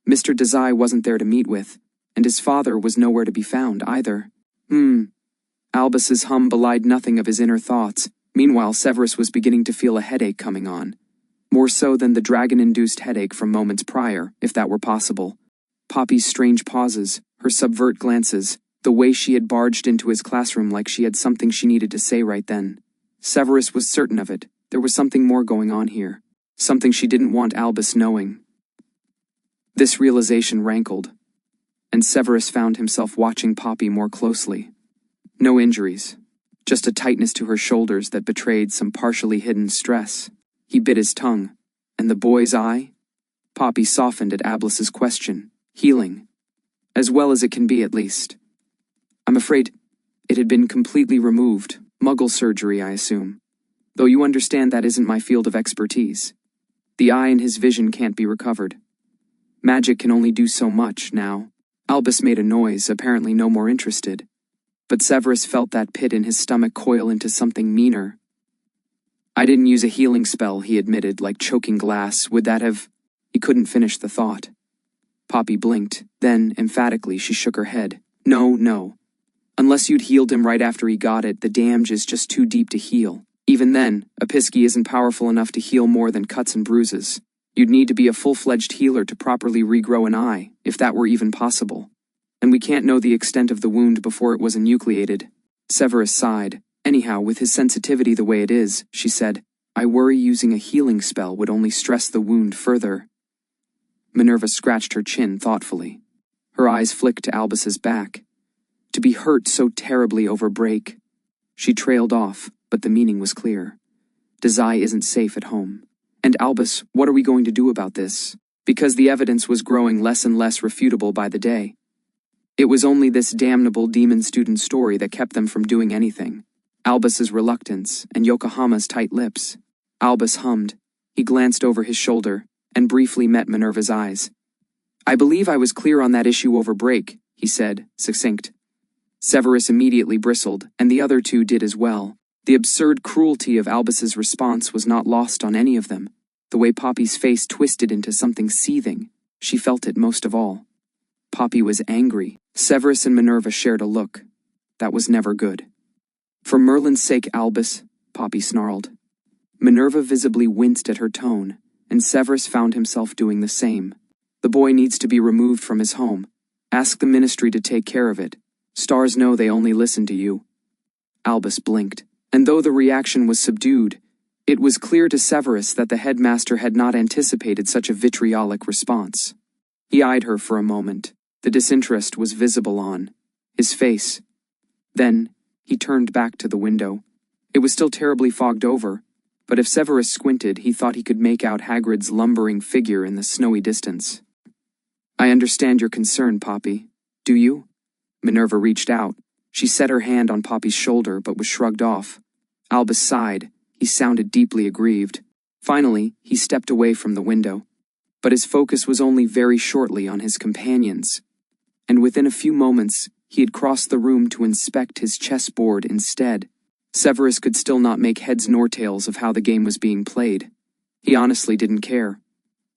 "Mr. Desai wasn't there to meet with, and his father was nowhere to be found either." Albus's hum belied nothing of his inner thoughts. Meanwhile, Severus was beginning to feel a headache coming on. More so than the dragon-induced headache from moments prior, if that were possible. Poppy's strange pauses, her subvert glances, the way she had barged into his classroom like she had something she needed to say right then. Severus was certain of it. There was something more going on here. Something she didn't want Albus knowing. This realization rankled, and Severus found himself watching Poppy more closely. No injuries, just a tightness to her shoulders that betrayed some partially hidden stress. He bit his tongue, and the boy's eye? Poppy softened at Albus's question. Healing. As well as it can be, at least. "I'm afraid it had been completely removed. Muggle surgery, I assume. Though you understand that isn't my field of expertise. The eye and his vision can't be recovered. Magic can only do so much now." Albus made a noise, apparently no more interested. But Severus felt that pit in his stomach coil into something meaner. "I didn't use a healing spell," he admitted, like choking glass. "Would that have—" He couldn't finish the thought. Poppy blinked. Then, emphatically, she shook her head. No. Unless you'd healed him right after he got it, the damage is just too deep to heal. Even then, a pisky isn't powerful enough to heal more than cuts and bruises. You'd need to be a full-fledged healer to properly regrow an eye, if that were even possible. And we can't know the extent of the wound before it was enucleated." Severus sighed. "Anyhow, with his sensitivity the way it is," she said, "I worry using a healing spell would only stress the wound further." Minerva scratched her chin thoughtfully. Her eyes flicked to Albus's back. "To be hurt so terribly over break. She trailed off, but the meaning was clear. Dazai isn't safe at home. And Albus, what are we going to do about this? Because the evidence was growing less and less refutable by the day. It was only this damnable demon student story that kept them from doing anything. Albus's reluctance and Yokohama's tight lips. Albus hummed. He glanced over his shoulder and briefly met Minerva's eyes. "I believe I was clear on that issue over break," he said, succinct. Severus immediately bristled, and the other two did as well. The absurd cruelty of Albus's response was not lost on any of them. The way Poppy's face twisted into something seething, she felt it most of all. Poppy was angry. Severus and Minerva shared a look. That was never good. "For Merlin's sake, Albus," Poppy snarled. Minerva visibly winced at her tone, and Severus found himself doing the same. "The boy needs to be removed from his home. Ask the ministry to take care of it. Stars know they only listen to you." Albus blinked, and though the reaction was subdued, it was clear to Severus that the headmaster had not anticipated such a vitriolic response. He eyed her for a moment. The disinterest was visible on his face. Then, he turned back to the window. It was still terribly fogged over, but if Severus squinted, he thought he could make out Hagrid's lumbering figure in the snowy distance. "I understand your concern, Poppy. Do you?" Minerva reached out. She set her hand on Poppy's shoulder, but was shrugged off. Albus sighed. He sounded deeply aggrieved. Finally, he stepped away from the window. But his focus was only very shortly on his companions. And within a few moments, he had crossed the room to inspect his chessboard instead. Severus could still not make heads nor tails of how the game was being played. He honestly didn't care.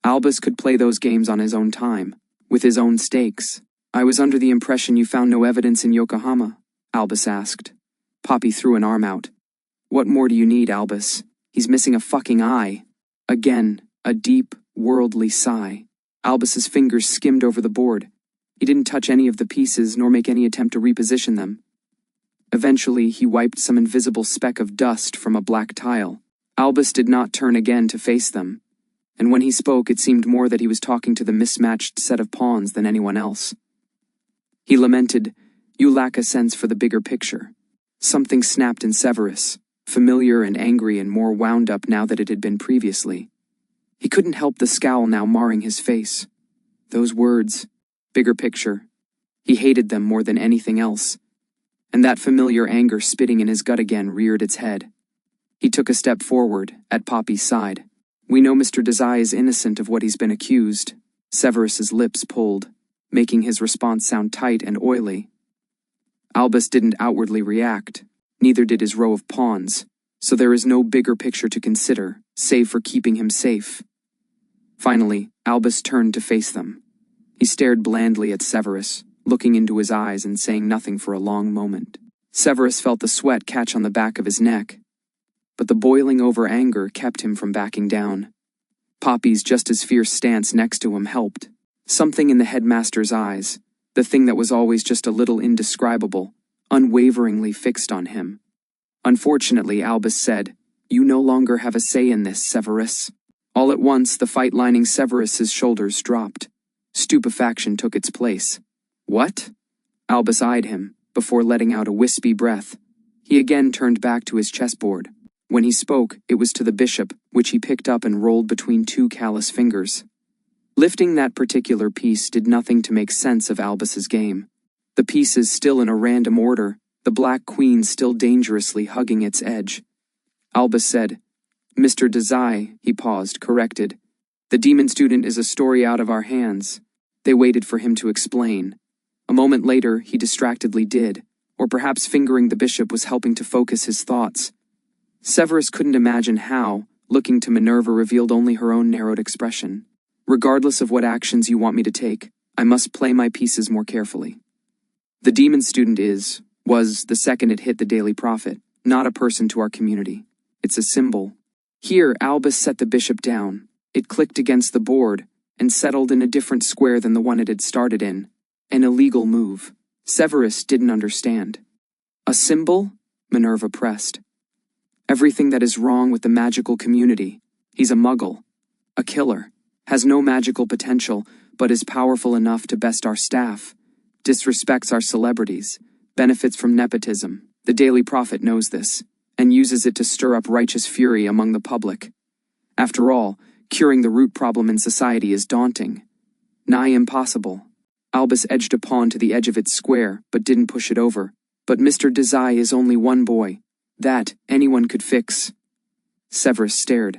Albus could play those games on his own time, with his own stakes. "I was under the impression you found no evidence in Yokohama," Albus asked. Poppy threw an arm out. "What more do you need, Albus? He's missing a fucking eye." Again, a deep, worldly sigh. Albus's fingers skimmed over the board. He didn't touch any of the pieces nor make any attempt to reposition them. Eventually, he wiped some invisible speck of dust from a black tile. Albus did not turn again to face them, and when he spoke, it seemed more that he was talking to the mismatched set of pawns than anyone else. He lamented, "You lack a sense for the bigger picture." Something snapped in Severus, familiar and angry and more wound up now that it had been previously. He couldn't help the scowl now marring his face. Those words, bigger picture. He hated them more than anything else. And that familiar anger spitting in his gut again reared its head. He took a step forward, at Poppy's side. "We know Mr. Desai is innocent of what he's been accused." Severus's lips pulled, making his response sound tight and oily. Albus didn't outwardly react, neither did his row of pawns, so there is no bigger picture to consider, save for keeping him safe. Finally, Albus turned to face them. He stared blandly at Severus, looking into his eyes and saying nothing for a long moment. Severus felt the sweat catch on the back of his neck, but the boiling over anger kept him from backing down. Poppy's just as fierce stance next to him helped. Something in the headmaster's eyes, the thing that was always just a little indescribable, unwaveringly fixed on him. Unfortunately, Albus said, "You no longer have a say in this, Severus." All at once, the fight lining Severus's shoulders dropped. Stupefaction took its place. "What?" Albus eyed him, before letting out a wispy breath. He again turned back to his chessboard. When he spoke, it was to the bishop, which he picked up and rolled between two callous fingers. Lifting that particular piece did nothing to make sense of Albus's game. The pieces still in a random order, the black queen still dangerously hugging its edge. Albus said, "Mr. Dazai," he paused, corrected. "The demon student is a story out of our hands." They waited for him to explain. A moment later, he distractedly did, or perhaps fingering the bishop was helping to focus his thoughts. Severus couldn't imagine how, looking to Minerva revealed only her own narrowed expression. "Regardless of what actions you want me to take, I must play my pieces more carefully. The demon student was, the second it hit the Daily Prophet, not a person to our community. It's a symbol." Here, Albus set the bishop down. It clicked against the board and settled in a different square than the one it had started in. An illegal move. Severus didn't understand. "A symbol?" Minerva pressed. "Everything that is wrong with the magical community. He's a muggle. A killer. Has no magical potential, but is powerful enough to best our staff. Disrespects our celebrities. Benefits from nepotism. The Daily Prophet knows this, and uses it to stir up righteous fury among the public. After all, curing the root problem in society is daunting. Nigh impossible. Albus edged a pawn to the edge of its square, but didn't push it over. But Mr. Dazai is only one boy. That, anyone could fix. Severus stared.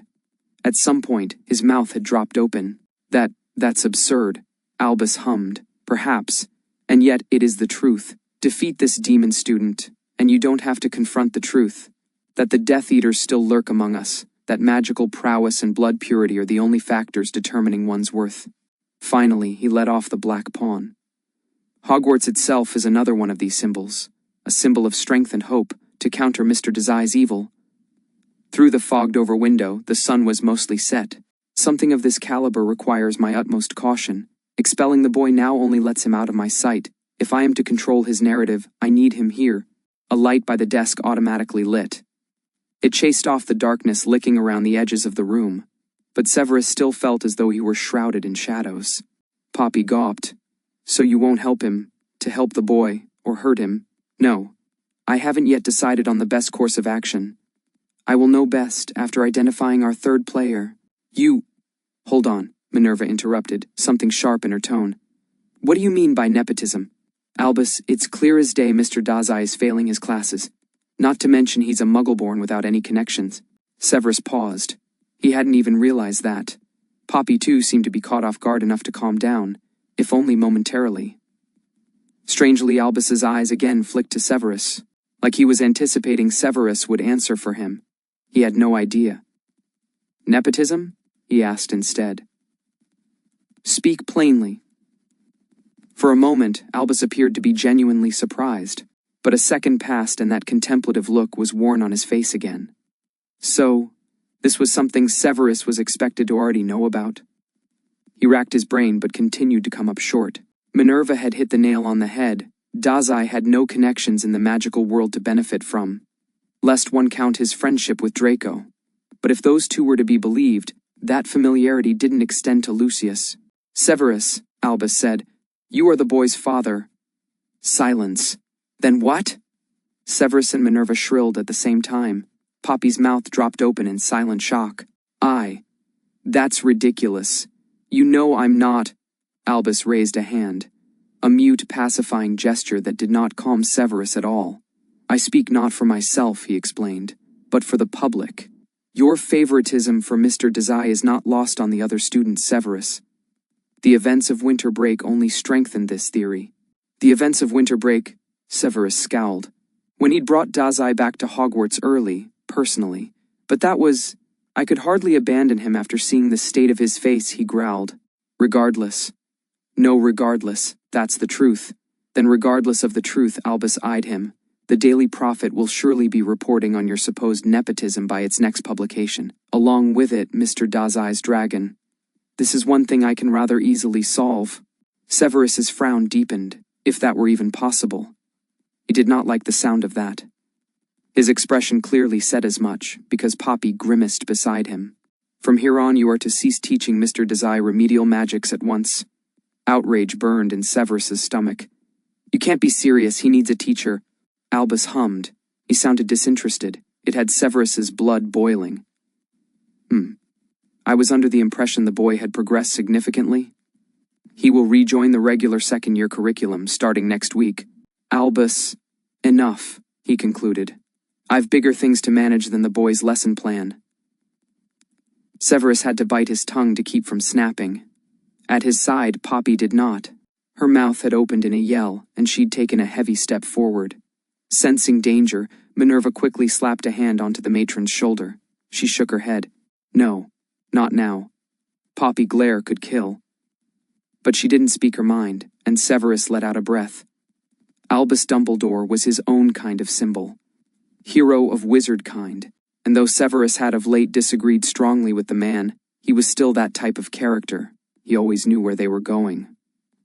At some point, his mouth had dropped open. That's absurd. Albus hummed. Perhaps. And yet, it is the truth. Defeat this demon student, and you don't have to confront the truth. That the Death Eaters still lurk among us. That magical prowess and blood purity are the only factors determining one's worth. Finally, he let off the black pawn. Hogwarts itself is another one of these symbols. A symbol of strength and hope to counter Mr. Desai's evil. Through the fogged-over window, the sun was mostly set. Something of this caliber requires my utmost caution. Expelling the boy now only lets him out of my sight. If I am to control his narrative, I need him here. A light by the desk automatically lit. It chased off the darkness licking around the edges of the room. But Severus still felt as though he were shrouded in shadows. Poppy gawped. So you won't help him, to help the boy, or hurt him? No. I haven't yet decided on the best course of action. I will know best after identifying our third player. You... Hold on, Minerva interrupted, something sharp in her tone. What do you mean by nepotism? Albus, it's clear as day Mr. Dazai is failing his classes. Not to mention he's a muggle-born without any connections. Severus paused. He hadn't even realized that. Poppy, too, seemed to be caught off guard enough to calm down, if only momentarily. Strangely, Albus's eyes again flicked to Severus, like he was anticipating Severus would answer for him. He had no idea. Nepotism? He asked instead. Speak plainly. For a moment, Albus appeared to be genuinely surprised, but a second passed and that contemplative look was worn on his face again. So, this was something Severus was expected to already know about? He racked his brain but continued to come up short. Minerva had hit the nail on the head. Dazai had no connections in the magical world to benefit from, lest one count his friendship with Draco. But if those two were to be believed, that familiarity didn't extend to Lucius. Severus, Albus said, you are the boy's father. Silence. Then what? Severus and Minerva shrilled at the same time. Poppy's mouth dropped open in silent shock. That's ridiculous. You know I'm not. Albus raised a hand. A mute, pacifying gesture that did not calm Severus at all. I speak not for myself, he explained, but for the public. Your favoritism for Mr. Desai is not lost on the other students, Severus. The events of winter break only strengthened this theory. The events of winter break, Severus scowled. When he'd brought Dazai back to Hogwarts early, personally. But that was... I could hardly abandon him after seeing the state of his face, he growled. Regardless. No, regardless, that's the truth. Then regardless of the truth, Albus eyed him. The Daily Prophet will surely be reporting on your supposed nepotism by its next publication. Along with it, Mr. Dazai's dragon. This is one thing I can rather easily solve. Severus's frown deepened, if that were even possible. He did not like the sound of that. His expression clearly said as much, because Poppy grimaced beside him. From here on you are to cease teaching Mr. Dazai remedial magics at once. Outrage burned in Severus's stomach. You can't be serious, he needs a teacher. Albus hummed. He sounded disinterested. It had Severus's blood boiling. I was under the impression the boy had progressed significantly. He will rejoin the regular second-year curriculum starting next week. Albus, enough, he concluded. I've bigger things to manage than the boy's lesson plan. Severus had to bite his tongue to keep from snapping. At his side, Poppy did not. Her mouth had opened in a yell, and she'd taken a heavy step forward. Sensing danger, Minerva quickly slapped a hand onto the matron's shoulder. She shook her head. No, not now. Poppy glare could kill. But she didn't speak her mind, and Severus let out a breath. Albus Dumbledore was his own kind of symbol. Hero of wizard kind, and though Severus had of late disagreed strongly with the man, he was still that type of character. He always knew where they were going.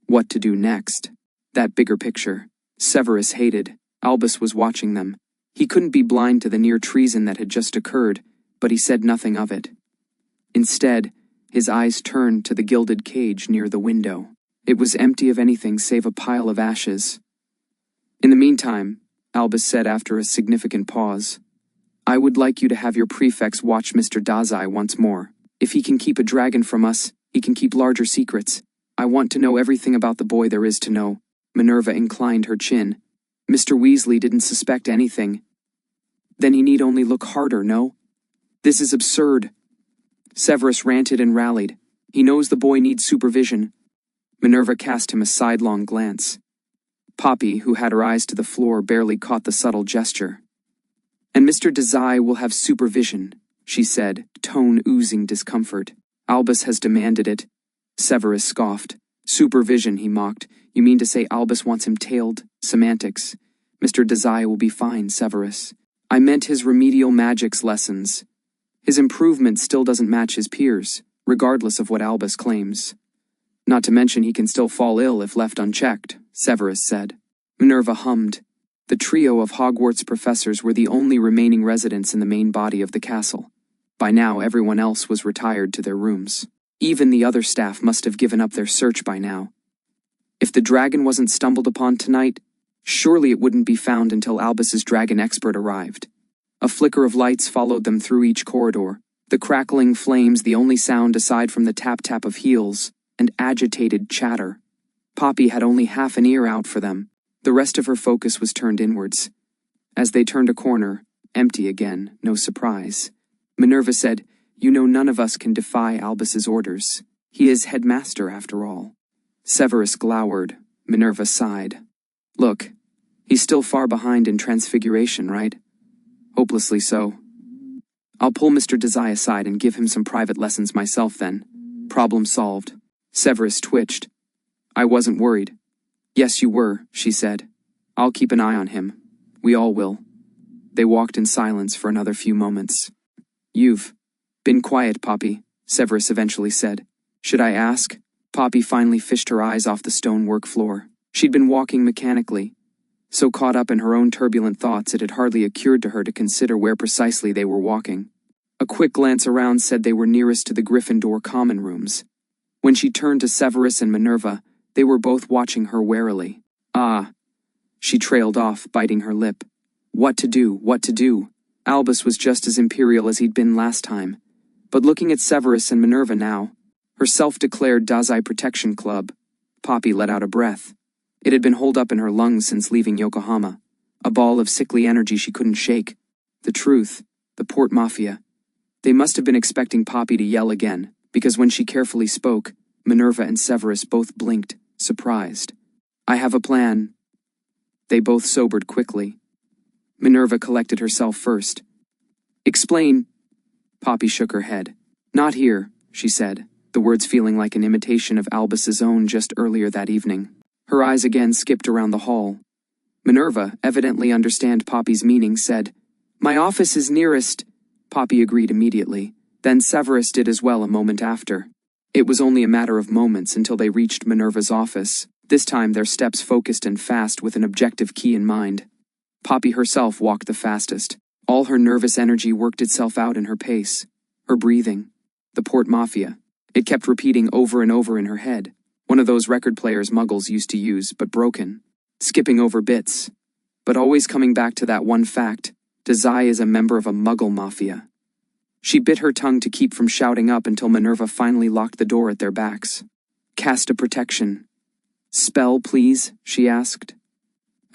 What to do next? That bigger picture. Severus hated. Albus was watching them. He couldn't be blind to the near treason that had just occurred, but he said nothing of it. Instead, his eyes turned to the gilded cage near the window. It was empty of anything save a pile of ashes. In the meantime, Albus said after a significant pause. I would like you to have your prefects watch Mr. Dazai once more. If he can keep a dragon from us, he can keep larger secrets. I want to know everything about the boy there is to know. Minerva inclined her chin. Mr. Weasley didn't suspect anything. Then he need only look harder, no? This is absurd. Severus ranted and rallied. He knows the boy needs supervision. Minerva cast him a sidelong glance. Poppy, who had her eyes to the floor, barely caught the subtle gesture. And Mr. Desai will have supervision, she said, tone oozing discomfort. Albus has demanded it. Severus scoffed. Supervision, he mocked. You mean to say Albus wants him tailed? Semantics. Mr. Desai will be fine, Severus. I meant his remedial magics lessons. His improvement still doesn't match his peers, regardless of what Albus claims. Not to mention he can still fall ill if left unchecked, Severus said. Minerva hummed. The trio of Hogwarts professors were the only remaining residents in the main body of the castle. By now, everyone else was retired to their rooms. Even the other staff must have given up their search by now. If the dragon wasn't stumbled upon tonight, surely it wouldn't be found until Albus's dragon expert arrived. A flicker of lights followed them through each corridor, the crackling flames the only sound aside from the tap-tap of heels and agitated chatter. Poppy had only half an ear out for them. The rest of her focus was turned inwards. As they turned a corner, empty again, no surprise, Minerva said, You know none of us can defy Albus's orders. He is headmaster after all. Severus glowered. Minerva sighed. Look, he's still far behind in transfiguration, right? Hopelessly so. I'll pull Mr. Dazai aside and give him some private lessons myself then. Problem solved. Severus twitched. I wasn't worried. Yes, you were, she said. I'll keep an eye on him. We all will. They walked in silence for another few moments. You've been quiet, Poppy, Severus eventually said. Should I ask? Poppy finally fished her eyes off the stonework floor. She'd been walking mechanically, so caught up in her own turbulent thoughts it had hardly occurred to her to consider where precisely they were walking. A quick glance around said they were nearest to the Gryffindor common rooms. When she turned to Severus and Minerva, they were both watching her warily. Ah. She trailed off, biting her lip. What to do, what to do? Albus was just as imperial as he'd been last time. But looking at Severus and Minerva now, her self-declared Dazai Protection Club, Poppy let out a breath. It had been holed up in her lungs since leaving Yokohama, a ball of sickly energy she couldn't shake. The truth, the Port Mafia. They must have been expecting Poppy to yell again, because when she carefully spoke, Minerva and Severus both blinked, surprised. I have a plan. They both sobered quickly. Minerva collected herself first. Explain. Poppy shook her head. Not here, she said, the words feeling like an imitation of Albus's own just earlier that evening. Her eyes again skipped around the hall. Minerva, evidently understand Poppy's meaning, said, My office is nearest. Poppy agreed immediately. Then Severus did as well a moment after. It was only a matter of moments until they reached Minerva's office. This time their steps focused and fast with an objective key in mind. Poppy herself walked the fastest. All her nervous energy worked itself out in her pace. Her breathing. The Port Mafia. It kept repeating over and over in her head. One of those record players Muggles used to use, but broken. Skipping over bits. But always coming back to that one fact. Dazai is a member of a Muggle Mafia. She bit her tongue to keep from shouting up until Minerva finally locked the door at their backs. Cast a protection. Spell, please, she asked.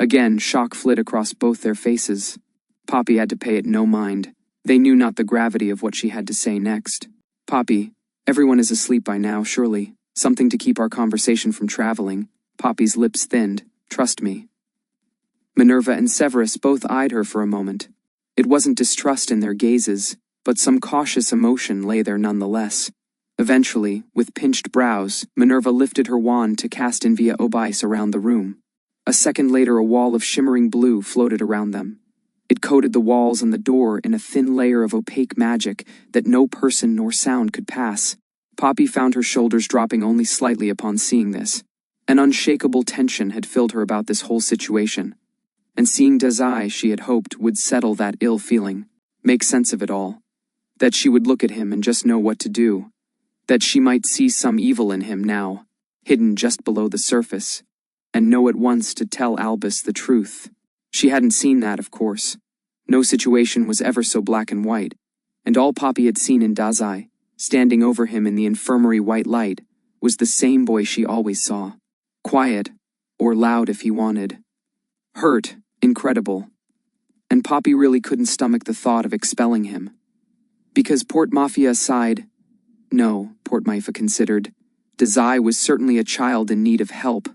Again, shock flit across both their faces. Poppy had to pay it no mind. They knew not the gravity of what she had to say next. Poppy, everyone is asleep by now, surely. Something to keep our conversation from traveling. Poppy's lips thinned. Trust me. Minerva and Severus both eyed her for a moment. It wasn't distrust in their gazes, but some cautious emotion lay there nonetheless. Eventually, with pinched brows, Minerva lifted her wand to cast Invia Obice around the room. A second later, a wall of shimmering blue floated around them. It coated the walls and the door in a thin layer of opaque magic that no person nor sound could pass. Poppy found her shoulders dropping only slightly upon seeing this. An unshakable tension had filled her about this whole situation. And seeing Dazai, she had hoped, would settle that ill feeling, make sense of it all. That she would look at him and just know what to do. That she might see some evil in him now, hidden just below the surface, and know at once to tell Albus the truth. She hadn't seen that, of course. No situation was ever so black and white, and all Poppy had seen in Dazai, standing over him in the infirmary white light, was the same boy she always saw. Quiet, or loud if he wanted. Hurt, incredible. And Poppy really couldn't stomach the thought of expelling him. Because Port Mafia aside, no, Port Mafia considered, Desai was certainly a child in need of help.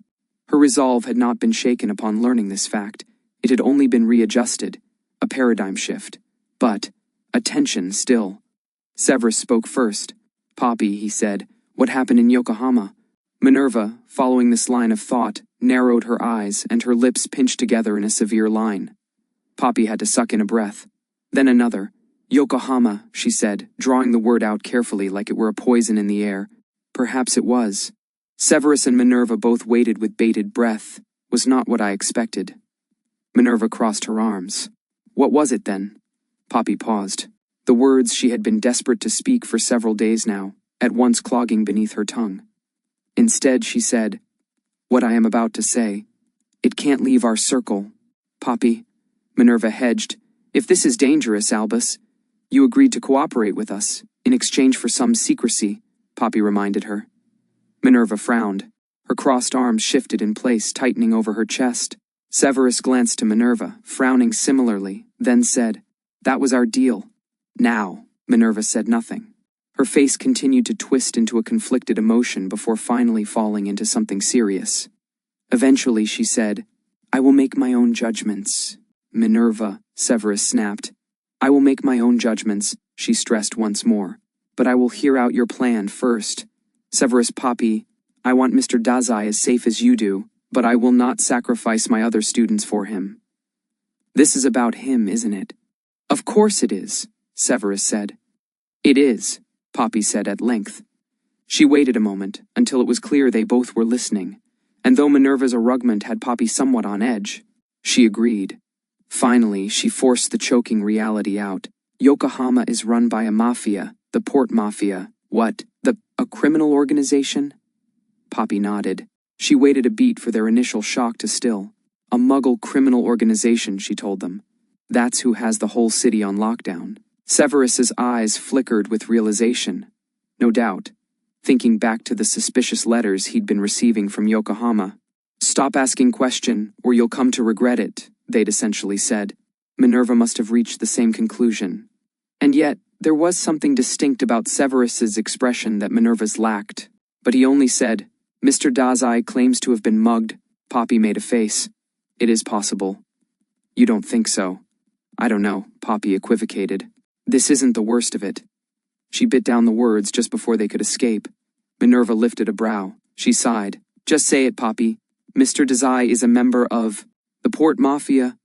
Her resolve had not been shaken upon learning this fact. It had only been readjusted, a paradigm shift. But, attention still. Severus spoke first. Poppy, he said, what happened in Yokohama? Minerva, following this line of thought, narrowed her eyes and her lips pinched together in a severe line. Poppy had to suck in a breath. Then another. Yokohama, she said, drawing the word out carefully like it were a poison in the air. Perhaps it was. Severus and Minerva both waited with bated breath. Was not what I expected. Minerva crossed her arms. What was it then? Poppy paused. The words she had been desperate to speak for several days now, at once clogging beneath her tongue. Instead, she said, what I am about to say. It can't leave our circle. Poppy, Minerva hedged. If this is dangerous, Albus, you agreed to cooperate with us, in exchange for some secrecy, Poppy reminded her. Minerva frowned. Her crossed arms shifted in place, tightening over her chest. Severus glanced to Minerva, frowning similarly, then said, that was our deal. Now, Minerva said nothing. Her face continued to twist into a conflicted emotion before finally falling into something serious. Eventually, she said, I will make my own judgments. Minerva, Severus snapped. I will make my own judgments, she stressed once more. But I will hear out your plan first. Severus, Poppy, I want Mr. Dazai as safe as you do, but I will not sacrifice my other students for him. This is about him, isn't it? Of course it is, Severus said. It is, Poppy said at length. She waited a moment, until it was clear they both were listening, and though Minerva's arrogance had Poppy somewhat on edge, she agreed. Finally, she forced the choking reality out. Yokohama is run by a mafia, the Port Mafia. What? A criminal organization? Poppy nodded. She waited a beat for their initial shock to still. A Muggle criminal organization, she told them. That's who has the whole city on lockdown. Severus's eyes flickered with realization. No doubt. Thinking back to the suspicious letters he'd been receiving from Yokohama. Stop asking question, or you'll come to regret it, they'd essentially said. Minerva must have reached the same conclusion. And yet, there was something distinct about Severus's expression that Minerva's lacked. But he only said, Mr. Dazai claims to have been mugged. Poppy made a face. It is possible. You don't think so? I don't know, Poppy equivocated. This isn't the worst of it. She bit down the words just before they could escape. Minerva lifted a brow. She sighed. Just say it, Poppy. Mr. Desai is a member of the Port Mafia.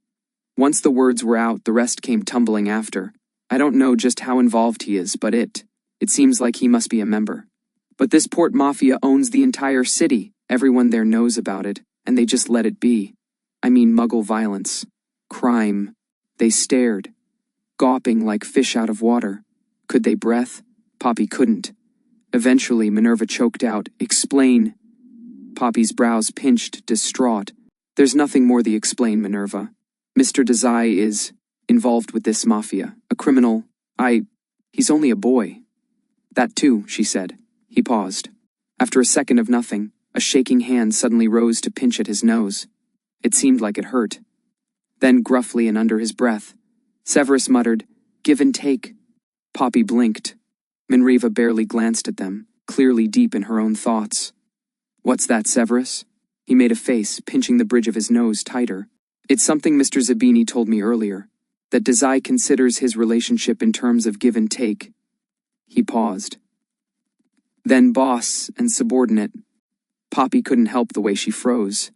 Once the words were out, the rest came tumbling after. I don't know just how involved he is, but it seems like he must be a member. But this Port Mafia owns the entire city. Everyone there knows about it, and they just let it be. I mean Muggle violence. Crime. They stared, gawping like fish out of water. Could they breath? Poppy couldn't. Eventually, Minerva choked out, Explain. Poppy's brows pinched, distraught. There's nothing more to explain, Minerva. Mr. Desai is involved with this mafia. A criminal. He's only a boy. That too, she said. He paused. After a second of nothing, a shaking hand suddenly rose to pinch at his nose. It seemed like it hurt. Then, gruffly and under his breath, Severus muttered, Give and take. Poppy blinked. Minerva barely glanced at them, clearly deep in her own thoughts. What's that, Severus? He made a face, pinching the bridge of his nose tighter. It's something Mr. Zabini told me earlier, that Dazai considers his relationship in terms of give and take. He paused. Then boss and subordinate. Poppy couldn't help the way she froze.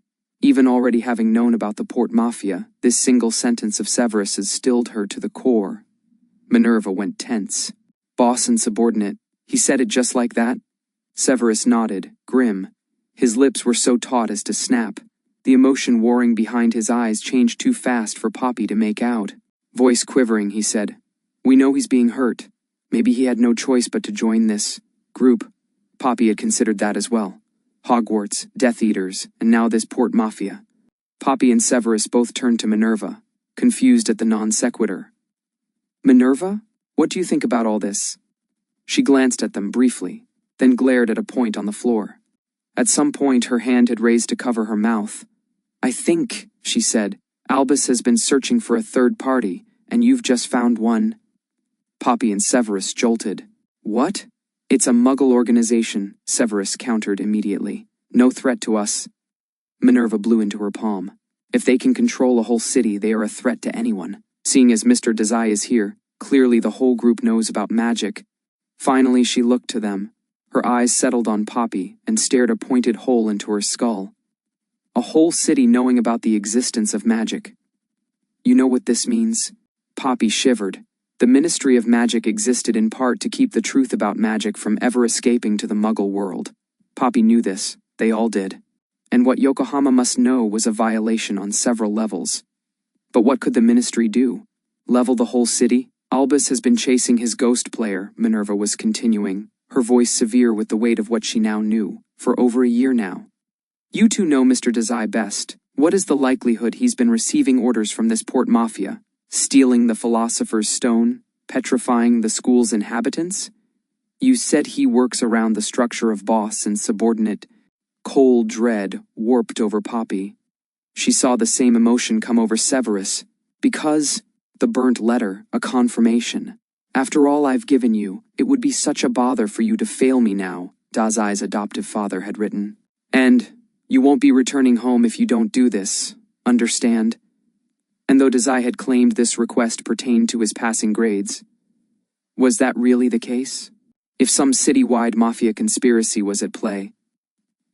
Even already having known about the Port Mafia, this single sentence of Severus's stilled her to the core. Minerva went tense. Boss and subordinate. He said it just like that? Severus nodded, grim. His lips were so taut as to snap. The emotion warring behind his eyes changed too fast for Poppy to make out. Voice quivering, he said, We know he's being hurt. Maybe he had no choice but to join this group. Poppy had considered that as well. Hogwarts, Death Eaters, and now this Port Mafia. Poppy and Severus both turned to Minerva, confused at the non sequitur. Minerva? What do you think about all this? She glanced at them briefly, then glared at a point on the floor. At some point, her hand had raised to cover her mouth. I think, she said, Albus has been searching for a third party, and you've just found one. Poppy and Severus jolted. What? It's a Muggle organization, Severus countered immediately. No threat to us. Minerva blew into her palm. If they can control a whole city, they are a threat to anyone. Seeing as Mr. Dazai is here, clearly the whole group knows about magic. Finally, she looked to them. Her eyes settled on Poppy and stared a pointed hole into her skull. A whole city knowing about the existence of magic. You know what this means? Poppy shivered. The Ministry of Magic existed in part to keep the truth about magic from ever escaping to the Muggle world. Poppy knew this. They all did. And what Yokohama must know was a violation on several levels. But what could the Ministry do? Level the whole city? Albus has been chasing his ghost player, Minerva was continuing, her voice severe with the weight of what she now knew, for over a year now. You two know Mr. Desai best. What is the likelihood he's been receiving orders from this port mafia? Stealing the Philosopher's Stone? Petrifying the school's inhabitants? You said he works around the structure of boss and subordinate. Cold dread warped over Poppy. She saw the same emotion come over Severus. Because the burnt letter, a confirmation. After all I've given you, it would be such a bother for you to fail me now, Dazai's adoptive father had written. And you won't be returning home if you don't do this, understand? And though Dazai had claimed this request pertained to his passing grades, was that really the case? If some city-wide mafia conspiracy was at play,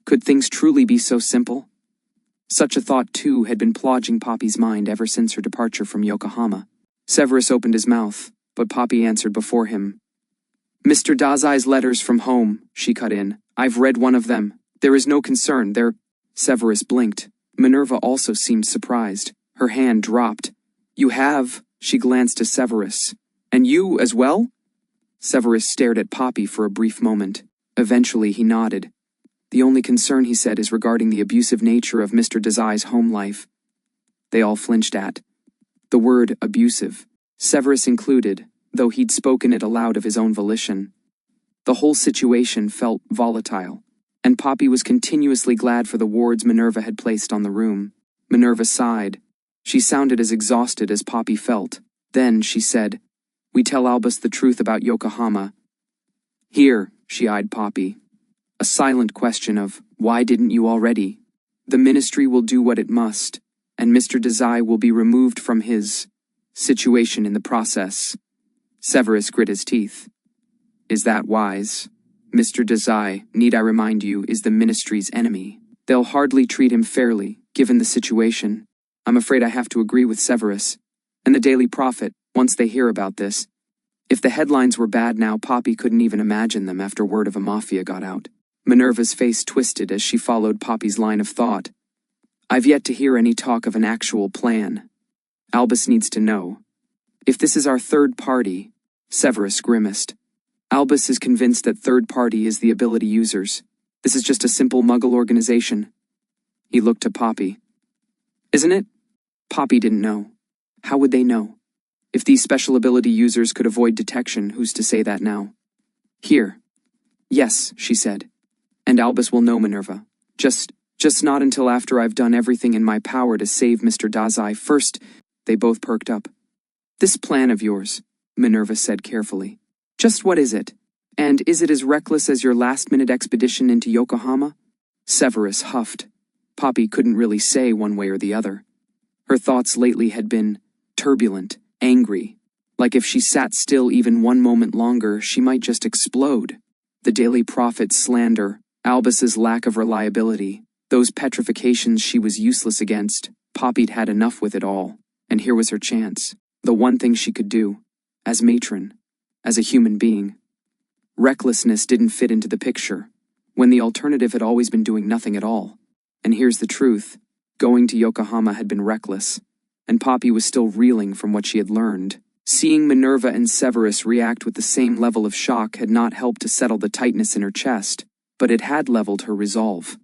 could things truly be so simple? Such a thought, too, had been plaguing Poppy's mind ever since her departure from Yokohama. Severus opened his mouth, but Poppy answered before him. Mr. Dazai's letters from home, she cut in. I've read one of them. There is no concern, Severus blinked. Minerva also seemed surprised. Her hand dropped. You have, she glanced to Severus. And you as well? Severus stared at Poppy for a brief moment. Eventually he nodded. The only concern, he said, is regarding the abusive nature of Mr. Dazai's home life. They all flinched at the word abusive, Severus included, though he'd spoken it aloud of his own volition. The whole situation felt volatile, and Poppy was continuously glad for the wards Minerva had placed on the room. Minerva sighed. She sounded as exhausted as Poppy felt. Then she said, We tell Albus the truth about Yokohama. Here, she eyed Poppy. A silent question of, why didn't you already? The ministry will do what it must, and Mr. Desai will be removed from his situation in the process. Severus grit his teeth. Is that wise? Mr. Desai, need I remind you, is the ministry's enemy. They'll hardly treat him fairly, given the situation. I'm afraid I have to agree with Severus. And the Daily Prophet, once they hear about this. If the headlines were bad now, Poppy couldn't even imagine them after word of a mafia got out. Minerva's face twisted as she followed Poppy's line of thought. I've yet to hear any talk of an actual plan. Albus needs to know. If this is our third party, Severus grimaced. Albus is convinced that third party is the ability users. This is just a simple Muggle organization. He looked to Poppy. Isn't it? Poppy didn't know. How would they know? If these special ability users could avoid detection, who's to say that now? Here. Yes, she said. And Albus will know, Minerva. Just not until after I've done everything in my power to save Mr. Dazai. First, they both perked up. This plan of yours, Minerva said carefully. Just what is it? And is it as reckless as your last-minute expedition into Yokohama? Severus huffed. Poppy couldn't really say one way or the other. Her thoughts lately had been turbulent, angry, like if she sat still even one moment longer, she might just explode. The Daily Prophet's slander, Albus's lack of reliability, those petrifications she was useless against. Poppy'd had enough with it all, and here was her chance. The one thing she could do, as matron, as a human being. Recklessness didn't fit into the picture, when the alternative had always been doing nothing at all. And here's the truth, going to Yokohama had been reckless, and Poppy was still reeling from what she had learned. Seeing Minerva and Severus react with the same level of shock had not helped to settle the tightness in her chest, but it had leveled her resolve.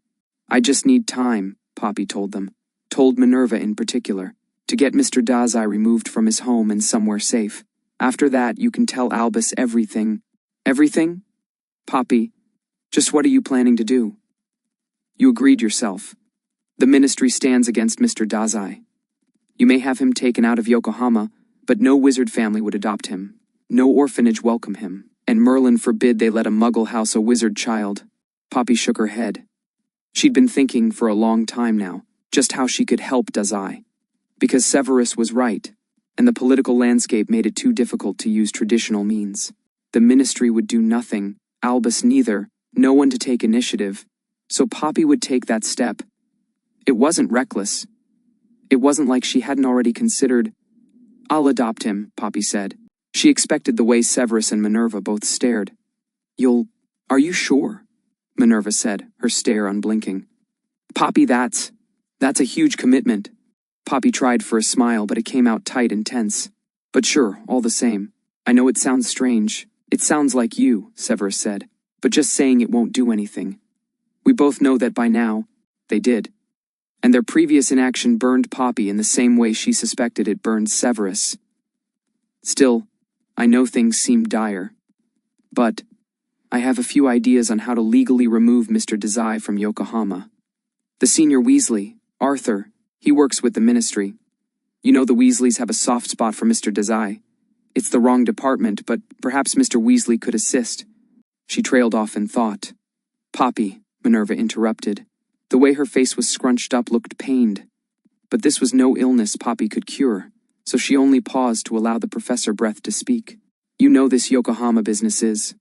I just need time, Poppy told them. told Minerva in particular, to get Mr. Dazai removed from his home and somewhere safe. After that, you can tell Albus everything. Everything? Poppy, just what are you planning to do? You agreed yourself. The ministry stands against Mr. Dazai. You may have him taken out of Yokohama, but no wizard family would adopt him. No orphanage welcome him, and Merlin forbid they let a muggle house a wizard child. Poppy shook her head. She'd been thinking for a long time now, just how she could help Dazai. Because Severus was right, and the political landscape made it too difficult to use traditional means. The ministry would do nothing, Albus neither, no one to take initiative, so Poppy would take that step. It wasn't reckless. It wasn't like she hadn't already considered. I'll adopt him, Poppy said. She expected the way Severus and Minerva both stared. Are you sure? Minerva said, her stare unblinking. Poppy, that's a huge commitment. Poppy tried for a smile, but it came out tight and tense. But sure, all the same. I know it sounds strange. It sounds like you, Severus said. But just saying it won't do anything. We both know that by now. They did. And their previous inaction burned Poppy in the same way she suspected it burned Severus. Still, I know things seem dire. But I have a few ideas on how to legally remove Mr. Desai from Yokohama. The senior Weasley, Arthur, he works with the ministry. You know the Weasleys have a soft spot for Mr. Desai. It's the wrong department, but perhaps Mr. Weasley could assist. She trailed off in thought. Poppy, Minerva interrupted. The way her face was scrunched up looked pained. But this was no illness Poppy could cure, so she only paused to allow the professor breath to speak. You know this Yokohama business is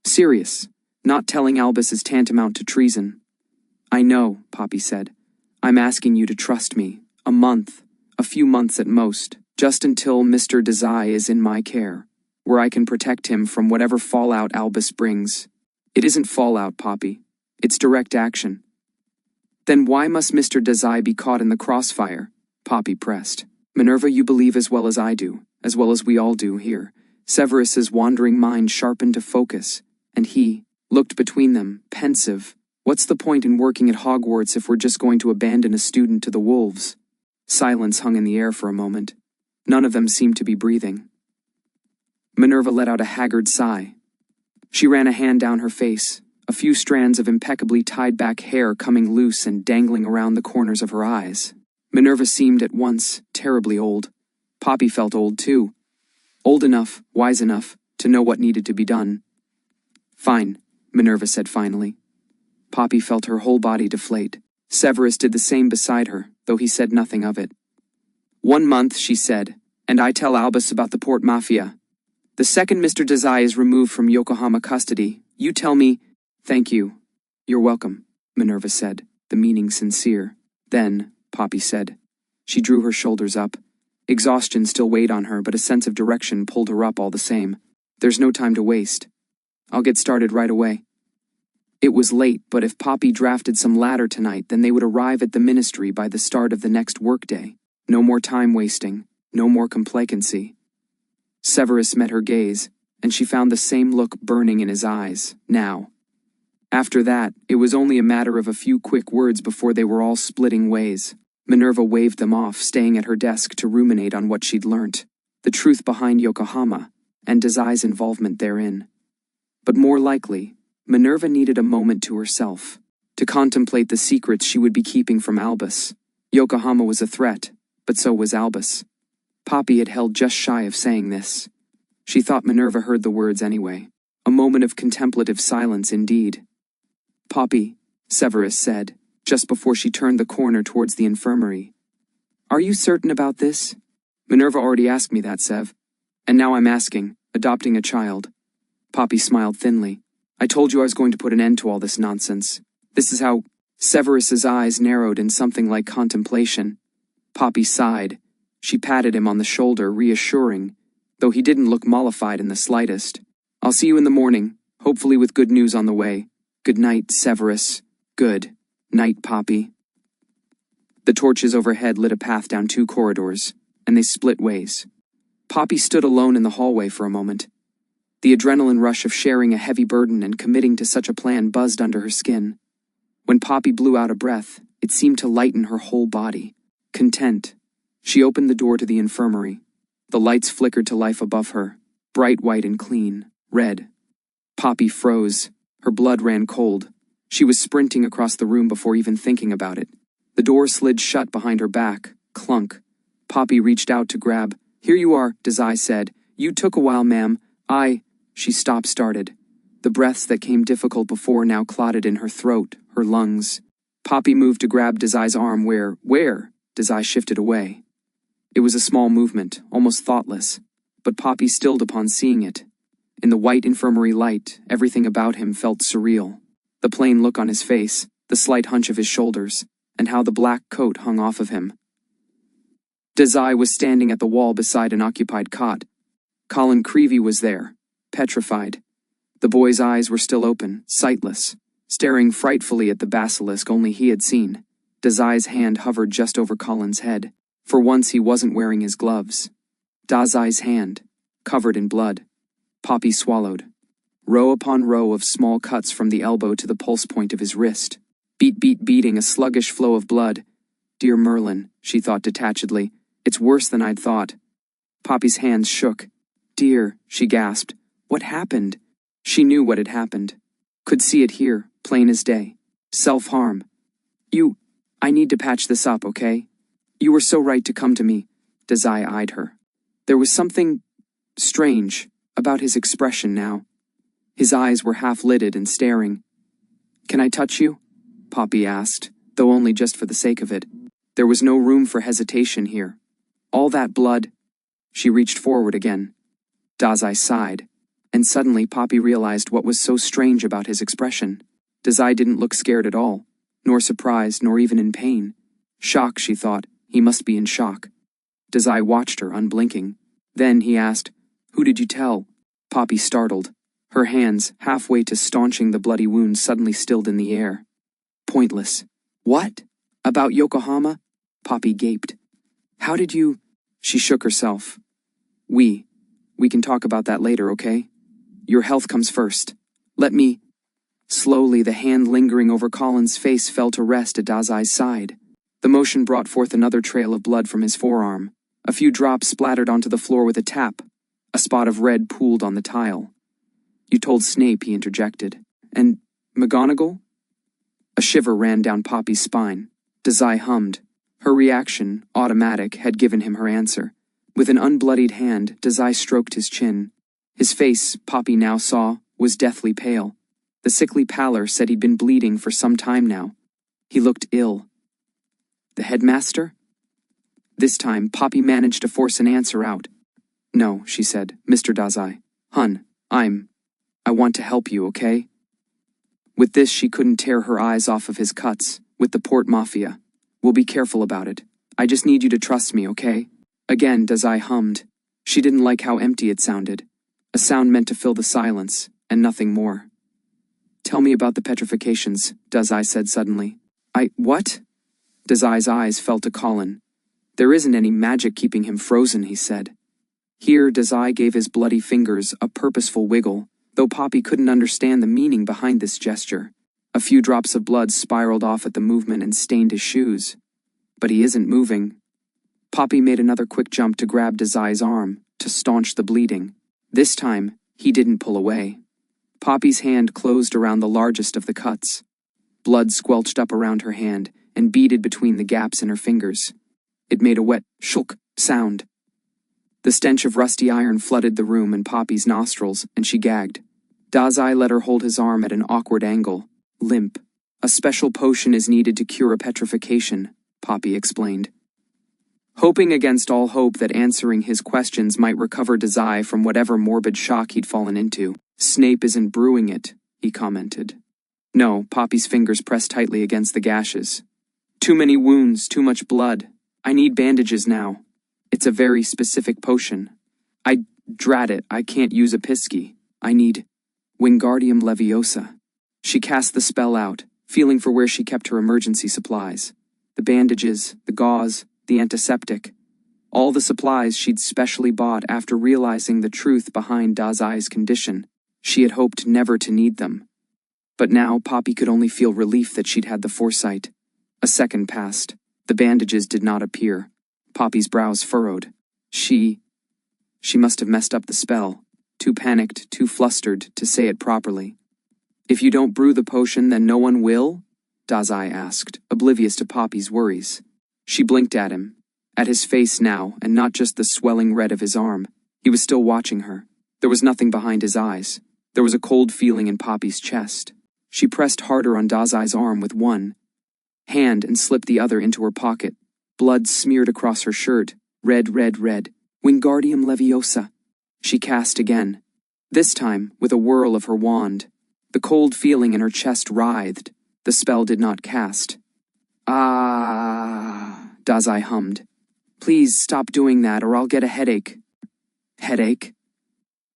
serious. Not telling Albus is tantamount to treason. I know, Poppy said. I'm asking you to trust me. A month, a few months at most, just until Mr. Desai is in my care, where I can protect him from whatever fallout Albus brings. It isn't fallout, Poppy. It's direct action. Then why must Mr. Desai be caught in the crossfire? Poppy pressed. Minerva, you believe as well as I do, as well as we all do here. Severus's wandering mind sharpened to focus, and he looked between them, pensive. What's the point in working at Hogwarts if we're just going to abandon a student to the wolves? Silence hung in the air for a moment. None of them seemed to be breathing. Minerva let out a haggard sigh. She ran a hand down her face, a few strands of impeccably tied-back hair coming loose and dangling around the corners of her eyes. Minerva seemed at once terribly old. Poppy felt old too. Old enough, wise enough, to know what needed to be done. Fine, Minerva said finally. Poppy felt her whole body deflate. Severus did the same beside her, though he said nothing of it. 1 month, she said, and I tell Albus about the Port Mafia. The second Mr. Dazai is removed from Yokohama custody, you tell me. Thank you. You're welcome, Minerva said, the meaning sincere. Then, Poppy said. She drew her shoulders up. Exhaustion still weighed on her, but a sense of direction pulled her up all the same. There's no time to waste. I'll get started right away. It was late, but if Poppy drafted some ladder tonight, then they would arrive at the ministry by the start of the next workday. No more time wasting, no more complacency. Severus met her gaze, and she found the same look burning in his eyes, now. After that, it was only a matter of a few quick words before they were all splitting ways. Minerva waved them off, staying at her desk to ruminate on what she'd learnt, the truth behind Yokohama, and Dazai's involvement therein. But more likely, Minerva needed a moment to herself, to contemplate the secrets she would be keeping from Albus. Yokohama was a threat, but so was Albus. Poppy had held just shy of saying this. She thought Minerva heard the words anyway. A moment of contemplative silence indeed. Poppy, Severus said, just before she turned the corner towards the infirmary. Are you certain about this? Minerva already asked me that, Sev. And now I'm asking, adopting a child. Poppy smiled thinly. I told you I was going to put an end to all this nonsense. This is how. Severus's eyes narrowed in something like contemplation. Poppy sighed. She patted him on the shoulder, reassuring, though he didn't look mollified in the slightest. I'll see you in the morning, hopefully with good news on the way. Good night, Severus. Good night, Poppy. The torches overhead lit a path down 2 corridors, and they split ways. Poppy stood alone in the hallway for a moment. The adrenaline rush of sharing a heavy burden and committing to such a plan buzzed under her skin. When Poppy blew out a breath, it seemed to lighten her whole body. Content. She opened the door to the infirmary. The lights flickered to life above her, bright white and clean, red. Poppy froze. Her blood ran cold. She was sprinting across the room before even thinking about it. The door slid shut behind her back. Clunk. Poppy reached out to grab. "Here you are," Dazai said. "You took a while, ma'am. She started. The breaths that came difficult before now clotted in her throat, her lungs. Poppy moved to grab Dazai's arm. Where? Dazai shifted away. It was a small movement, almost thoughtless, but Poppy stilled upon seeing it. In the white infirmary light, everything about him felt surreal. The plain look on his face, the slight hunch of his shoulders, and how the black coat hung off of him. Desai was standing at the wall beside an occupied cot. Colin Creevey was there, petrified. The boy's eyes were still open, sightless, staring frightfully at the basilisk only he had seen. Dazai's hand hovered just over Colin's head. For once he wasn't wearing his gloves. Dazai's hand, covered in blood. Poppy swallowed. Row upon row of small cuts from the elbow to the pulse point of his wrist. Beating, a sluggish flow of blood. Dear Merlin, she thought detachedly. It's worse than I'd thought. Poppy's hands shook. Dear, she gasped. What happened? She knew what had happened. Could see it here, plain as day. Self-harm. I need to patch this up, okay? You were so right to come to me. Dazai eyed her. There was something strange about his expression now. His eyes were half-lidded and staring. Can I touch you? Poppy asked, though only just for the sake of it. There was no room for hesitation here. All that blood. She reached forward again. Dazai sighed, and suddenly Poppy realized what was so strange about his expression. Dazai didn't look scared at all, nor surprised, nor even in pain. Shock, she thought. He must be in shock. Dazai watched her, unblinking. Then he asked, Who did you tell? Poppy startled. Her hands, halfway to staunching the bloody wound, suddenly stilled in the air. Pointless. What? About Yokohama? Poppy gaped. How did you... She shook herself. We can talk about that later, okay? Your health comes first. Let me... Slowly, the hand lingering over Colin's face fell to rest at Dazai's side. The motion brought forth another trail of blood from his forearm. A few drops splattered onto the floor with a tap. A spot of red pooled on the tile. You told Snape, he interjected. And McGonagall? A shiver ran down Poppy's spine. Dazai hummed. Her reaction, automatic, had given him her answer. With an unbloodied hand, Dazai stroked his chin. His face, Poppy now saw, was deathly pale. The sickly pallor said he'd been bleeding for some time now. He looked ill. The headmaster? This time, Poppy managed to force an answer out. No, she said, Mr. Dazai. Hun, I want to help you, okay? With this, she couldn't tear her eyes off of his cuts, with the Port Mafia. We'll be careful about it. I just need you to trust me, okay? Again, Dazai hummed. She didn't like how empty it sounded. A sound meant to fill the silence, and nothing more. Tell me about the petrifications, Dazai said suddenly. What? Dazai's eyes fell to Colin. There isn't any magic keeping him frozen, he said. Here, Dazai gave his bloody fingers a purposeful wiggle, though Poppy couldn't understand the meaning behind this gesture. A few drops of blood spiraled off at the movement and stained his shoes. But he isn't moving. Poppy made another quick jump to grab Dazai's arm, to staunch the bleeding. This time, he didn't pull away. Poppy's hand closed around the largest of the cuts. Blood squelched up around her hand and beaded between the gaps in her fingers. It made a wet shulk sound. The stench of rusty iron flooded the room and Poppy's nostrils, and she gagged. Dazai let her hold his arm at an awkward angle, limp. A special potion is needed to cure a petrification, Poppy explained. Hoping against all hope that answering his questions might recover Dazai from whatever morbid shock he'd fallen into. Snape isn't brewing it, he commented. No, Poppy's fingers pressed tightly against the gashes. Too many wounds, too much blood. I need bandages now. It's a very specific potion. Drat it, I can't use a pisky. I need Wingardium Leviosa. She cast the spell out, feeling for where she kept her emergency supplies. The bandages, the gauze, the antiseptic. All the supplies she'd specially bought after realizing the truth behind Dazai's condition. She had hoped never to need them. But now Poppy could only feel relief that she'd had the foresight. A second passed. The bandages did not appear. Poppy's brows furrowed. She must have messed up the spell. Too panicked, too flustered to say it properly. If you don't brew the potion, then no one will? Dazai asked, oblivious to Poppy's worries. She blinked at him, at his face now, and not just the swelling red of his arm. He was still watching her. There was nothing behind his eyes. There was a cold feeling in Poppy's chest. She pressed harder on Dazai's arm with one hand and slipped the other into her pocket. Blood smeared across her shirt. Red, red, red. Wingardium Leviosa. She cast again. This time, with a whirl of her wand. The cold feeling in her chest writhed. The spell did not cast. Ah, Dazai hummed. Please stop doing that or I'll get a headache. Headache?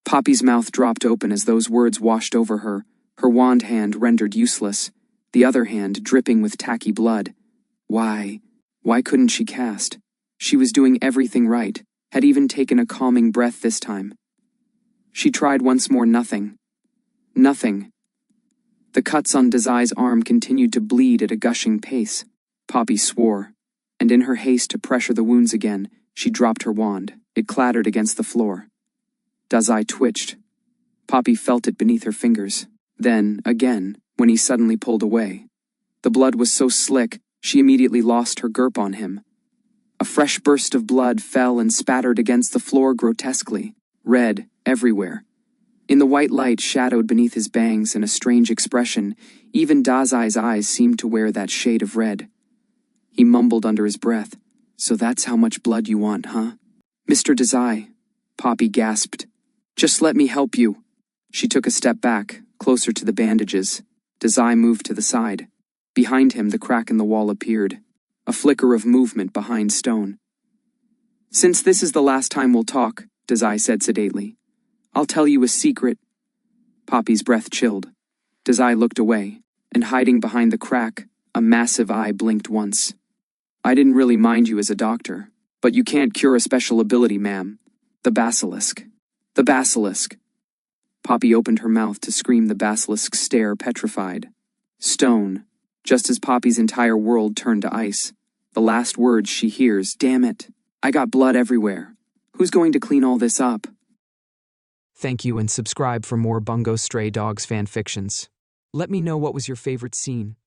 Poppy's mouth dropped open as those words washed over her, her wand hand rendered useless, the other hand dripping with tacky blood. Why couldn't she cast? She was doing everything right, had even taken a calming breath this time. She tried once more, nothing. Nothing. The cuts on Dazai's arm continued to bleed at a gushing pace. Poppy swore, and in her haste to pressure the wounds again, she dropped her wand. It clattered against the floor. Dazai twitched. Poppy felt it beneath her fingers. Then, again, when he suddenly pulled away. The blood was so slick, she immediately lost her grip on him. A fresh burst of blood fell and spattered against the floor grotesquely, red, everywhere. In the white light shadowed beneath his bangs and a strange expression, even Dazai's eyes seemed to wear that shade of red. He mumbled under his breath, "So that's how much blood you want, huh?" "Mr. Desai," Poppy gasped. "Just let me help you." She took a step back, closer to the bandages. Dazai moved to the side. Behind him, the crack in the wall appeared, a flicker of movement behind stone. "Since this is the last time we'll talk," Dazai said sedately, "I'll tell you a secret." Poppy's breath chilled. Dazai looked away, and hiding behind the crack, a massive eye blinked once. "I didn't really mind you as a doctor, but you can't cure a special ability, ma'am. The basilisk. The basilisk." Poppy opened her mouth to scream, the basilisk's stare petrified. Stone, just as Poppy's entire world turned to ice. The last words she hears, "Damn it, I got blood everywhere. Who's going to clean all this up?" Thank you and subscribe for more Bungo Stray Dogs fanfictions. Let me know what was your favorite scene.